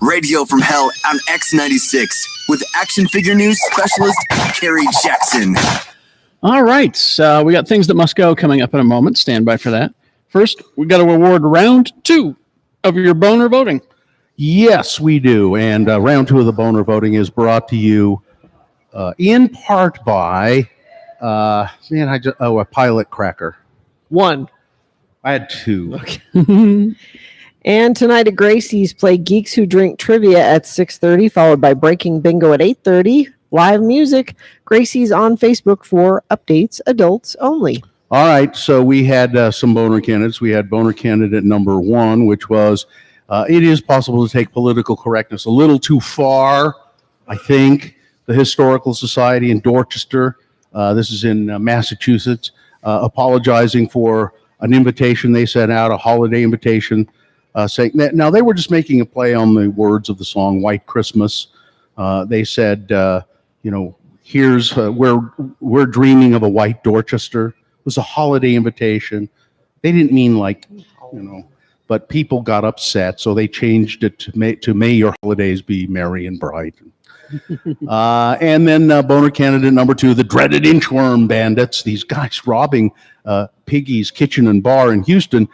S11: Radio from Hell on X96 with action figure news specialist Carrie Jackson.
S3: All right, we got things that must go coming up in a moment. Stand by for that. First, we got to award round 2 of your boner voting.
S2: Yes, we do. And round 2 of the boner voting is brought to you in part by, a pilot cracker.
S6: 1.
S2: I had 2.
S6: Okay. And tonight at Gracie's, play Geeks Who Drink Trivia at 6:30, followed by Breaking Bingo at 8:30. Live music. Gracie's on Facebook for updates, adults only.
S2: All right, so we had some boner candidates. We had boner candidate number 1, which was, it is possible to take political correctness a little too far, I think. The Historical Society in Dorchester, this is in Massachusetts, apologizing for an invitation they sent out, a holiday invitation, saying that, now they were just making a play on the words of the song White Christmas. They said, here's we're dreaming of a white Dorchester. It was a holiday invitation. They didn't mean but people got upset, so they changed it to may your holidays be merry and bright. And then boner candidate number 2, the dreaded Inchworm Bandits. These guys robbing Piggy's Kitchen and Bar in Houston,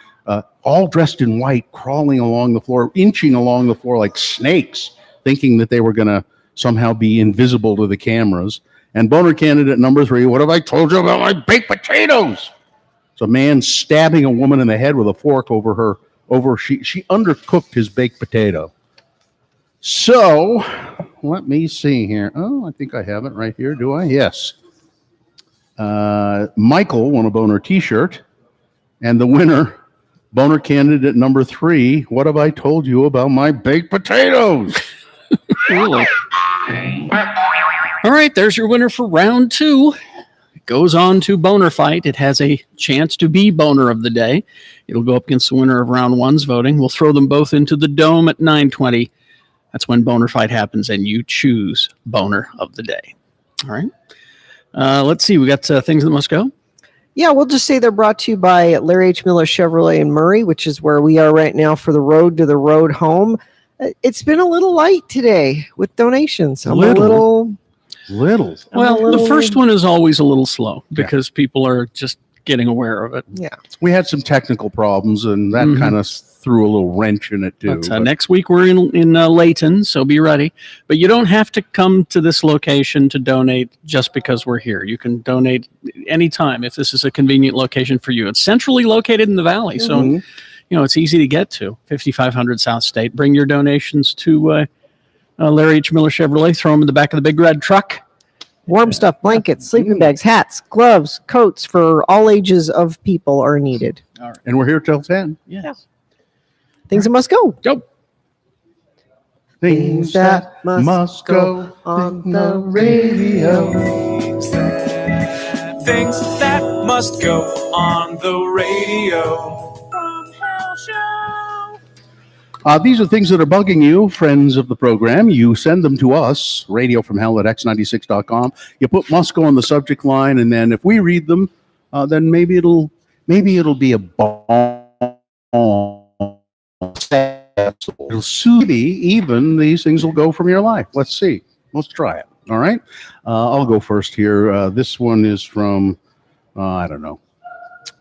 S2: all dressed in white, crawling along the floor, inching along the floor like snakes, thinking that they were going to somehow be invisible to the cameras. And boner candidate number 3, what have I told you about my baked potatoes? It's a man stabbing a woman in the head with a fork she undercooked his baked potato. So, let me see here. Oh, I think I have it right here. Do I? Yes. Michael won a boner t-shirt. And the winner, boner candidate number 3, what have I told you about my baked potatoes?
S3: Really? All right, there's your winner for round 2. It goes on to Boner Fight. It has a chance to be Boner of the Day. It'll go up against the winner of round 1's voting. We'll throw them both into the Dome at 9:20. That's when Boner Fight happens, and you choose Boner of the Day. All right. Let's see. We got things that must go.
S6: Yeah, we'll just say they're brought to you by Larry H. Miller Chevrolet in Murray, which is where we are right now for the road to the road home. It's been a little light today with donations.
S3: Little. Well, the first one is always a little slow because people are just getting aware of it.
S6: Yeah.
S2: We had some technical problems, and that kind of threw a little wrench in it, too.
S3: But next week, we're in Layton, so be ready. But you don't have to come to this location to donate just because we're here. You can donate anytime if this is a convenient location for you. It's centrally located in the valley, so it's easy to get to. 5500 South State. Bring your donations to Larry H. Miller Chevrolet. Throw them in the back of the big red truck.
S6: Warm stuff, blankets, sleeping bags, hats, gloves, coats for all ages of people are needed.
S2: All right. And we're here till 10.
S3: Yes.
S6: Things that must go.
S3: Go.
S2: Things that must go on the radio.
S15: Things that must go on the radio. From Hell Show.
S2: These are things that are bugging you, friends of the program. You send them to us, radiofromhell@x96.com. You put must go on the subject line, and then if we read them, then maybe it'll be a bomb. It'll soon be even these things will go from your life. Let's see. Let's try it. All right. I'll go first here. This one is from, I don't know.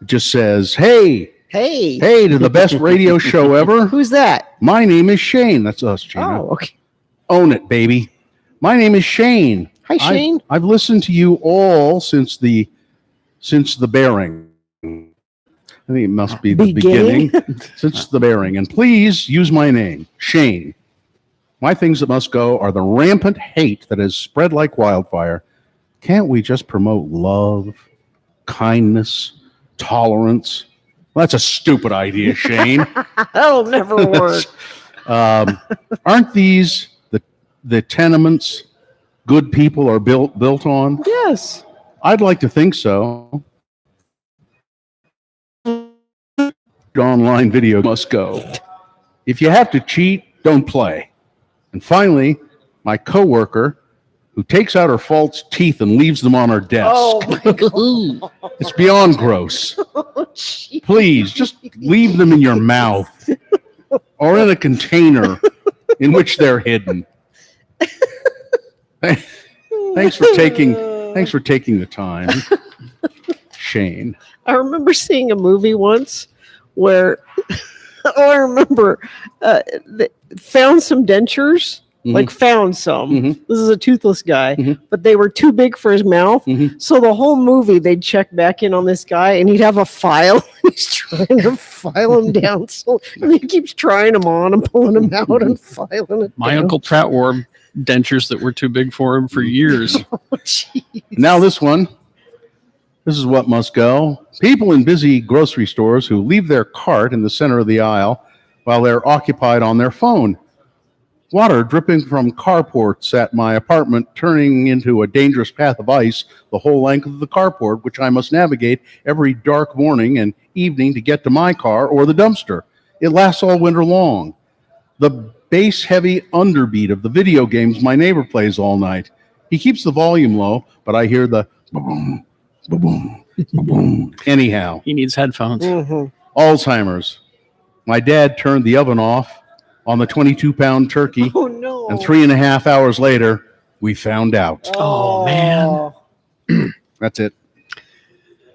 S2: It just says, hey, to the best radio show ever.
S6: Who's that?
S2: My name is Shane. That's us, Gina.
S6: Oh, okay.
S2: Own it, baby. My name is Shane.
S6: Hi, Shane.
S2: I've listened to you all since the bearing. I think it must be the beginning. Since the bearing. And please use my name, Shane. My things that must go are the rampant hate that has spread like wildfire. Can't we just promote love, kindness, tolerance? Well, that's a stupid idea, Shane.
S6: That'll never work.
S2: Aren't these the tenements good people are built on?
S6: Yes.
S2: I'd like to think so. Online video must go. If you have to cheat, don't play. And finally, my coworker who takes out her false teeth and leaves them on her desk.
S6: Oh, my God.
S2: It's beyond gross. Please, just leave them in your mouth or in a container in which they're hidden. Thanks for taking the time, Shane.
S6: I remember seeing a movie once where I remember they found some dentures. Like found some. This is a toothless guy, but they were too big for his mouth. So the whole movie, they'd check back in on this guy, and he'd have a file. He's trying to file him down. So and he keeps trying them on and pulling them out and filing it.
S3: My
S6: down.
S3: Uncle Pratt wore dentures that were too big for him for years.
S2: Now this one. This is what must go. People in busy grocery stores who leave their cart in the center of the aisle while they're occupied on their phone. Water dripping from carports at my apartment, turning into a dangerous path of ice the whole length of the carport, which I must navigate every dark morning and evening to get to my car or the dumpster. It lasts all winter long. The bass-heavy underbeat of the video games my neighbor plays all night. He keeps the volume low, but I hear the boom, boom, boom. Anyhow.
S3: He needs headphones.
S2: Alzheimer's. My dad turned the oven off on the 22-pound turkey.
S6: Oh, no.
S2: And 3.5 hours later, we found out.
S3: Oh, man.
S2: That's it.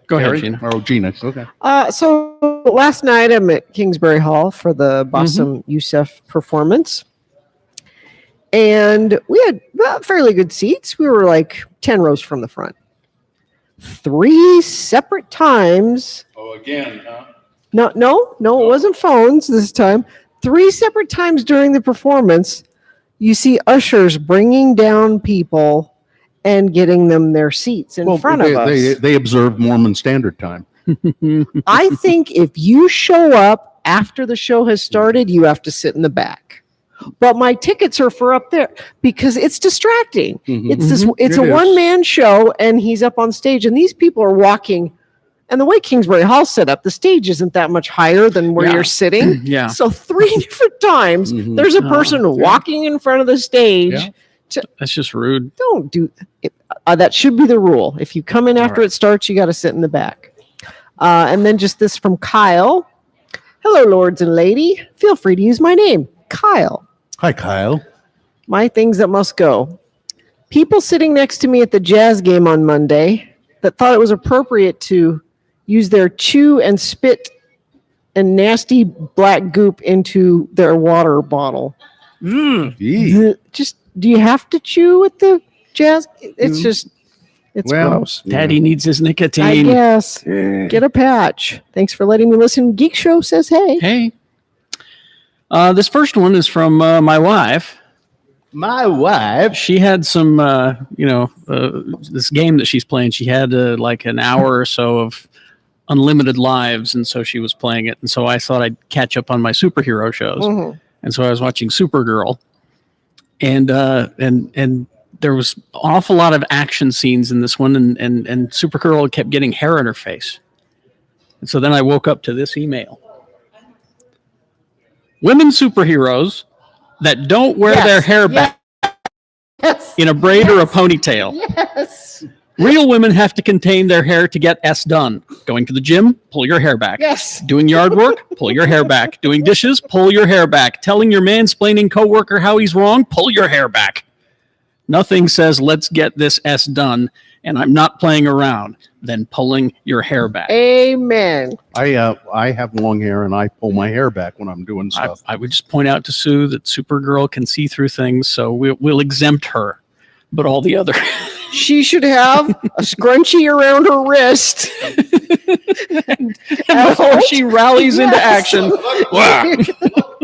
S3: Go ahead,
S2: Carrie?
S3: Gina.
S2: Oh, Gina. Okay.
S6: So last night I'm at Kingsbury Hall for the Bassem Youssef performance. And we had fairly good seats. We were like 10 rows from the front. 3 separate times.
S2: Oh, again, huh?
S6: No, it wasn't phones this time. 3 separate times during the performance, you see ushers bringing down people and getting them their seats in front of us.
S2: They observe Mormon Standard Time.
S6: I think if you show up after the show has started, you have to sit in the back. But my tickets are for up there because it's distracting. It's a one-man show, and he's up on stage, and these people are walking. And the way Kingsbury Hall's set up, the stage isn't that much higher than where you're sitting.
S3: Yeah.
S6: So 3 different times, there's a person walking in front of the stage.
S3: Yeah. That's just rude.
S6: Don't do it. That should be the rule. If you come in after it starts, you got to sit in the back. And then just this from Kyle. Hello, lords and lady. Feel free to use my name, Kyle.
S2: Hi, Kyle.
S6: My things that must go. People sitting next to me at the Jazz game on Monday that thought it was appropriate to use their chew and spit and nasty black goop into their water bottle. Just, do you have to chew with the Jazz? It's just, it's gross.
S3: Daddy needs his nicotine.
S6: I guess. Get a patch. Thanks for letting me listen. Geek Show says hey.
S3: Hey. This first one is from my wife.
S2: My wife?
S3: She had some, this game that she's playing. She had like an hour or so of unlimited lives, and so she was playing it. And so I thought I'd catch up on my superhero shows. And so I was watching Supergirl. And there was an awful lot of action scenes in this one, and Supergirl kept getting hair in her face. And so then I woke up to this email. Women superheroes that don't wear their hair back in a braid or a ponytail.
S6: Yes.
S3: Real women have to contain their hair to get S done. Going to the gym, pull your hair back.
S6: Yes.
S3: Doing yard work, pull your hair back. Doing dishes, pull your hair back. Telling your mansplaining coworker how he's wrong, pull your hair back. Nothing says let's get this S done, and I'm not playing around, than pulling your hair back.
S6: Amen.
S2: I have long hair, and I pull my hair back when I'm doing stuff.
S3: I would just point out to Sue that Supergirl can see through things, so we'll exempt her. But all the other...
S6: She should have a scrunchie around her wrist.
S3: and before she rallies into action. Wow.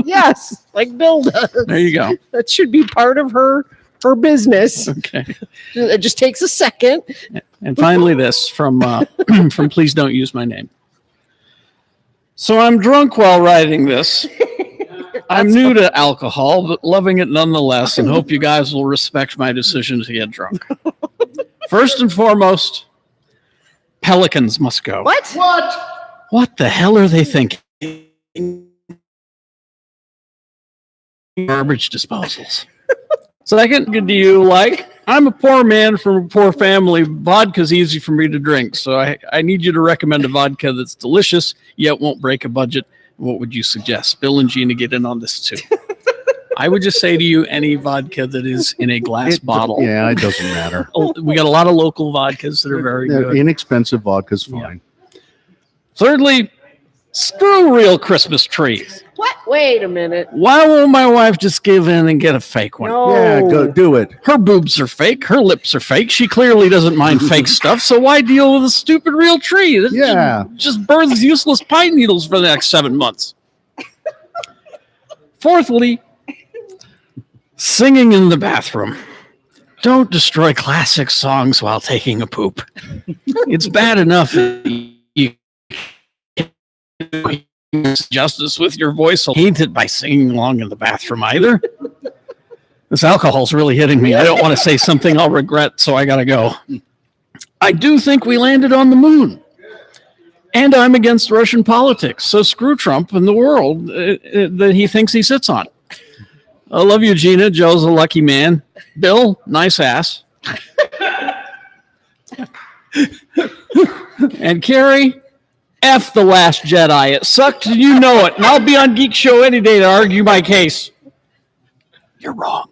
S6: Yes, like Bill does.
S3: There you go.
S6: That should be part of her business.
S3: Okay.
S6: It just takes a second.
S3: And finally this from Please Don't Use My Name. So I'm drunk while writing this. I'm new to alcohol, but loving it nonetheless, and hope you guys will respect my decision to get drunk. First and foremost, pelicans must go.
S6: What?
S3: What the hell are they thinking? Garbage disposals. Second, do you like? I'm a poor man from a poor family. Vodka's easy for me to drink, so I need you to recommend a vodka that's delicious, yet won't break a budget. What would you suggest? Bill and Gina get in on this too. I would just say to you, any vodka that is in a glass bottle.
S2: Yeah, it doesn't matter.
S3: We got a lot of local vodkas that are very good.
S2: Inexpensive vodka's fine.
S3: Thirdly, screw real Christmas trees.
S6: What? Wait a minute.
S3: Why won't my wife just give in and get a fake one?
S6: No.
S2: Yeah, go do it.
S3: Her boobs are fake. Her lips are fake. She clearly doesn't mind fake stuff. So why deal with a stupid real tree? That just births useless pine needles for the next 7 months. Fourthly, singing in the bathroom. Don't destroy classic songs while taking a poop. It's bad enough that you justice with your voice. Ain't it by singing along in the bathroom either. This alcohol's really hitting me. I don't want to say something I'll regret, so I gotta go. I do think we landed on the moon. And I'm against Russian politics, so screw Trump and the world that he thinks he sits on. I love you, Gina. Joe's a lucky man. Bill, nice ass. And Carrie, F the Last Jedi. It sucked and you know it. And I'll be on Geek Show any day to argue my case. You're wrong.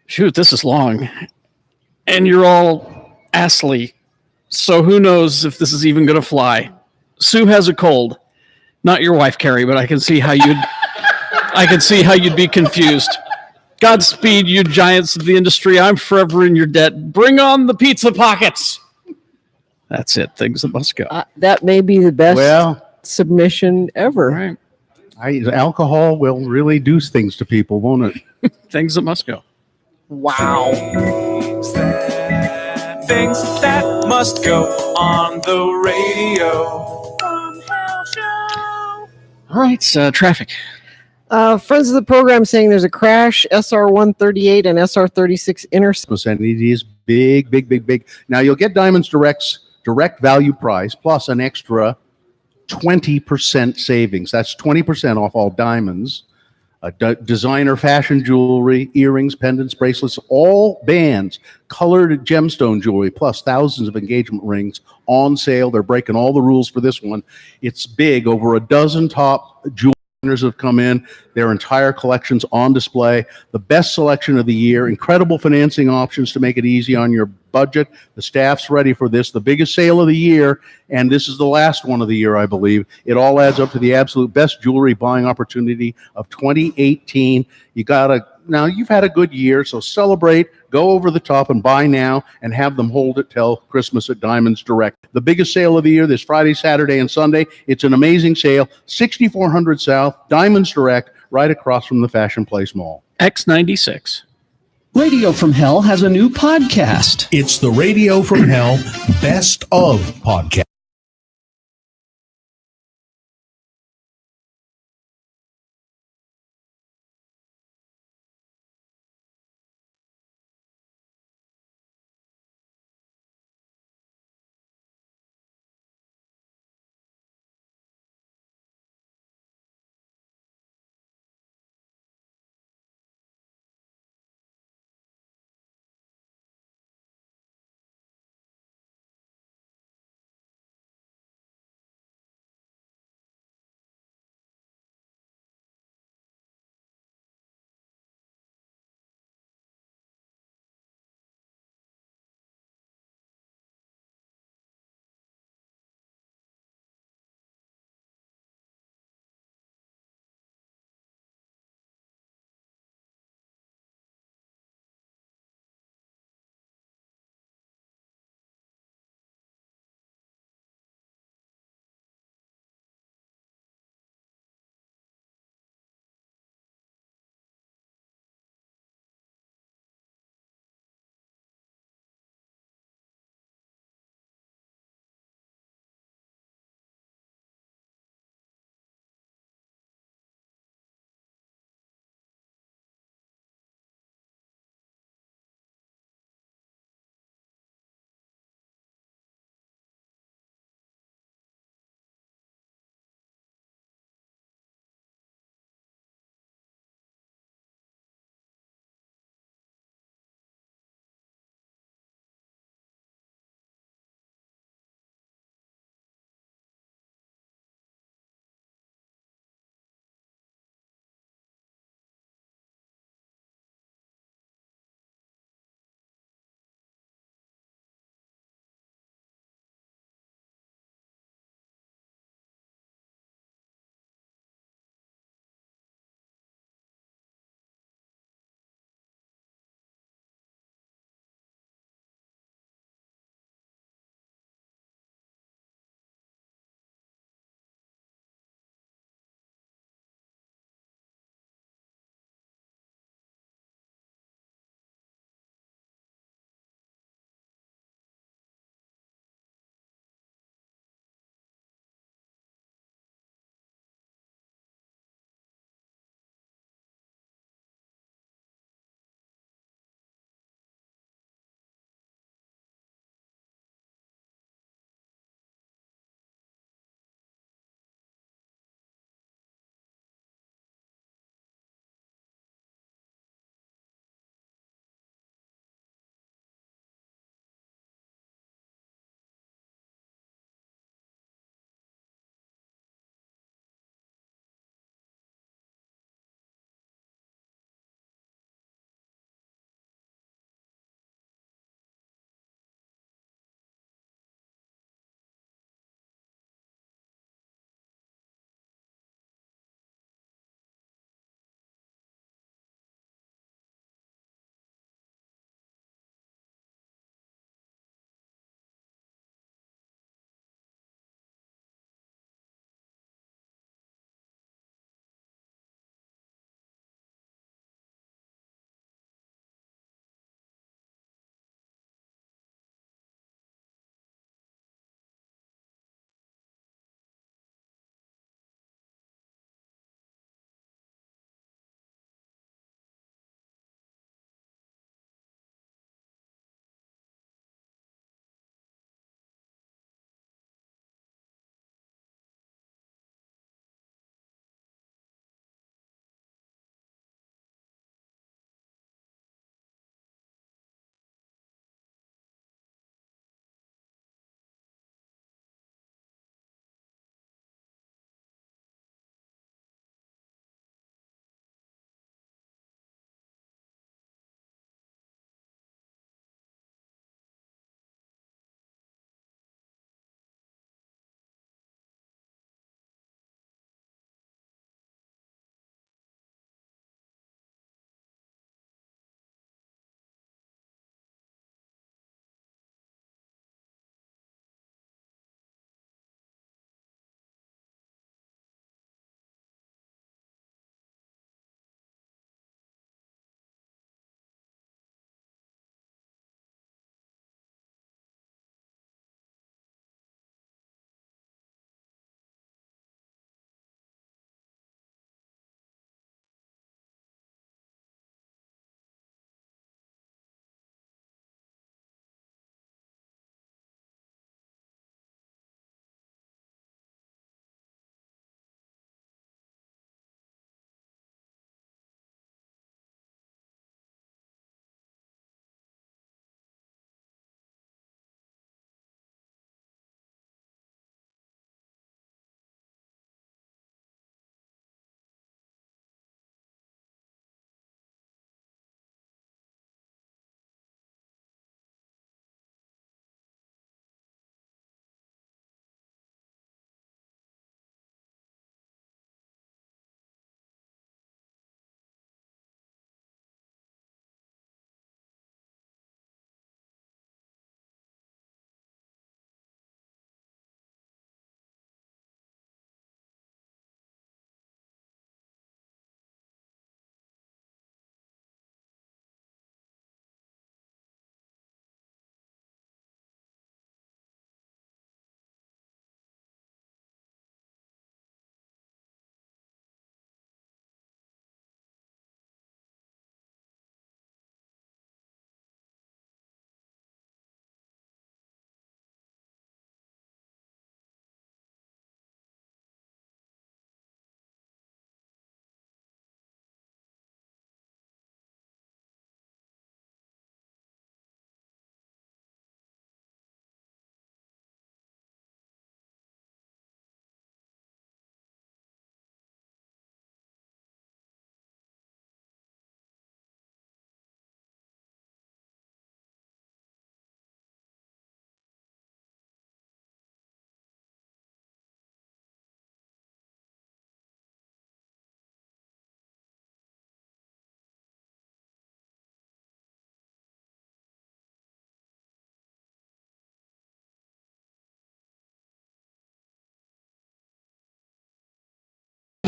S3: Shoot, this is long. And you're all assly. So who knows if this is even going to fly. Sue has a cold. Not your wife, Carrie, but I can see how you'd be confused. Godspeed, you giants of the industry. I'm forever in your debt. Bring on the pizza pockets. That's it. Things that must go.
S6: That may be the best submission ever.
S3: Right.
S2: Alcohol will really do things to people, won't it?
S3: Things that must go.
S6: Wow.
S15: Things that must go on the radio.
S3: All right, traffic.
S6: Friends of the program saying there's a crash, SR-138 and SR-36 intersection.
S2: It is big. Now you'll get Diamonds Direct's direct value price plus an extra 20% savings. That's 20% off all diamonds, designer fashion jewelry, earrings, pendants, bracelets, all bands, colored gemstone jewelry, plus thousands of engagement rings on sale. They're breaking all the rules for this one. It's big. Over a dozen top jewelry have come in, their entire collections on display, the best selection of the year, incredible financing options to make it easy on your budget. The staff's ready for this, the biggest sale of the year, and this is the last one of the year, I believe. It all adds up to the absolute best jewelry buying opportunity of 2018. Now you've had a good year, so celebrate, go over the top and buy now and have them hold it till Christmas at Diamonds Direct. The biggest sale of the year this Friday, Saturday, and Sunday. It's an amazing sale. 6400 South, Diamonds Direct, right across from the Fashion Place Mall.
S3: X96.
S16: Radio from Hell has a new podcast.
S17: It's the Radio from Hell Best of Podcast.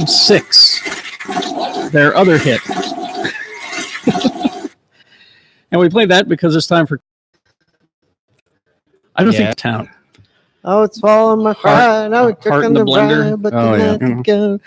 S3: 6, their other hit. And we played that because it's time for... I don't think town.
S6: Oh, it's falling my cry. No, it's
S3: Heart in the blender.
S6: But
S3: Oh, yeah.
S6: let it go.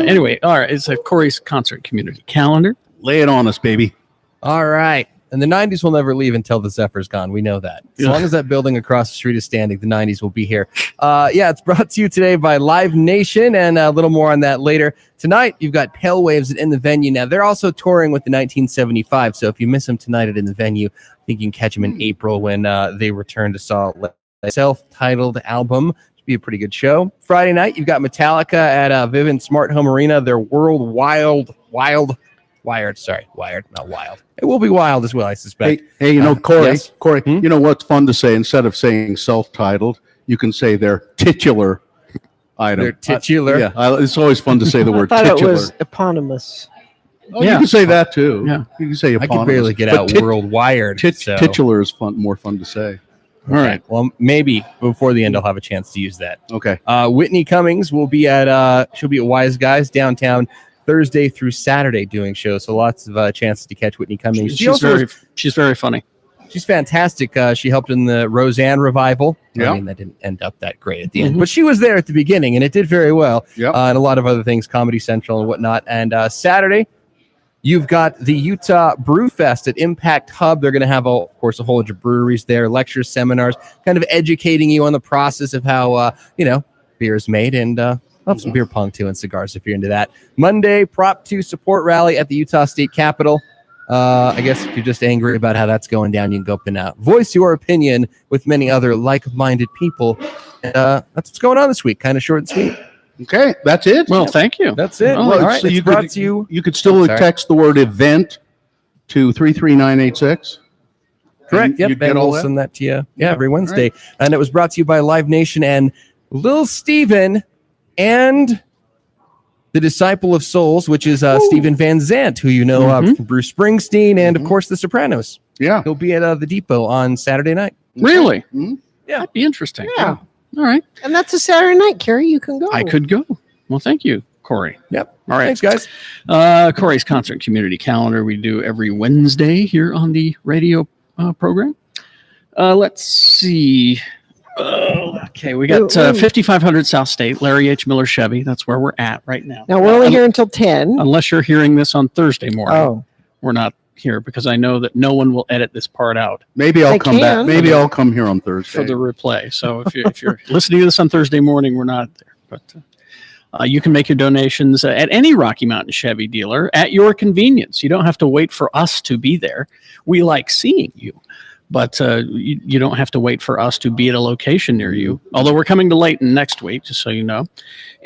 S3: Anyway, all right, it's a Corey's concert community calendar.
S2: Lay it on us, baby.
S18: All right. And the 90s will never leave until the Zephyr's gone. We know that. As long as that building across the street is standing, the 90s will be here. It's brought to you today by Live Nation, and a little more on that later. Tonight, you've got Pale Waves In the Venue. Now, they're also touring with the 1975, so if you miss them tonight at In the Venue, I think you can catch them in April when they return to Salt Lake. Self-titled album. Should be a pretty good show. Friday night, you've got Metallica at Vivint Smart Home Arena. Their Wired, not Wild. It will be wild as well, I suspect.
S2: Hey, Corey,
S18: yes?
S2: Corey, you know what's fun to say? Instead of saying self-titled, you can say their titular item.
S18: Their titular?
S2: It's always fun to say the word
S6: I thought
S2: titular.
S6: it was eponymous.
S2: Oh, you can say that too. Yeah, you can say
S18: I
S2: eponymous.
S18: can barely get
S2: But
S18: out World Wired. So.
S2: Titular is more fun to say.
S18: All right. Well, maybe before the end, I'll have a chance to use that.
S2: Okay.
S18: Whitney Cummings will be she'll be at Wise Guys downtown Thursday through Saturday doing shows. So lots of chances to catch Whitney Cummings.
S3: She's very funny.
S18: She's fantastic. She helped in the Roseanne revival.
S2: Yeah.
S18: I mean, that didn't end up that great at the end, but she was there at the beginning and it did very well. And a lot of other things, Comedy Central and whatnot. And Saturday, you've got the Utah Brew Fest at Impact Hub. They're going to have, of course, a whole bunch of breweries there, lectures, seminars, kind of educating you on the process of how, beer is made. And I'll have some beer pong, too, and cigars if you're into that. Monday, Prop 2 support rally at the Utah State Capitol. I guess if you're just angry about how that's going down, you can go up and voice your opinion with many other like-minded people. And that's what's going on this week. Kind of short and sweet.
S2: Okay, that's it.
S3: Well, thank you.
S18: That's it.
S2: Well,
S18: All right.
S2: so
S18: It's brought to you.
S2: You could still text the word event to 33986.
S18: Correct. Yep.
S2: You get
S18: And
S2: all
S18: we'll
S2: that?
S18: send that to you. Yeah, every Wednesday. And it was brought to you by Live Nation and Lil Steven and the Disciple of Souls, which is Steven Van Zandt, who you know from Bruce Springsteen and, of course, The Sopranos.
S2: Yeah.
S18: He'll be at the Depot on Saturday night.
S3: Really?
S18: Yeah.
S3: That'd be interesting.
S6: Yeah.
S3: All right.
S6: And that's a Saturday night, Carrie. You can go.
S3: I could go. Well, thank you, Corey.
S18: Yep.
S3: All right.
S18: Thanks, guys.
S3: Corey's concert community calendar we do every Wednesday here on the radio program. Let's see. Okay, we got 5500 South State, Larry H. Miller Chevy. That's where we're at right now.
S6: Now, we're only here until 10.
S3: Unless you're hearing this on Thursday morning.
S6: Oh.
S3: We're not here because I know that no one will edit this part out.
S2: Maybe I'll come back. Maybe I'll come here on Thursday
S3: for the replay. So if you're listening to this on Thursday morning, we're not there. But you can make your donations at any Rocky Mountain Chevy dealer at your convenience. You don't have to wait for us to be there. We like seeing you, but you don't have to wait for us to be at a location near you. Although we're coming to Layton next week, just so you know.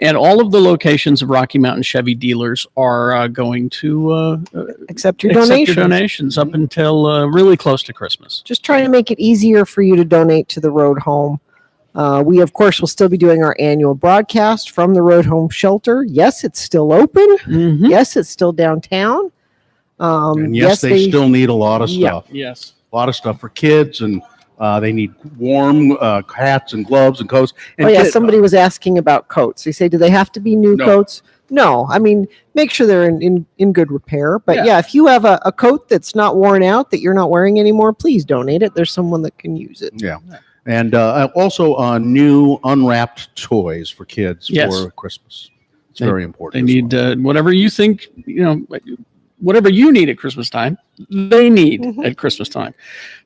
S3: And all of the locations of Rocky Mountain Chevy dealers are going to
S6: accept your
S3: donations up until really close to Christmas.
S6: Just trying to make it easier for you to donate to the Road Home. We, of course, will still be doing our annual broadcast from the Road Home Shelter. Yes, it's still open. Yes, it's still downtown.
S2: And yes, they still need a lot of stuff.
S3: Yes.
S2: A lot of stuff for kids, and they need warm hats and gloves and coats. And
S6: somebody was asking about coats. They say, do they have to be new coats? No. I mean, make sure they're in good repair. But if you have a coat that's not worn out that you're not wearing anymore, please donate it. There's someone that can use it.
S2: Yeah. And also new unwrapped toys for kids for Christmas. It's very important.
S3: They need whatever you think, whatever you need at Christmas time, they need at Christmas time.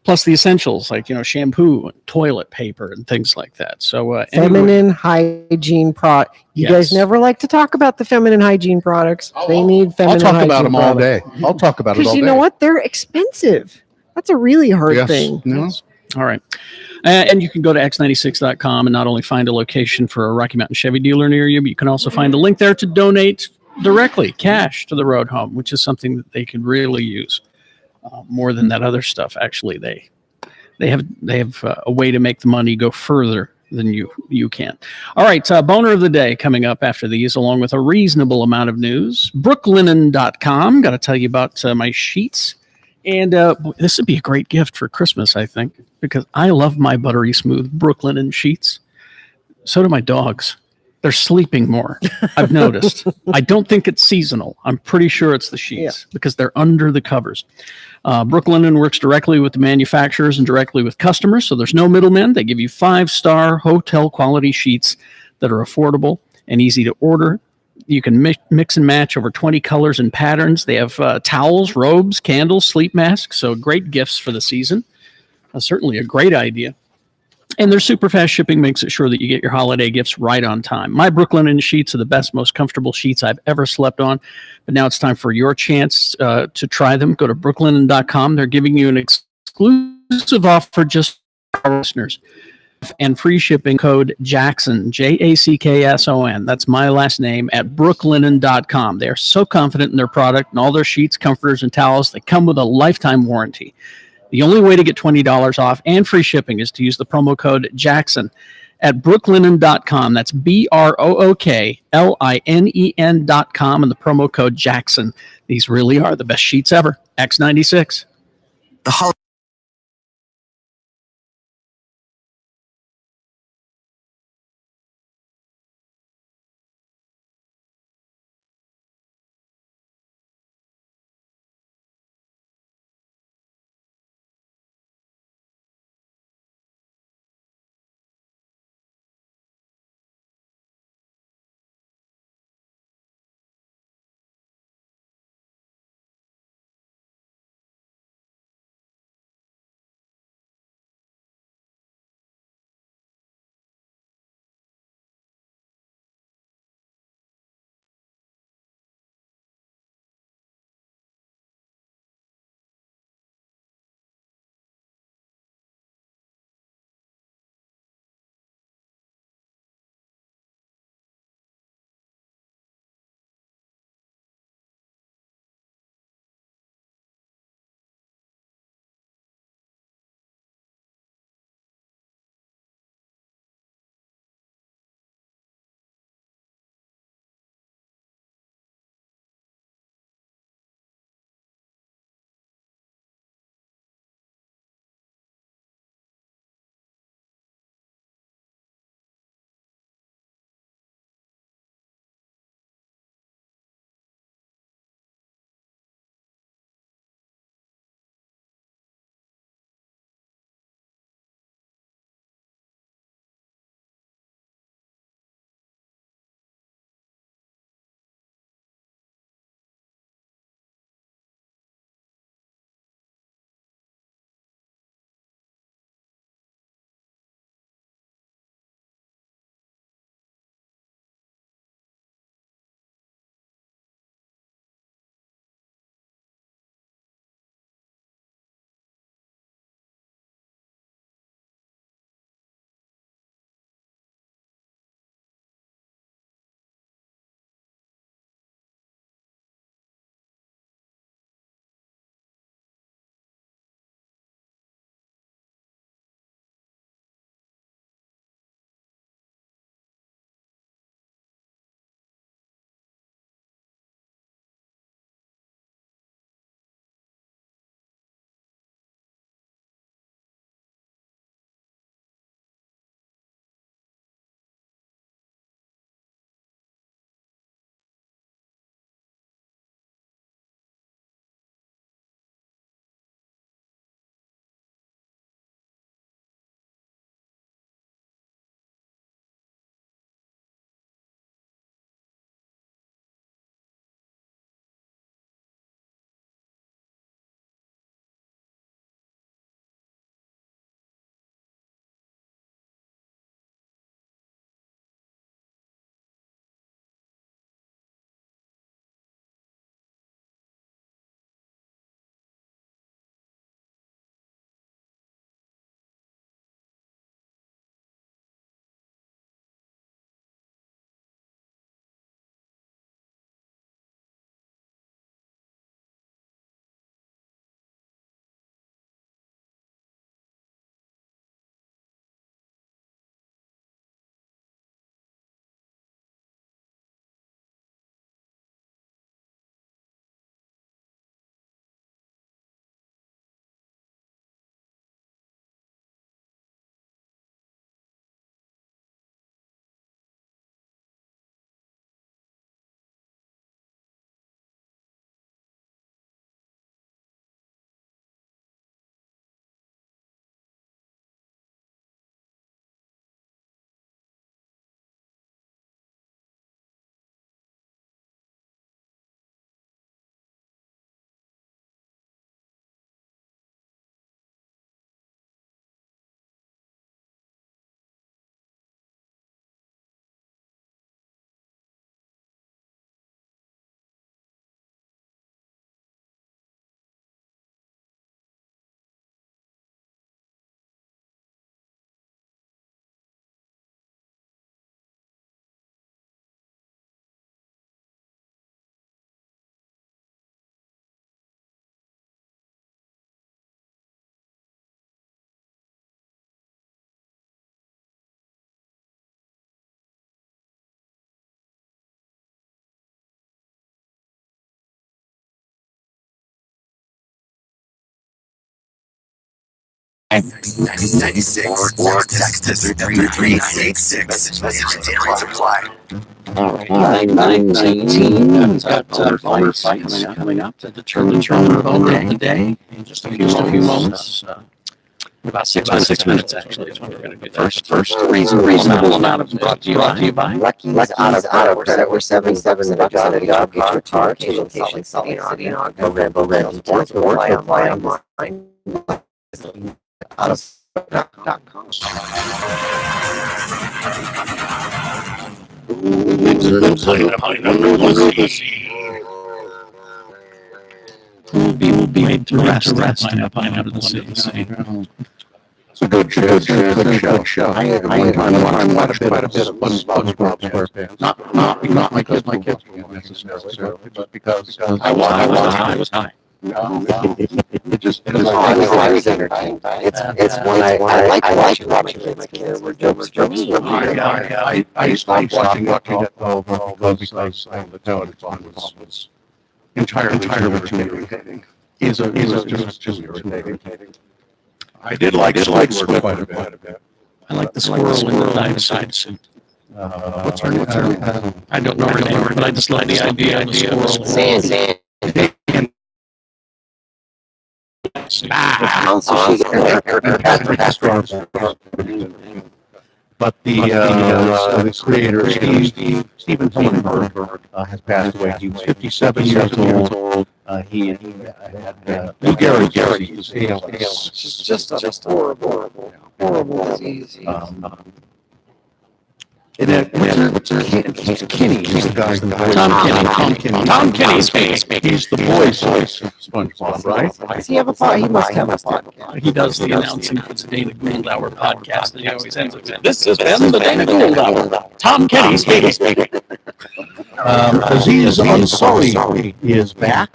S3: Plus the essentials like, shampoo and toilet paper and things like that. So
S6: feminine hygiene product. You guys never like to talk about the feminine hygiene products. They need feminine hygiene.
S2: I'll talk about them all day. I'll talk about it all day.
S6: Because you know what? They're expensive. That's a really hard thing.
S3: Yes. All right. And you can go to x96.com and not only find a location for a Rocky Mountain Chevy dealer near you, but you can also find a link there to donate directly cash to the Road Home, which is something that they could really use more than that other stuff. Actually, they have a way to make the money go further than you can. All right, boner of the day coming up after these, along with a reasonable amount of news. Brooklinen.com. Got to tell you about my sheets. And this would be a great gift for Christmas, I think, because I love my buttery smooth Brooklinen sheets. So do my dogs. They're sleeping more. I've noticed. I don't think it's seasonal. I'm pretty sure it's the sheets because they're under the covers. Brooklinen works directly with the manufacturers and directly with customers, so there's no middlemen. They give you 5-star hotel quality sheets that are affordable and easy to order. You can mix and match over 20 colors and patterns. They have towels, robes, candles, sleep masks, so great gifts for the season. Certainly a great idea. And their super fast shipping makes it sure that you get your holiday gifts right on time. My Brooklinen sheets are the best, most comfortable sheets I've ever slept on. But now it's time for your chance to try them. Go to brooklinen.com. They're giving you an exclusive offer just for our listeners. And free shipping code Jackson, JACKSON. That's my last name at brooklinen.com. They are so confident in their product and all their sheets, comforters, and towels. They come with a lifetime warranty. The only way to get $20 off and free shipping is to use the promo code Jackson at brooklinen.com. That's BROOKLINEN.com and the promo code Jackson. These really are the best sheets ever. X96.
S11: The 96 or text us 33386. Message and reply.
S3: 9:19. Got voter fights coming up to determine the voter of the day in just a few moments. About six minutes actually is when we're going to do first. Reasonable amount of brought to you by
S6: Lucky's Auto Credit. We're 77 in the job. Get your car to location, Salt Lake City, in November. Details apply online. Auto.com.
S3: Will be made to rest pine under the sea.
S2: It's a good show. I watched quite a bit of SpongeBob SquarePants. Not because my kids were necessarily, but because I was high. No, it just it was entertaining.
S6: It's one I like watching with my kids. We're jokes.
S2: I stopped watching it because the tone was entirely too irritating. Is just irritating. I did like Squidward quite a bit.
S3: I like the squirrel in the dinosaur suit.
S2: What's her name?
S3: I don't know her name, but I just like the idea of the squirrel.
S6: Sandy.
S2: But the creator, Stephen Hillenburg, has passed away. He was 57 years old. He had Lou Gehrig's disease.
S6: It's just a horrible disease.
S2: Kenny. He's the guy.
S3: Tom Kenny speaking.
S2: He's the voice of SpongeBob, right?
S6: Does he have a podcast? He must have a podcast.
S3: He does the announcing for the Dana Gould Hour podcast. And he always ends with, "This has been the Dana Gould Hour. Tom Kenny speaking."
S2: Aziz Ansari is back.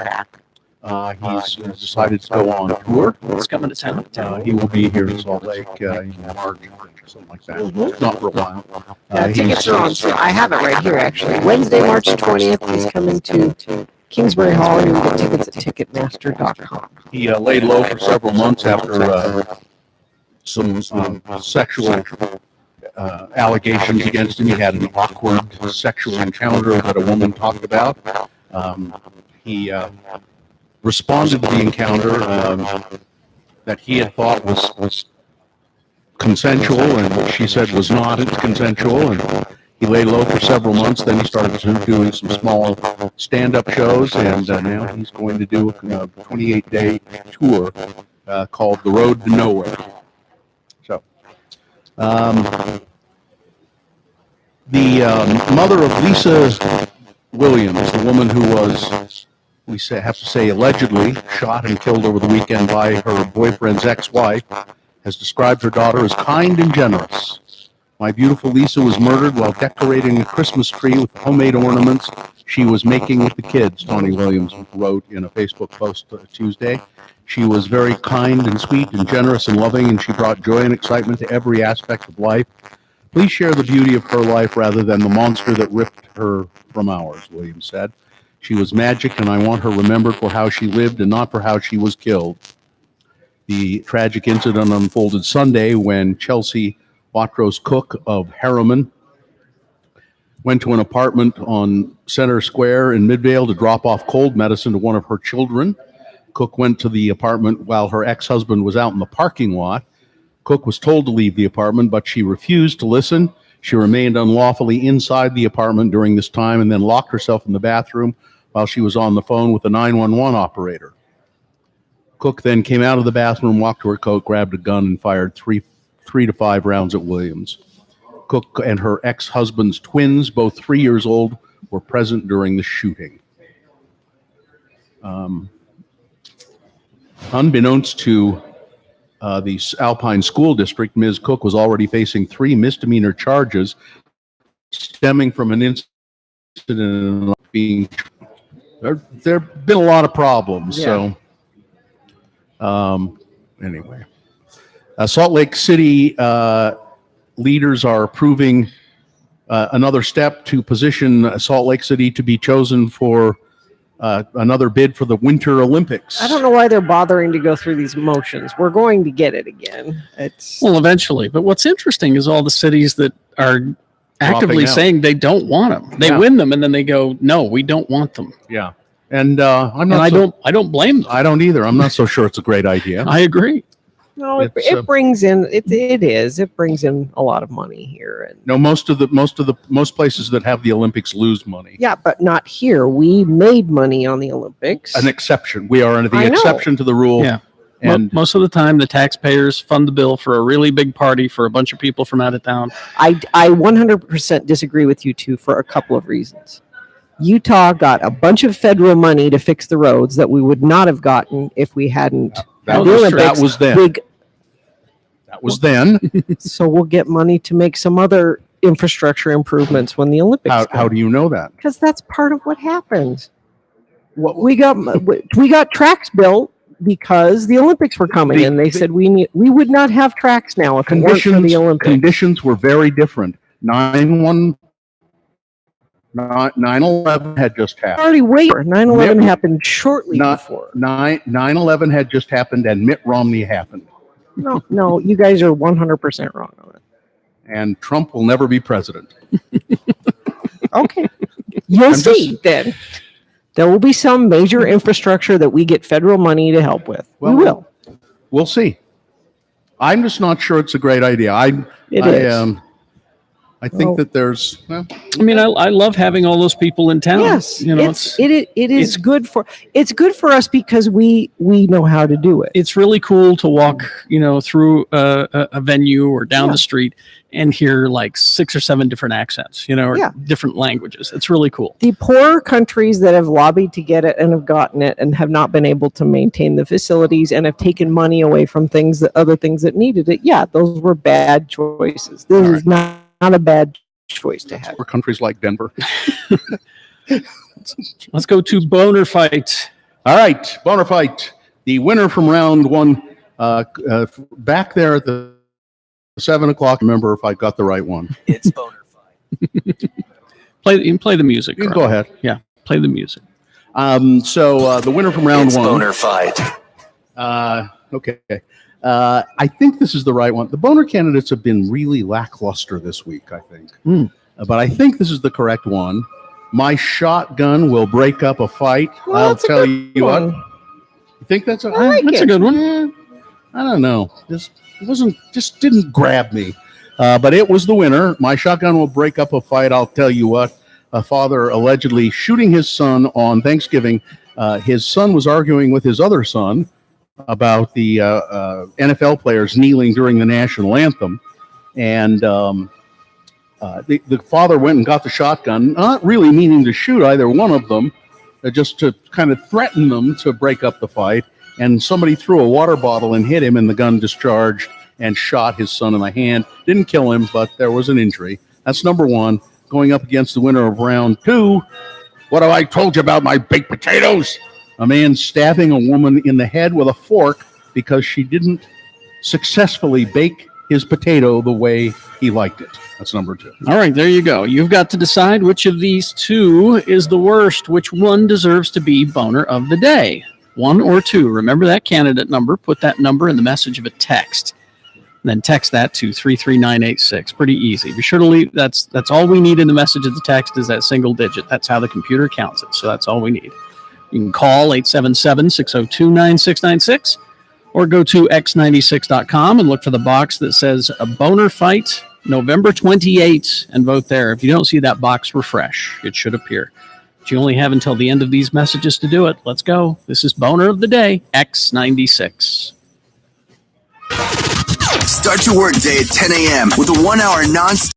S2: He's decided to go on tour.
S3: He's coming to town.
S2: He will be here in Salt Lake in March, something like that. Not for a while.
S6: Tickets are on sale. I have it right here, actually. Wednesday, March 20th, he's coming to Kingsbury Hall, and you can get tickets at Ticketmaster.com.
S2: He laid low for several months after some sexual allegations against him. He had an awkward sexual encounter that a woman talked about. He responded to the encounter that he had thought was consensual, and she said was not consensual, and he lay low for several months. Then he started doing some small stand-up shows, and now he's going to do a 28-day tour called The Road to Nowhere. So, the mother of Lisa Williams, the woman who was, have to say, allegedly shot and killed over the weekend by her boyfriend's ex-wife, has described her daughter as kind and generous. My beautiful Lisa was murdered while decorating a Christmas tree with homemade ornaments she was making with the kids, Tony Williams wrote in a Facebook post Tuesday. She was very kind and sweet and generous and loving, and she brought joy and excitement to every aspect of life. Please share the beauty of her life rather than the monster that ripped her from ours, Williams said. She was magic, and I want her remembered for how she lived and not for how she was killed. The tragic incident unfolded Sunday when Chelsea Watrous Cook of Harriman went to an apartment on Center Square in Midvale to drop off cold medicine to one of her children. Cook went to the apartment while her ex-husband was out in the parking lot. Cook was told to leave the apartment, but she refused to listen. She remained unlawfully inside the apartment during this time and then locked herself in the bathroom while she was on the phone with the 911 operator. Cook then came out of the bathroom, walked to her coat, grabbed a gun, and fired three to five rounds at Williams. Cook and her ex-husband's twins, both 3 years old, were present during the shooting. Unbeknownst to the Alpine School District, Ms. Cook was already facing 3 misdemeanor charges stemming from an incident being. There have been a lot of problems.
S6: Yeah.
S2: So, anyway, Salt Lake City leaders are approving another step to position Salt Lake City to be chosen for another bid for the Winter Olympics.
S6: I don't know why they're bothering to go through these motions. We're going to get it again. It's
S3: Well, eventually. But what's interesting is all the cities that are actively
S2: out.
S3: saying they don't want them. They
S2: Yeah.
S3: win them, and then they go, "No, we don't want them."
S2: Yeah, and I'm not.
S3: And I don't blame them.
S2: I don't either. I'm not so sure it's a great idea.
S3: I agree.
S6: no,
S2: It's,
S6: it brings in it brings in a lot of money here, and
S2: No, most places that have the Olympics lose money.
S6: yeah, but not here. We made money on the Olympics.
S2: An exception. We are under the
S6: I know.
S2: exception to the rule.
S3: Yeah.
S2: And
S3: Most of the time, the taxpayers fund the bill for a really big party for a bunch of people from out of town.
S6: I 100% disagree with you two for a couple of reasons. Utah got a bunch of federal money to fix the roads that we would not have gotten if we hadn't
S2: That
S6: had the
S2: was-
S6: Olympics.
S2: that was then. That was then.
S6: So we'll get money to make some other infrastructure improvements when the Olympics
S2: How do you know that?
S6: Because that's part of what happened. We got tracks built because the Olympics were coming, and they said we would not have tracks now if it weren't for the Olympics.
S2: Conditions were very different. 9/11 had just happened.
S6: Already wait. 9/11 happened shortly before.
S2: 9/11 had just happened, and Mitt Romney happened.
S6: No, you guys are 100% wrong on it.
S2: And Trump will never be president.
S6: Okay. You'll see then. There will be some major infrastructure that we get federal money to help with. We will.
S2: We'll see. I'm just not sure it's a great idea. I think that there's. Well,
S3: I mean, I love having all those people in town.
S6: Yes,
S3: you know,
S6: it is good for us because we know how to do it.
S3: It's really cool to walk, through a venue or down the street and hear like 6 or 7 different accents, or different languages. It's really cool.
S6: The poorer countries that have lobbied to get it and have gotten it and have not been able to maintain the facilities and have taken money away from other things that needed it. Yeah, those were bad choices. This is not a bad choice to have.
S2: for countries like Denver.
S3: Let's go to Boner Fight.
S2: All right, Boner Fight. The winner from round one, back there at the 7 o'clock. Remember if I got the right one.
S10: It's Boner
S3: You can play the music.
S2: You can
S3: Carl.
S2: go ahead.
S3: Yeah, play the music.
S2: So the winner from round one.
S10: Boner Fight.
S2: Okay. I think this is the right one. The boner candidates have been really lackluster this week, I think. But I think this is the correct one. My shotgun will break up a fight.
S6: Well,
S2: I'll
S6: that's a
S2: tell
S6: good
S2: you
S6: one.
S2: what. You think that's a,
S3: That's a good one.
S2: I don't know. Just didn't grab me. But it was the winner. My shotgun will break up a fight. I'll tell you what. A father allegedly shooting his son on Thanksgiving. His son was arguing with his other son about the NFL players kneeling during the national anthem. And the father went and got the shotgun, not really meaning to shoot either one of them, just to kind of threaten them to break up the fight. And somebody threw a water bottle and hit him, and the gun discharged and shot his son in the hand. Didn't kill him, but there was an injury. That's number one. Going up against the winner of round two. What have I told you about my baked potatoes? A man stabbing a woman in the head with a fork because she didn't successfully bake his potato the way he liked it. That's number two.
S3: All right, there you go. You've got to decide which of these two is the worst. Which one deserves to be boner of the day? 1 or 2. Remember that candidate number. Put that number in the message of a text. Then text that to 33986. Pretty easy. Be sure to leave. That's all we need in the message of the text is that single digit. That's how the computer counts it. So that's all we need. You can call 877-602-9696 or go to x96.com and look for the box that says a boner fight November 28 and vote there. If you don't see that box, refresh. It should appear. But you only have until the end of these messages to do it. Let's go. This is Boner of the Day, X96.
S11: Start your workday at 10 a.m. with a 1-hour non-stop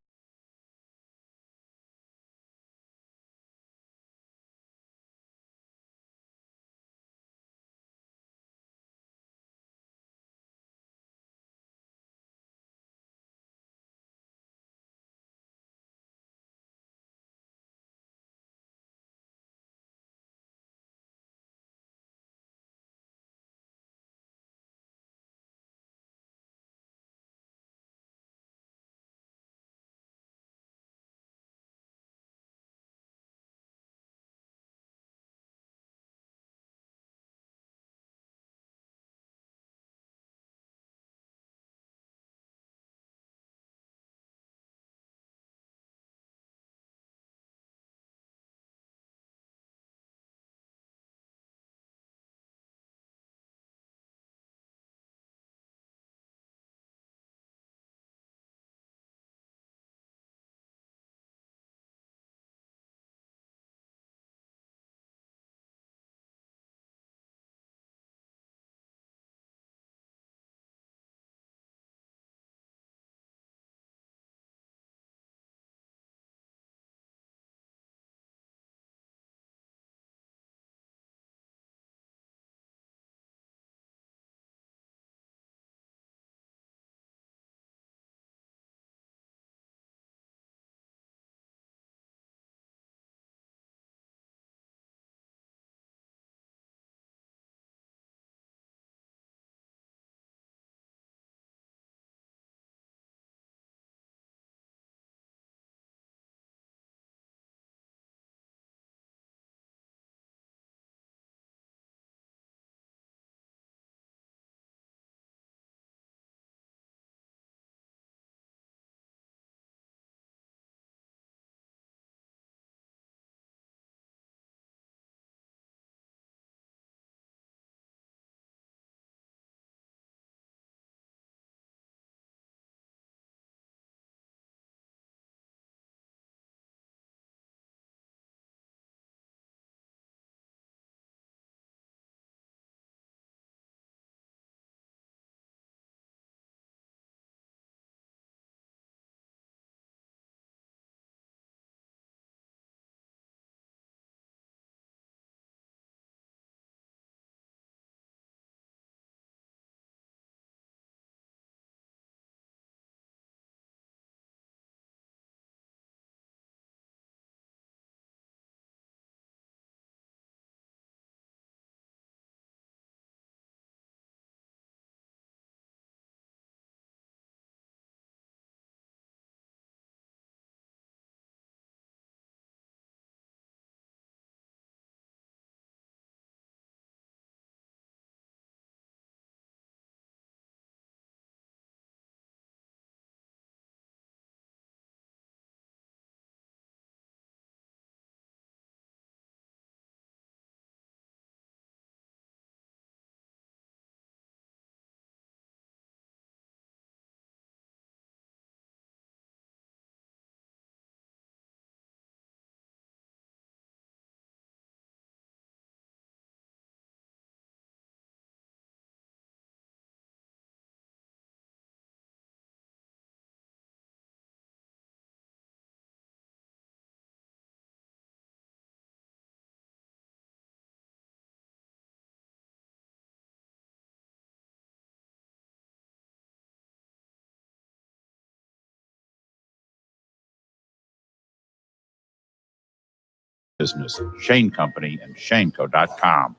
S19: business. Shane Company and ShaneCo.com.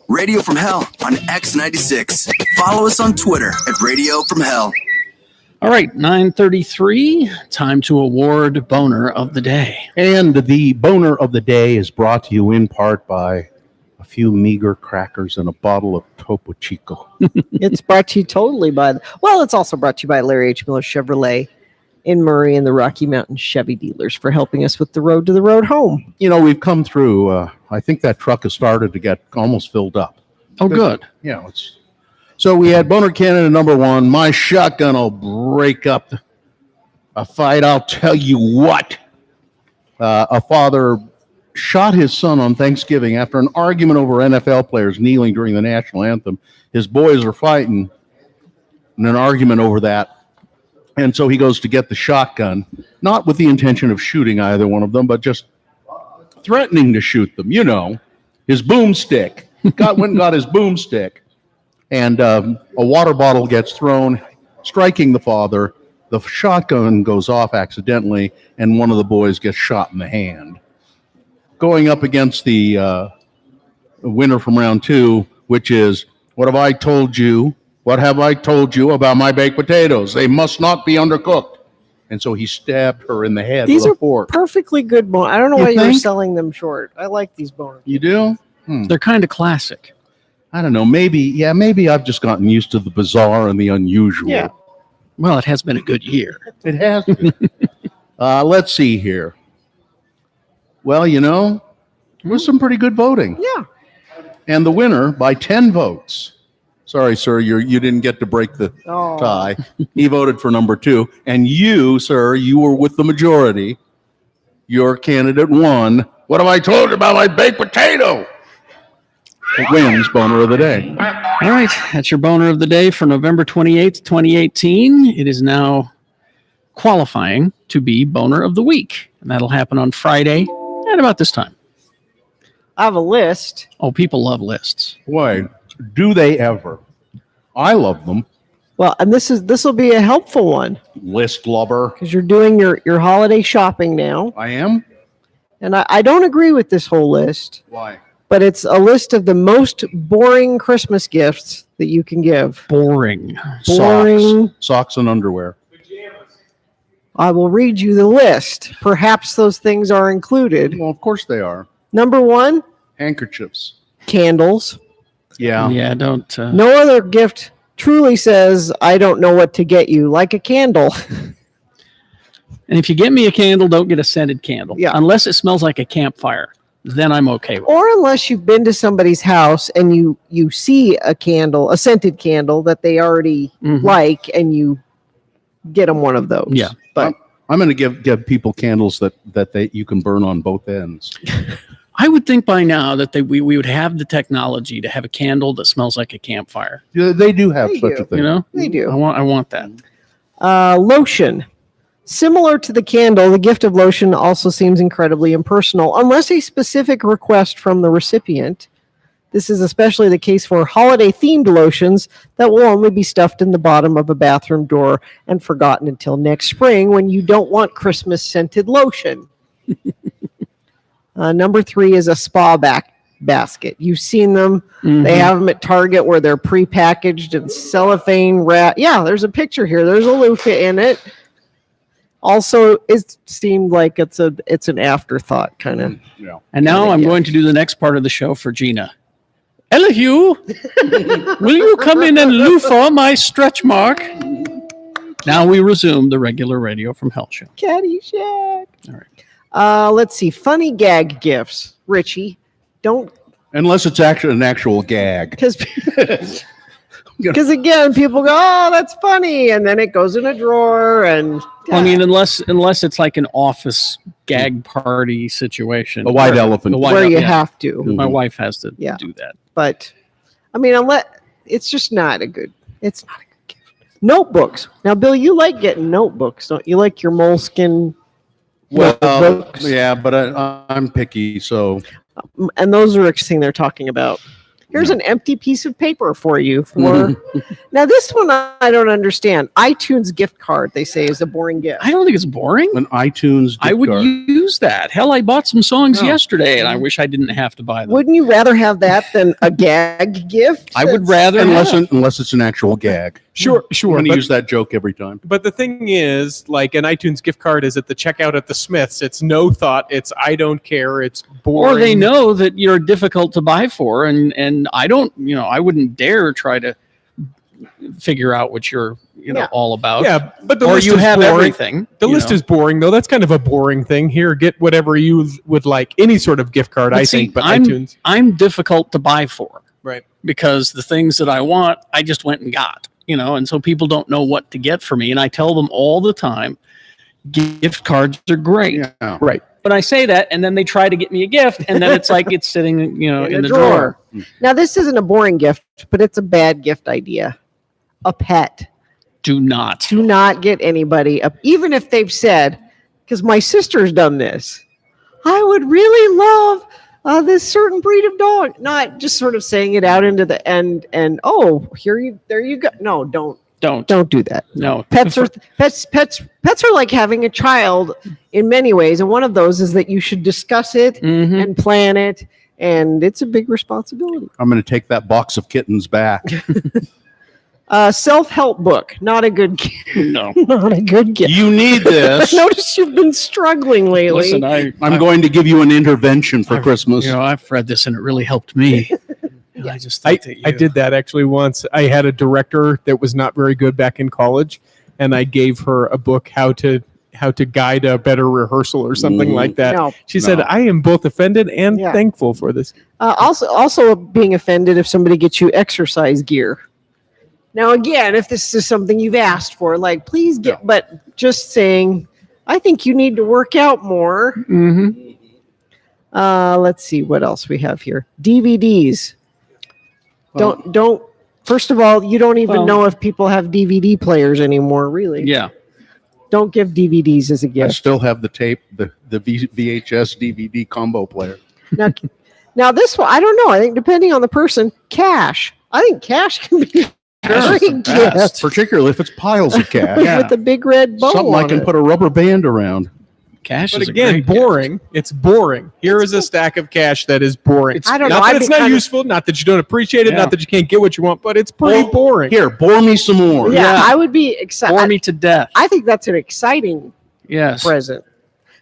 S11: Radio from Hell on X96. Follow us on Twitter at Radio from Hell.
S3: All right, 9:33. Time to award Boner of the Day.
S2: And the Boner of the Day is brought to you in part by a few meager crackers and a bottle of Topo Chico.
S6: It's brought to you totally by, it's also brought to you by Larry H. Miller Chevrolet in Murray and the Rocky Mountain Chevy dealers for helping us with the road to the road home.
S2: You know, we've come through, I think that truck has started to get almost filled up.
S3: Oh, good.
S2: Yeah, so we had Boner Canada number 1. My shotgun will break up a fight. I'll tell you what. A father shot his son on Thanksgiving after an argument over NFL players kneeling during the national anthem. His boys are fighting in an argument over that. And so he goes to get the shotgun, not with the intention of shooting either one of them, but just threatening to shoot them. You know, his boomstick. Went and got his boomstick. And a water bottle gets thrown, striking the father. The shotgun goes off accidentally, and one of the boys gets shot in the hand. Going up against the winner from round 2, which is, what have I told you? What have I told you about my baked potatoes? They must not be undercooked. And so he stabbed her in the head
S6: These
S2: with
S6: are
S2: a fork.
S6: perfectly good boners. I don't know
S2: You
S6: why you're
S2: think?
S6: selling them short. I like these boners.
S2: You do?
S3: They're kind of classic.
S2: I don't know. Maybe I've just gotten used to the bizarre and the unusual.
S6: Yeah.
S3: Well, it has been a good year.
S2: It has been. Let's see here. Well, you know, there was some pretty good voting.
S6: Yeah.
S2: And the winner by 10 votes. Sorry, sir, you didn't get to break the tie. He voted for number 2. And you, sir, you were with the majority. Your candidate won. What have I told you about my baked potato? It wins Boner of the Day.
S3: All right, that's your Boner of the Day for November 28th, 2018. It is now qualifying to be Boner of the Week. And that'll happen on Friday at about this time.
S6: I have a list.
S3: Oh, people love lists.
S2: Why? Do they ever? I love them.
S6: Well, and this will be a helpful one.
S2: List lover.
S6: Because you're doing your holiday shopping now.
S2: I am?
S6: And I don't agree with this whole list.
S2: Why?
S6: But it's a list of the most boring Christmas gifts that you can give.
S3: Boring.
S2: Socks and underwear.
S6: I will read you the list. Perhaps those things are included.
S2: Well, of course they are.
S6: Number 1.
S2: Handkerchiefs.
S6: Candles.
S2: Yeah.
S3: Yeah, don't.
S6: No other gift truly says, I don't know what to get you, like a candle.
S3: And if you get me a candle, don't get a scented candle.
S6: Yeah.
S3: Unless it smells like a campfire. Then I'm okay with it.
S6: Or unless you've been to somebody's house and you see a candle, a scented candle that they already like, and you get them one of those.
S3: Yeah.
S6: But
S2: I'm going to give people candles that you can burn on both ends.
S3: I would think by now that we would have the technology to have a candle that smells like a campfire.
S2: Yeah, they do have such a thing.
S3: You know?
S6: They do.
S3: I want that.
S6: Lotion. Similar to the candle, the gift of lotion also seems incredibly impersonal, unless a specific request from the recipient. This is especially the case for holiday-themed lotions that will only be stuffed in the bottom of a bathroom door and forgotten until next spring when you don't want Christmas-scented lotion. Number 3 is a spa basket. You've seen them. They have them at Target where they're prepackaged in cellophane wrap. Yeah, there's a picture here. There's a loofah in it. Also, it seemed like it's an afterthought kind of.
S2: Yeah.
S3: And now I'm going to do the next part of the show for Gina. Ella Hugh, will you come in and loofah my stretch mark? Now we resume the regular Radio from Hell show.
S6: Caddyshack.
S3: All right.
S6: Let's see. Funny gag gifts. Richie, don't.
S2: Unless it's actually an actual gag.
S6: Because again, people go, "Oh, that's funny," and then it goes in a drawer. And
S3: Well, I mean, unless it's like an office gag party situation,
S2: A white elephant.
S6: where you have to.
S3: My wife has to
S6: Yeah.
S3: do that.
S6: But I mean, it's just not a good. It's not a good gift. Notebooks. Now, Bill, you like getting notebooks, don't you? Like your moleskin.
S2: Well,
S6: notebooks.
S2: yeah, but I'm picky, so.
S6: And those are interesting. They're talking about. Here's an empty piece of paper for you. For now, this one I don't understand. iTunes gift card, they say, is a boring gift.
S3: I don't think it's boring.
S2: An iTunes gift
S3: I would
S2: card.
S3: use that. Hell, I bought some songs yesterday, and I wish I didn't have to buy them.
S6: Wouldn't you rather have that than a gag gift?
S3: I would rather
S2: unless it's an actual gag.
S13: Sure.
S2: I'm going to use that joke every time.
S13: But the thing is, like an iTunes gift card is at the checkout at the Smiths. It's no thought. It's I don't care. It's boring.
S3: Or they know that you're difficult to buy for, and I don't, I wouldn't dare try to figure out what you're, all about.
S13: Yeah, but the
S3: or
S13: list
S3: you
S13: is
S3: have
S13: boring.
S3: everything.
S13: The list is boring, though. That's kind of a boring thing. Here, get whatever you would like. Any sort of gift card, I think. But iTunes,
S3: I'm difficult to buy for,
S13: right?
S3: Because the things that I want, I just went and got. And so people don't know what to get for me, and I tell them all the time, gift cards are great,
S13: right?
S3: But I say that, and then they try to get me a gift, and then it's like it's sitting, in the drawer.
S6: Now, this isn't a boring gift, but it's a bad gift idea. A pet.
S3: Do not
S6: get anybody even if they've said, because my sister's done this. I would really love this certain breed of dog. Not just sort of saying it out into the end, and there you go. No, don't do that.
S3: No,
S6: pets are like having a child in many ways, and one of those is that you should discuss it and plan it, and it's a big responsibility.
S2: I'm going to take that box of kittens back.
S6: Self-help book, not a good gift.
S3: No,
S6: not a good gift.
S2: You need this.
S6: Notice you've been struggling lately.
S3: Listen,
S2: I'm going to give you an intervention for Christmas.
S3: I've read this and it really helped me. I just think
S13: I did that actually once. I had a director that was not very good back in college, and I gave her a book how to guide a better rehearsal or something like that.
S6: No.
S13: She said, "I am both offended and thankful for this."
S6: Also being offended if somebody gets you exercise gear. Now, again, if this is something you've asked for, like, please get, but just saying, I think you need to work out more. Let's see what else we have here. DVDs. Don't. First of all, you don't even know if people have DVD players anymore, really.
S3: Yeah.
S6: Don't give DVDs as a
S2: I
S6: gift.
S2: still have the tape, the VHS DVD combo player.
S6: Now this one, I don't know. I think depending on the person, cash. I think cash can be very gift.
S2: Particularly if it's piles of cash.
S6: With the big red bow
S2: Something
S6: on
S2: I can
S6: it.
S2: put a rubber band around.
S3: Cash
S13: But
S3: is
S13: again, boring. It's boring. Here is a stack of cash that is boring.
S6: I don't know.
S13: Not
S6: I'd
S13: that it's
S6: be
S13: not
S6: kind of-
S13: useful, not that you don't appreciate it,
S3: Yeah.
S13: not that you can't get what you want, but it's pretty boring.
S2: Here, bore me some more.
S6: Yeah, I would be excited.
S3: Bore me to death.
S6: I think that's an exciting
S3: Yes.
S6: present.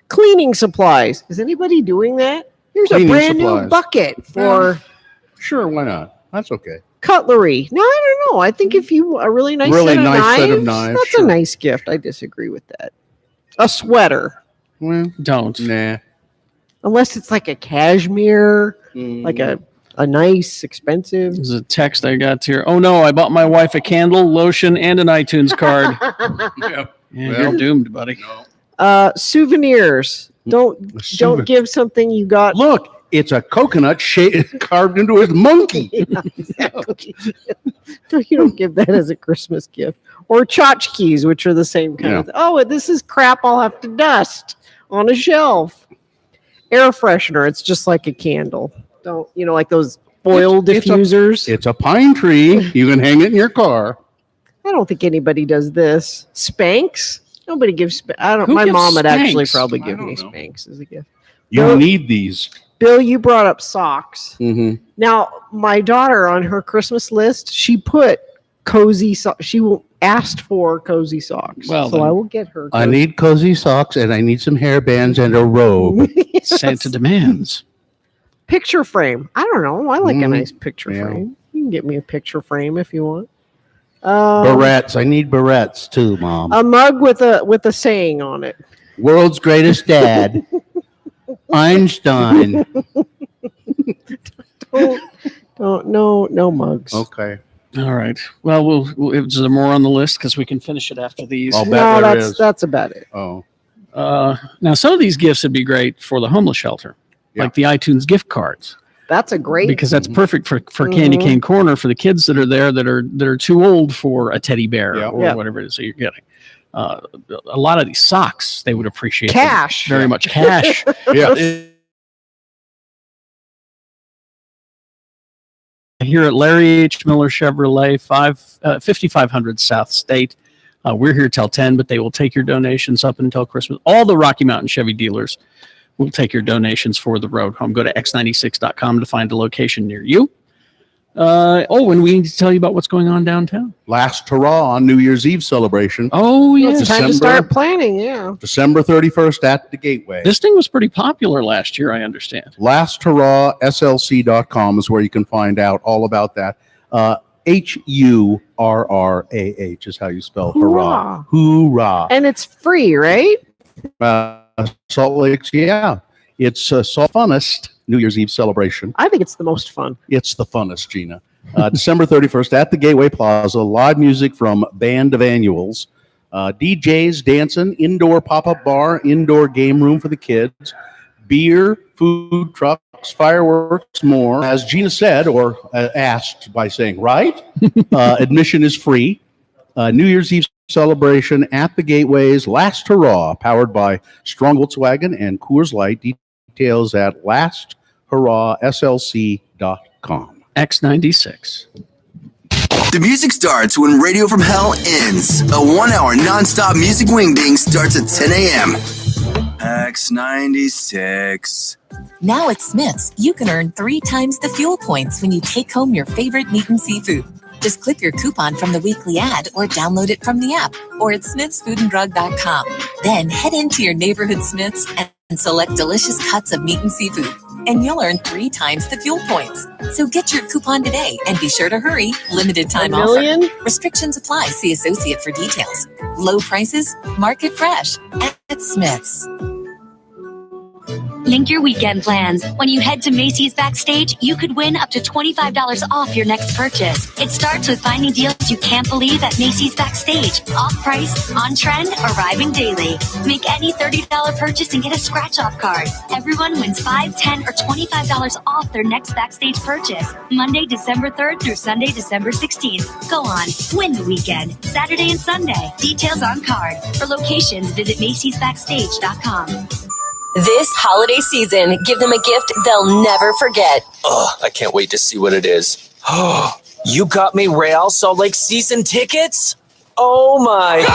S6: Cleaning supplies. Is anybody doing that? Here's
S2: Cleaning
S6: a brand
S2: supplies.
S6: new bucket for
S2: Sure, why not? That's okay.
S6: cutlery. No, I don't know. I think if you a really nice,
S2: Really
S6: set, of
S2: nice
S6: knives,
S2: set of knives,
S6: that's
S2: sure.
S6: a nice gift. I disagree with that. A sweater,
S2: Well,
S3: Don't.
S2: nah.
S6: unless it's like a cashmere, like a nice, expensive.
S3: There's a text I got here. Oh no, I bought my wife a candle, lotion, and an iTunes card. Yeah, you're doomed, buddy.
S6: Souvenirs. Don't give something you got.
S2: Look, it's a coconut carved into his monkey.
S6: Yeah, exactly. You don't give that as a Christmas gift. Or tchotchkes, which are the same kind of thing. Oh, this is crap I'll have to dust on a shelf. Air freshener. It's just like a candle. Don't, like those foil diffusers.
S2: It's a pine tree. You can hang it in your car.
S6: I don't think anybody does this. Spanx? Nobody gives
S3: Who
S6: my
S3: gives
S6: mom would actually
S3: Spanx?
S6: probably give me Spanx as a gift.
S2: You need these.
S6: Bill, you brought up socks.
S2: Mm-hmm.
S6: Now, my daughter on her Christmas list, she put cozy socks. She asked for cozy socks.
S3: Well,
S6: so
S3: then.
S6: I will get her.
S2: I need cozy socks and I need some hair bands and a robe.
S3: Santa demands.
S6: Picture frame. I don't know. I like a nice picture frame. You can get me a picture frame if you want.
S2: Barrettes. I need barrettes too, Mom.
S6: A mug with a saying on it.
S2: World's greatest dad. Einstein.
S6: No mugs.
S2: Okay.
S3: All right. Well, is there more on the list? Because we can finish it after these.
S2: I'll bet
S6: No,
S2: there
S6: that's
S2: is.
S6: that's about it.
S2: Oh.
S3: Now, some of these gifts would be great for the homeless shelter, like the iTunes gift cards,
S6: That's a great
S3: because that's perfect for Candy Cane Corner for the kids that are there that are too old for a teddy bear or whatever it is that you're getting. A lot of these socks they would appreciate
S6: Cash.
S3: very much. Cash.
S2: Yeah.
S3: here at Larry H. Miller Chevrolet, 5500 South State. We're here till 10, but they will take your donations up until Christmas. All the Rocky Mountain Chevy dealers will take your donations for the road home. Go to x96.com to find a location near you. And we need to tell you about what's going on downtown.
S2: Last hurrah on New Year's Eve celebration.
S3: Oh, yeah.
S6: It's time to start planning, yeah.
S2: December 31st at the Gateway.
S3: This thing was pretty popular last year, I understand.
S2: Last hurrah, slc.com is where you can find out all about that. HURRAH is how you spell hurrah. Hoorah.
S6: And it's free, right?
S2: Salt Lake's, yeah. It's Salt Funnest New Year's Eve celebration.
S6: I think it's the most fun.
S2: It's the funnest, Gina. December 31st at the Gateway Plaza. Live music from Band of Annuals. DJs dancing, indoor pop-up bar, indoor game room for the kids. Beer, food trucks, fireworks, more. As Gina said, or asked by saying, right? Admission is free. New Year's Eve celebration at the Gateways. Last hurrah, powered by Strong Volkswagen and Coors Light. Details at lasthurrahslc.com.
S3: X96.
S11: The music starts when Radio from Hell ends. A 1-hour non-stop music wingding starts at 10 a.m. X96.
S14: Now at Smith's, you can earn 3 times the fuel points when you take home your favorite meat and seafood. Just clip your coupon from the weekly ad or download it from the app or at smithsfoodandrug.com. Then head into your neighborhood Smith's and select delicious cuts of meat and seafood, and you'll earn 3 times the fuel points. So get your coupon today and be sure to hurry. Limited time offer. Restrictions apply. See associate for details. Low prices, market fresh at Smith's.
S20: Link your weekend plans. When you head to Macy's Backstage, you could win up to $25 off your next purchase. It starts with finding deals you can't believe at Macy's Backstage. Off price, on trend, arriving daily. Make any $30 purchase and get a scratch-off card. Everyone wins $5, $10, or $25 off their next Backstage purchase. Monday, December 3rd through Sunday, December 16th. Go on, win the weekend. Saturday and Sunday. Details on card. For locations, visit Macy'sBackstage.com.
S21: This holiday season, give them a gift they'll never forget.
S22: Oh, I can't wait to see what it is. Oh, you got me Real Salt Lake season tickets? Oh my.
S21: Goal!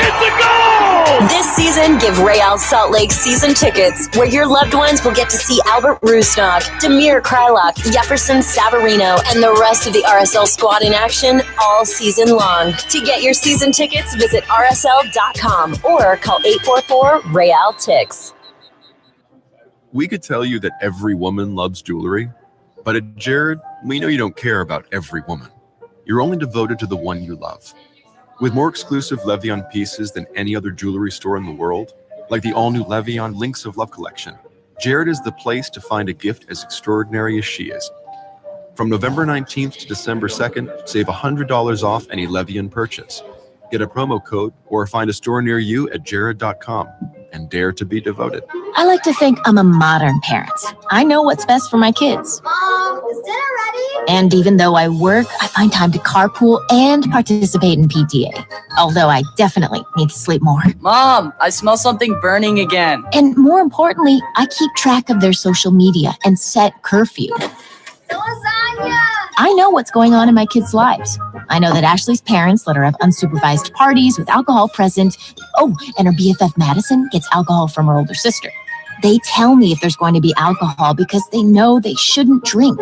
S21: It's a goal! This season, give Real Salt Lake season tickets, where your loved ones will get to see Albert Rusnak, Demir Krylak, Jefferson Savarino, and the rest of the RSL squad in action all season long. To get your season tickets, visit rsl.com or call 844-REAL-TICKS.
S23: We could tell you that every woman loves jewelry, but at Jared, we know you don't care about every woman. You're only devoted to the one you love. With more exclusive Levion pieces than any other jewelry store in the world, like the all-new Levion Links of Love collection, Jared is the place to find a gift as extraordinary as she is. From November 19th to December 2nd, save $100 off any Levion purchase. Get a promo code or find a store near you at jared.com and dare to be devoted.
S24: I like to think I'm a modern parent. I know what's best for my kids.
S5: Mom, is dinner ready?
S24: And even though I work, I find time to carpool and participate in PTA. Although I definitely need to sleep more.
S25: Mom, I smell something burning again.
S24: And more importantly, I keep track of their social media and set curfew.
S5: Lasagna!
S24: I know what's going on in my kids' lives. I know that Ashley's parents let her have unsupervised parties with alcohol present. Oh, and her BFF Madison gets alcohol from her older sister. They tell me if there's going to be alcohol because they know they shouldn't drink.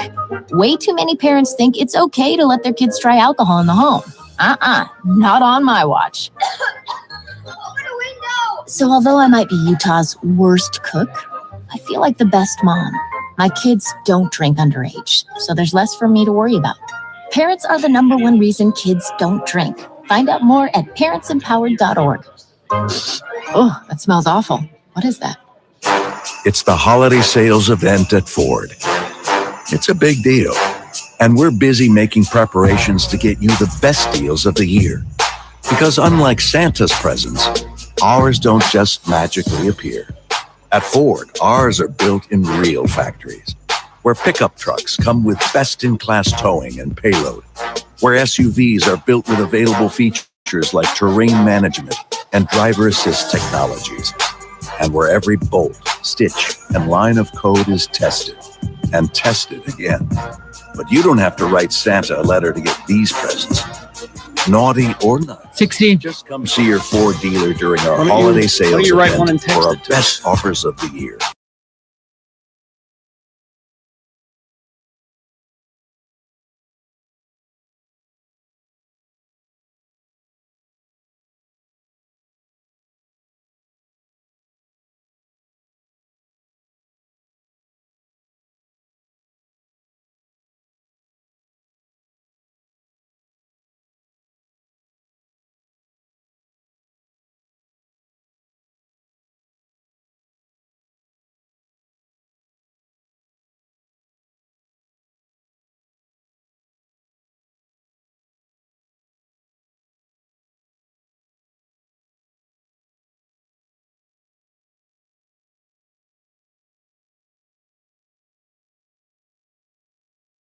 S24: Way too many parents think it's okay to let their kids try alcohol in the home. Not on my watch.
S5: Open a window!
S24: So although I might be Utah's worst cook, I feel like the best mom. My kids don't drink underage, so there's less for me to worry about. Parents are the #1 reason kids don't drink. Find out more at parentsempowered.org. Oh, that smells awful. What is that?
S26: It's the holiday sales event at Ford. It's a big deal, and we're busy making preparations to get you the best deals of the year. Because unlike Santa's presents, ours don't just magically appear. At Ford, ours are built in real factories, where pickup trucks come with best-in-class towing and payload, where SUVs are built with available features like terrain management and driver assist technologies, and where every bolt, stitch, and line of code is tested. and test it again. But you don't have to write Santa a letter to get these presents. Naughty or not,
S1: 60.
S26: Just come see your Ford dealer during our
S3: Why don't you-
S26: holiday
S3: why
S26: sales
S3: don't you write one
S26: event
S3: and
S26: for our
S3: text it to
S26: best offers of the year.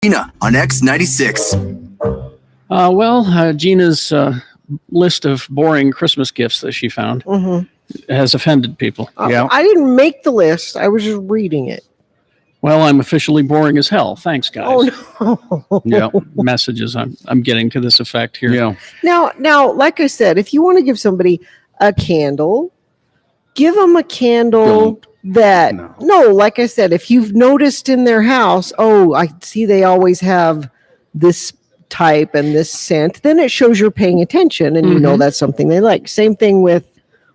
S11: Gina on X96.
S3: Gina's list of boring Christmas gifts that she found has offended people.
S6: I didn't make the list. I was just reading it.
S3: Well, I'm officially boring as hell. Thanks, guys.
S6: Oh no.
S3: Yeah, messages I'm getting to this effect here.
S2: Yeah.
S6: Now, like I said, if you want to give somebody a candle, give them a candle like I said, if you've noticed in their house, oh, I see they always have this type and this scent, then it shows you're paying attention and you know that's something they like. Same thing with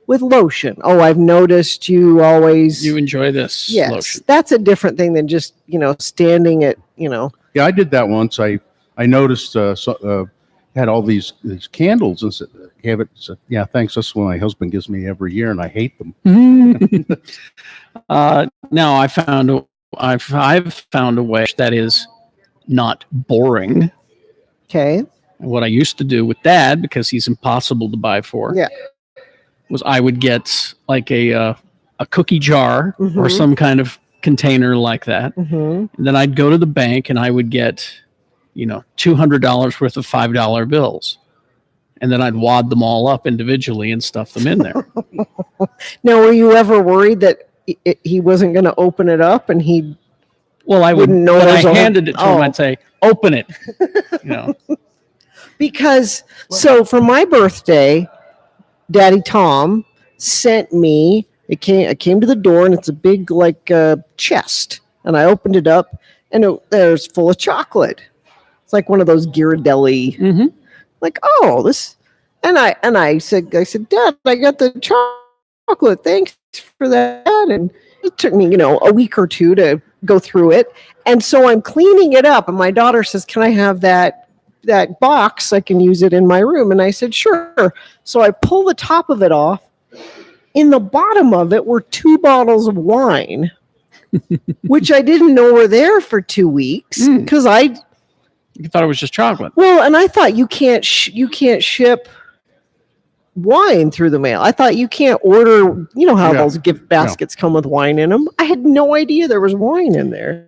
S6: lotion. Oh, I've noticed you
S3: enjoy this lotion.
S6: That's a different thing than just, standing at,
S2: Yeah, I did that once. I noticed had all these candles and said, yeah, thanks. That's what my husband gives me every year, and I hate them.
S3: Now I've found a way that is not boring.
S6: Okay.
S3: What I used to do with Dad, because he's impossible to buy for, was I would get like a cookie jar or some kind of container like that, and then I'd go to the bank and I would get, $200 worth of $5 bills, and then I'd wad them all up individually and stuff them in there.
S6: Now, were you ever worried that he wasn't going to open it up and he?
S3: Well, I
S6: wouldn't know.
S3: When I handed it to him, I'd say, "Open it."
S6: Because so for my birthday, Daddy Tom sent me. I came to the door and it's a big chest, and I opened it up and there's full of chocolate. It's like one of those Ghirardelli. Like, oh, this, and I said, Dad, I got the chocolate. Thanks for that. And it took me, a week or two to go through it. And so I'm cleaning it up, and my daughter says, "Can I have that box? I can use it in my room." And I said, "Sure." So I pull the top of it off. In the bottom of it were 2 bottles of wine, which I didn't know were there for 2 weeks because
S3: You thought it was just chocolate.
S6: Well, and I thought you can't ship wine through the mail. I thought you can't order. You know how those gift baskets come with wine in them. I had no idea there was wine in there.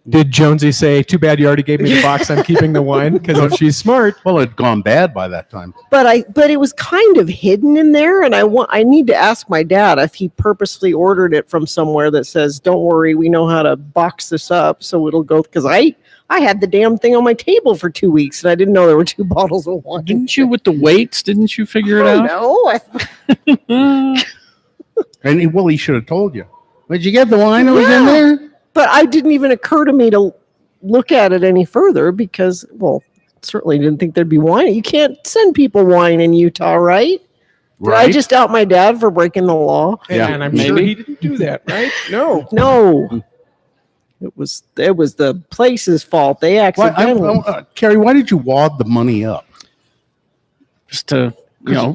S13: Did Jonesy say, "Too bad you already gave me the box. I'm keeping the wine"? Because she's smart.
S2: Well, it had gone bad by that time.
S6: But it was kind of hidden in there, and I need to ask my dad if he purposely ordered it from somewhere that says, "Don't worry, we know how to box this up so it'll go." Because I had the damn thing on my table for 2 weeks, and I didn't know there were 2 bottles of wine.
S3: Didn't you, with the weights? Didn't you figure it out?
S6: No.
S2: And he should have told you. Did you get the wine that was in there?
S6: But I didn't even occur to me to look at it any further because, certainly didn't think there'd be wine. You can't send people wine in Utah, right? Did I just out my dad for breaking the law?
S13: Yeah, and I'm sure he didn't do that, right?
S6: No. It was the place's fault. They accidentally.
S2: Carrie, why did you wad the money up?
S3: Just to,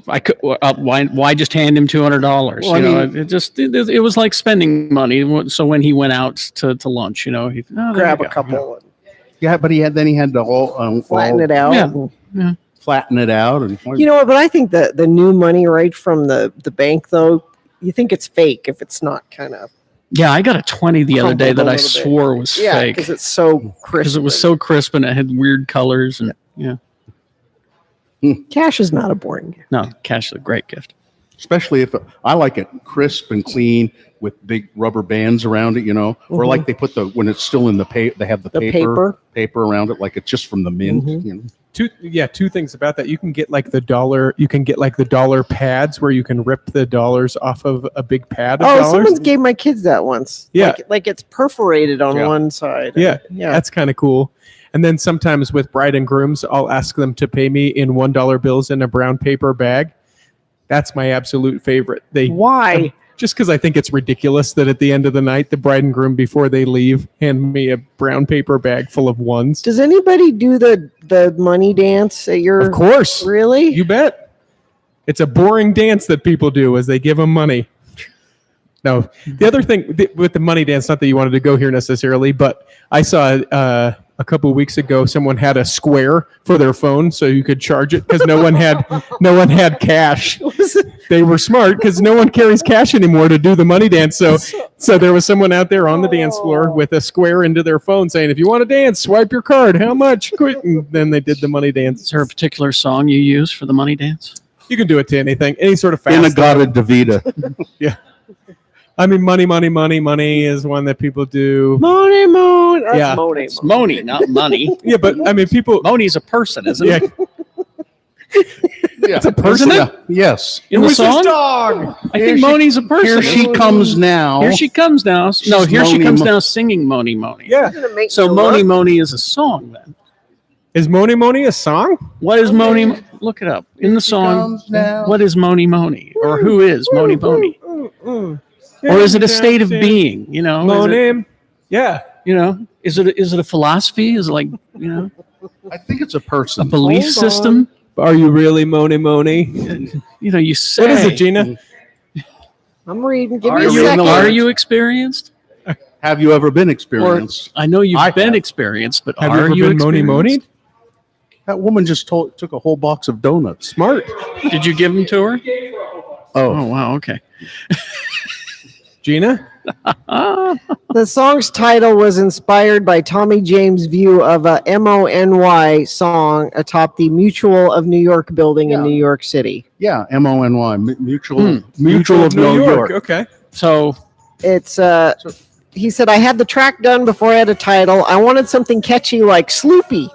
S3: I could. Why just hand him $200?
S2: Well,
S3: it was like spending money. So when he went out to lunch,
S6: grab a couple.
S2: Yeah, but he had to all
S6: flatten it out.
S3: Yeah.
S2: Flatten it out, and
S6: you know what? But I think the new money right from the bank, though, you think it's fake if it's not kind of.
S3: Yeah, I got a 20 the other day that I swore was fake.
S6: Because it's so crisp.
S3: Because it was so crisp and it had weird colors and
S6: Cash is not a boring gift.
S3: No, cash is a great gift.
S2: Especially if I like it crisp and clean with big rubber bands around it, or
S6: Mhm.
S2: like they put when it's still in the paper, they have the paper around it, like it's just from the mint.
S6: Mhm.
S13: Two things about that. You can get like the dollar pads where you can rip the dollars off of a big pad of dollars.
S6: Someone gave my kids that once.
S13: Yeah.
S6: Like it's perforated on one side.
S13: Yeah,
S6: Yeah.
S13: that's kind of cool. And then sometimes with bride and grooms, I'll ask them to pay me in $1 bills in a brown paper bag. That's my absolute favorite.
S6: Why?
S13: Just because I think it's ridiculous that at the end of the night, the bride and groom, before they leave, hand me a brown paper bag full of ones.
S6: Does anybody do the money dance at your?
S13: Of course.
S6: Really?
S13: You bet. It's a boring dance that people do as they give them money. No, the other thing with the money dance, not that you wanted to go here necessarily, but I saw a couple of weeks ago someone had a square for their phone so you could charge it because no one had cash. They were smart because no one carries cash anymore to do the money dance. So there was someone out there on the dance floor with a square into their phone saying, "If you want to dance, swipe your card. How much?" And then they did the money dance.
S3: Is there a particular song you use for the money dance?
S13: You can do it to anything, any sort of fast.
S2: Inagata Davida.
S13: Yeah. I mean, money is one that people do.
S6: Money. That's
S13: Yeah.
S6: money.
S3: It's Moni, not money.
S13: Yeah, but I mean, people.
S3: Moni's a person, isn't it?
S2: Yeah.
S3: It's a person?
S2: Yeah. Yes.
S3: In the
S13: Who's this
S3: song?
S13: dog?
S3: I think Moni's a person.
S2: Here she comes now.
S3: Here she comes now. No, here she
S2: Moni
S3: comes
S2: Mo-
S3: now singing Moni.
S13: Yeah.
S3: So Moni is a song then.
S13: Is Moni a song?
S3: What is Moni? Look it up. In the song, what is Moni? Or who is Moni? Or is it a state of being?
S13: Moni. Yeah.
S3: Is it a philosophy? Is it like,
S2: I think it's a person.
S3: a belief
S6: Hold
S3: system?
S13: Are you really Moni?
S3: You say.
S13: What is it, Gina?
S6: I'm reading. Give
S3: Are
S6: me a
S3: you,
S6: second.
S3: are you experienced?
S2: Have you ever been
S3: Or
S2: experienced?
S3: I know you've
S2: I
S3: been
S2: have.
S3: experienced, but
S13: Have
S3: are
S13: you
S3: you
S13: ever been Moni?
S2: That woman just took a whole box of donuts.
S13: Smart.
S3: Did you give them to her?
S2: Oh,
S3: Wow. Okay.
S13: Gina?
S6: The song's title was inspired by Tommy James' view of a MONY song atop the Mutual of New York building in New York City.
S2: yeah. MONY. Mutual of New York.
S13: Okay.
S3: So
S6: It's he said, I had the track done before I had a title. I wanted something catchy like Sloopy,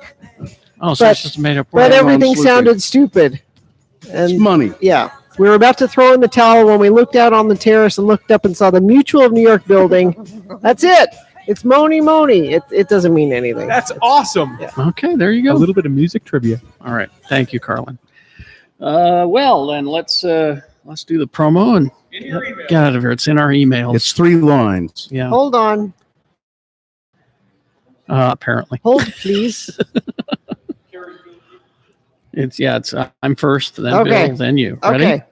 S3: so it's just a made up
S6: but
S3: word.
S6: everything
S2: Sloopy.
S6: sounded stupid.
S2: It's
S6: And
S2: money.
S6: yeah, we were about to throw in the towel when we looked out on the terrace and looked up and saw the Mutual of New York building. That's it. It's Moni. It doesn't mean anything.
S13: That's awesome.
S3: Okay, there you
S13: A
S3: go.
S13: little bit of music trivia.
S3: All right. Thank you, Carlin. Well, then let's do the promo and get out of here. It's in our emails.
S2: It's 3 lines.
S3: yeah.
S6: Hold on.
S3: Apparently.
S6: Hold, please.
S3: It's I'm first, then
S6: Okay.
S3: Bill, then you. Ready?
S6: Okay.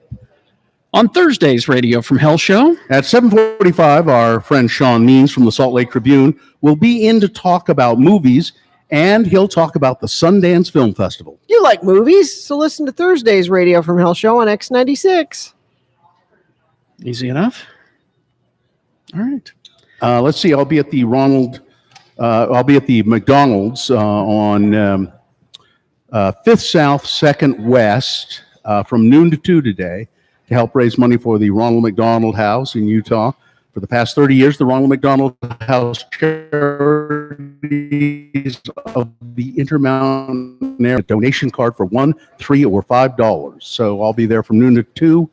S3: On Thursday's Radio from Hell show.
S2: At 7:45, our friend Sean Means from the Salt Lake Tribune will be in to talk about movies, and he'll talk about the Sundance Film Festival.
S6: You like movies, so listen to Thursday's Radio from Hell show on X96.
S3: Easy enough. All right.
S2: Let's see. I'll be at the McDonald's on 5th South, 2nd West from noon to 2 today to help raise money for the Ronald McDonald House in Utah. For the past 30 years, the Ronald McDonald House charities of the Intermountain Area donation card for $1, $3, or $5. So I'll be there from noon to 2,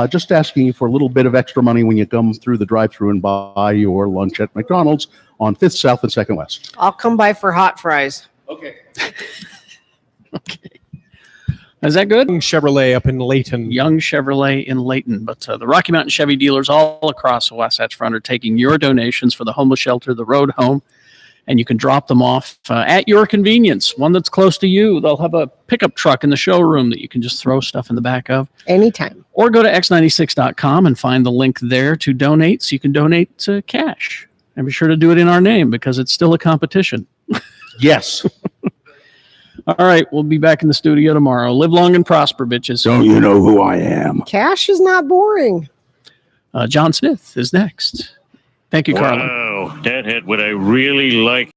S2: just asking you for a little bit of extra money when you come through the drive-thru and buy your lunch at McDonald's on 5th South and 2nd West.
S6: I'll come by for hot fries.
S2: Okay.
S3: Okay. Is that good?
S13: Young Chevrolet up in Layton.
S3: Young Chevrolet in Layton. But the Rocky Mountain Chevy dealers all across the Wasatch Front are taking your donations for the homeless shelter, the road home, and you can drop them off at your convenience, one that's close to you. They'll have a pickup truck in the showroom that you can just throw stuff in the back of.
S6: Anytime.
S3: Or go to x96.com and find the link there to donate so you can donate cash. And be sure to do it in our name because it's still a competition.
S2: Yes.
S3: All right, we'll be back in the studio tomorrow. Live long and prosper, bitches.
S2: Don't you know who I am?
S6: Cash is not boring.
S3: John Smith is next. Thank you, Carlin.
S1: Wow, Deadhead, would I really like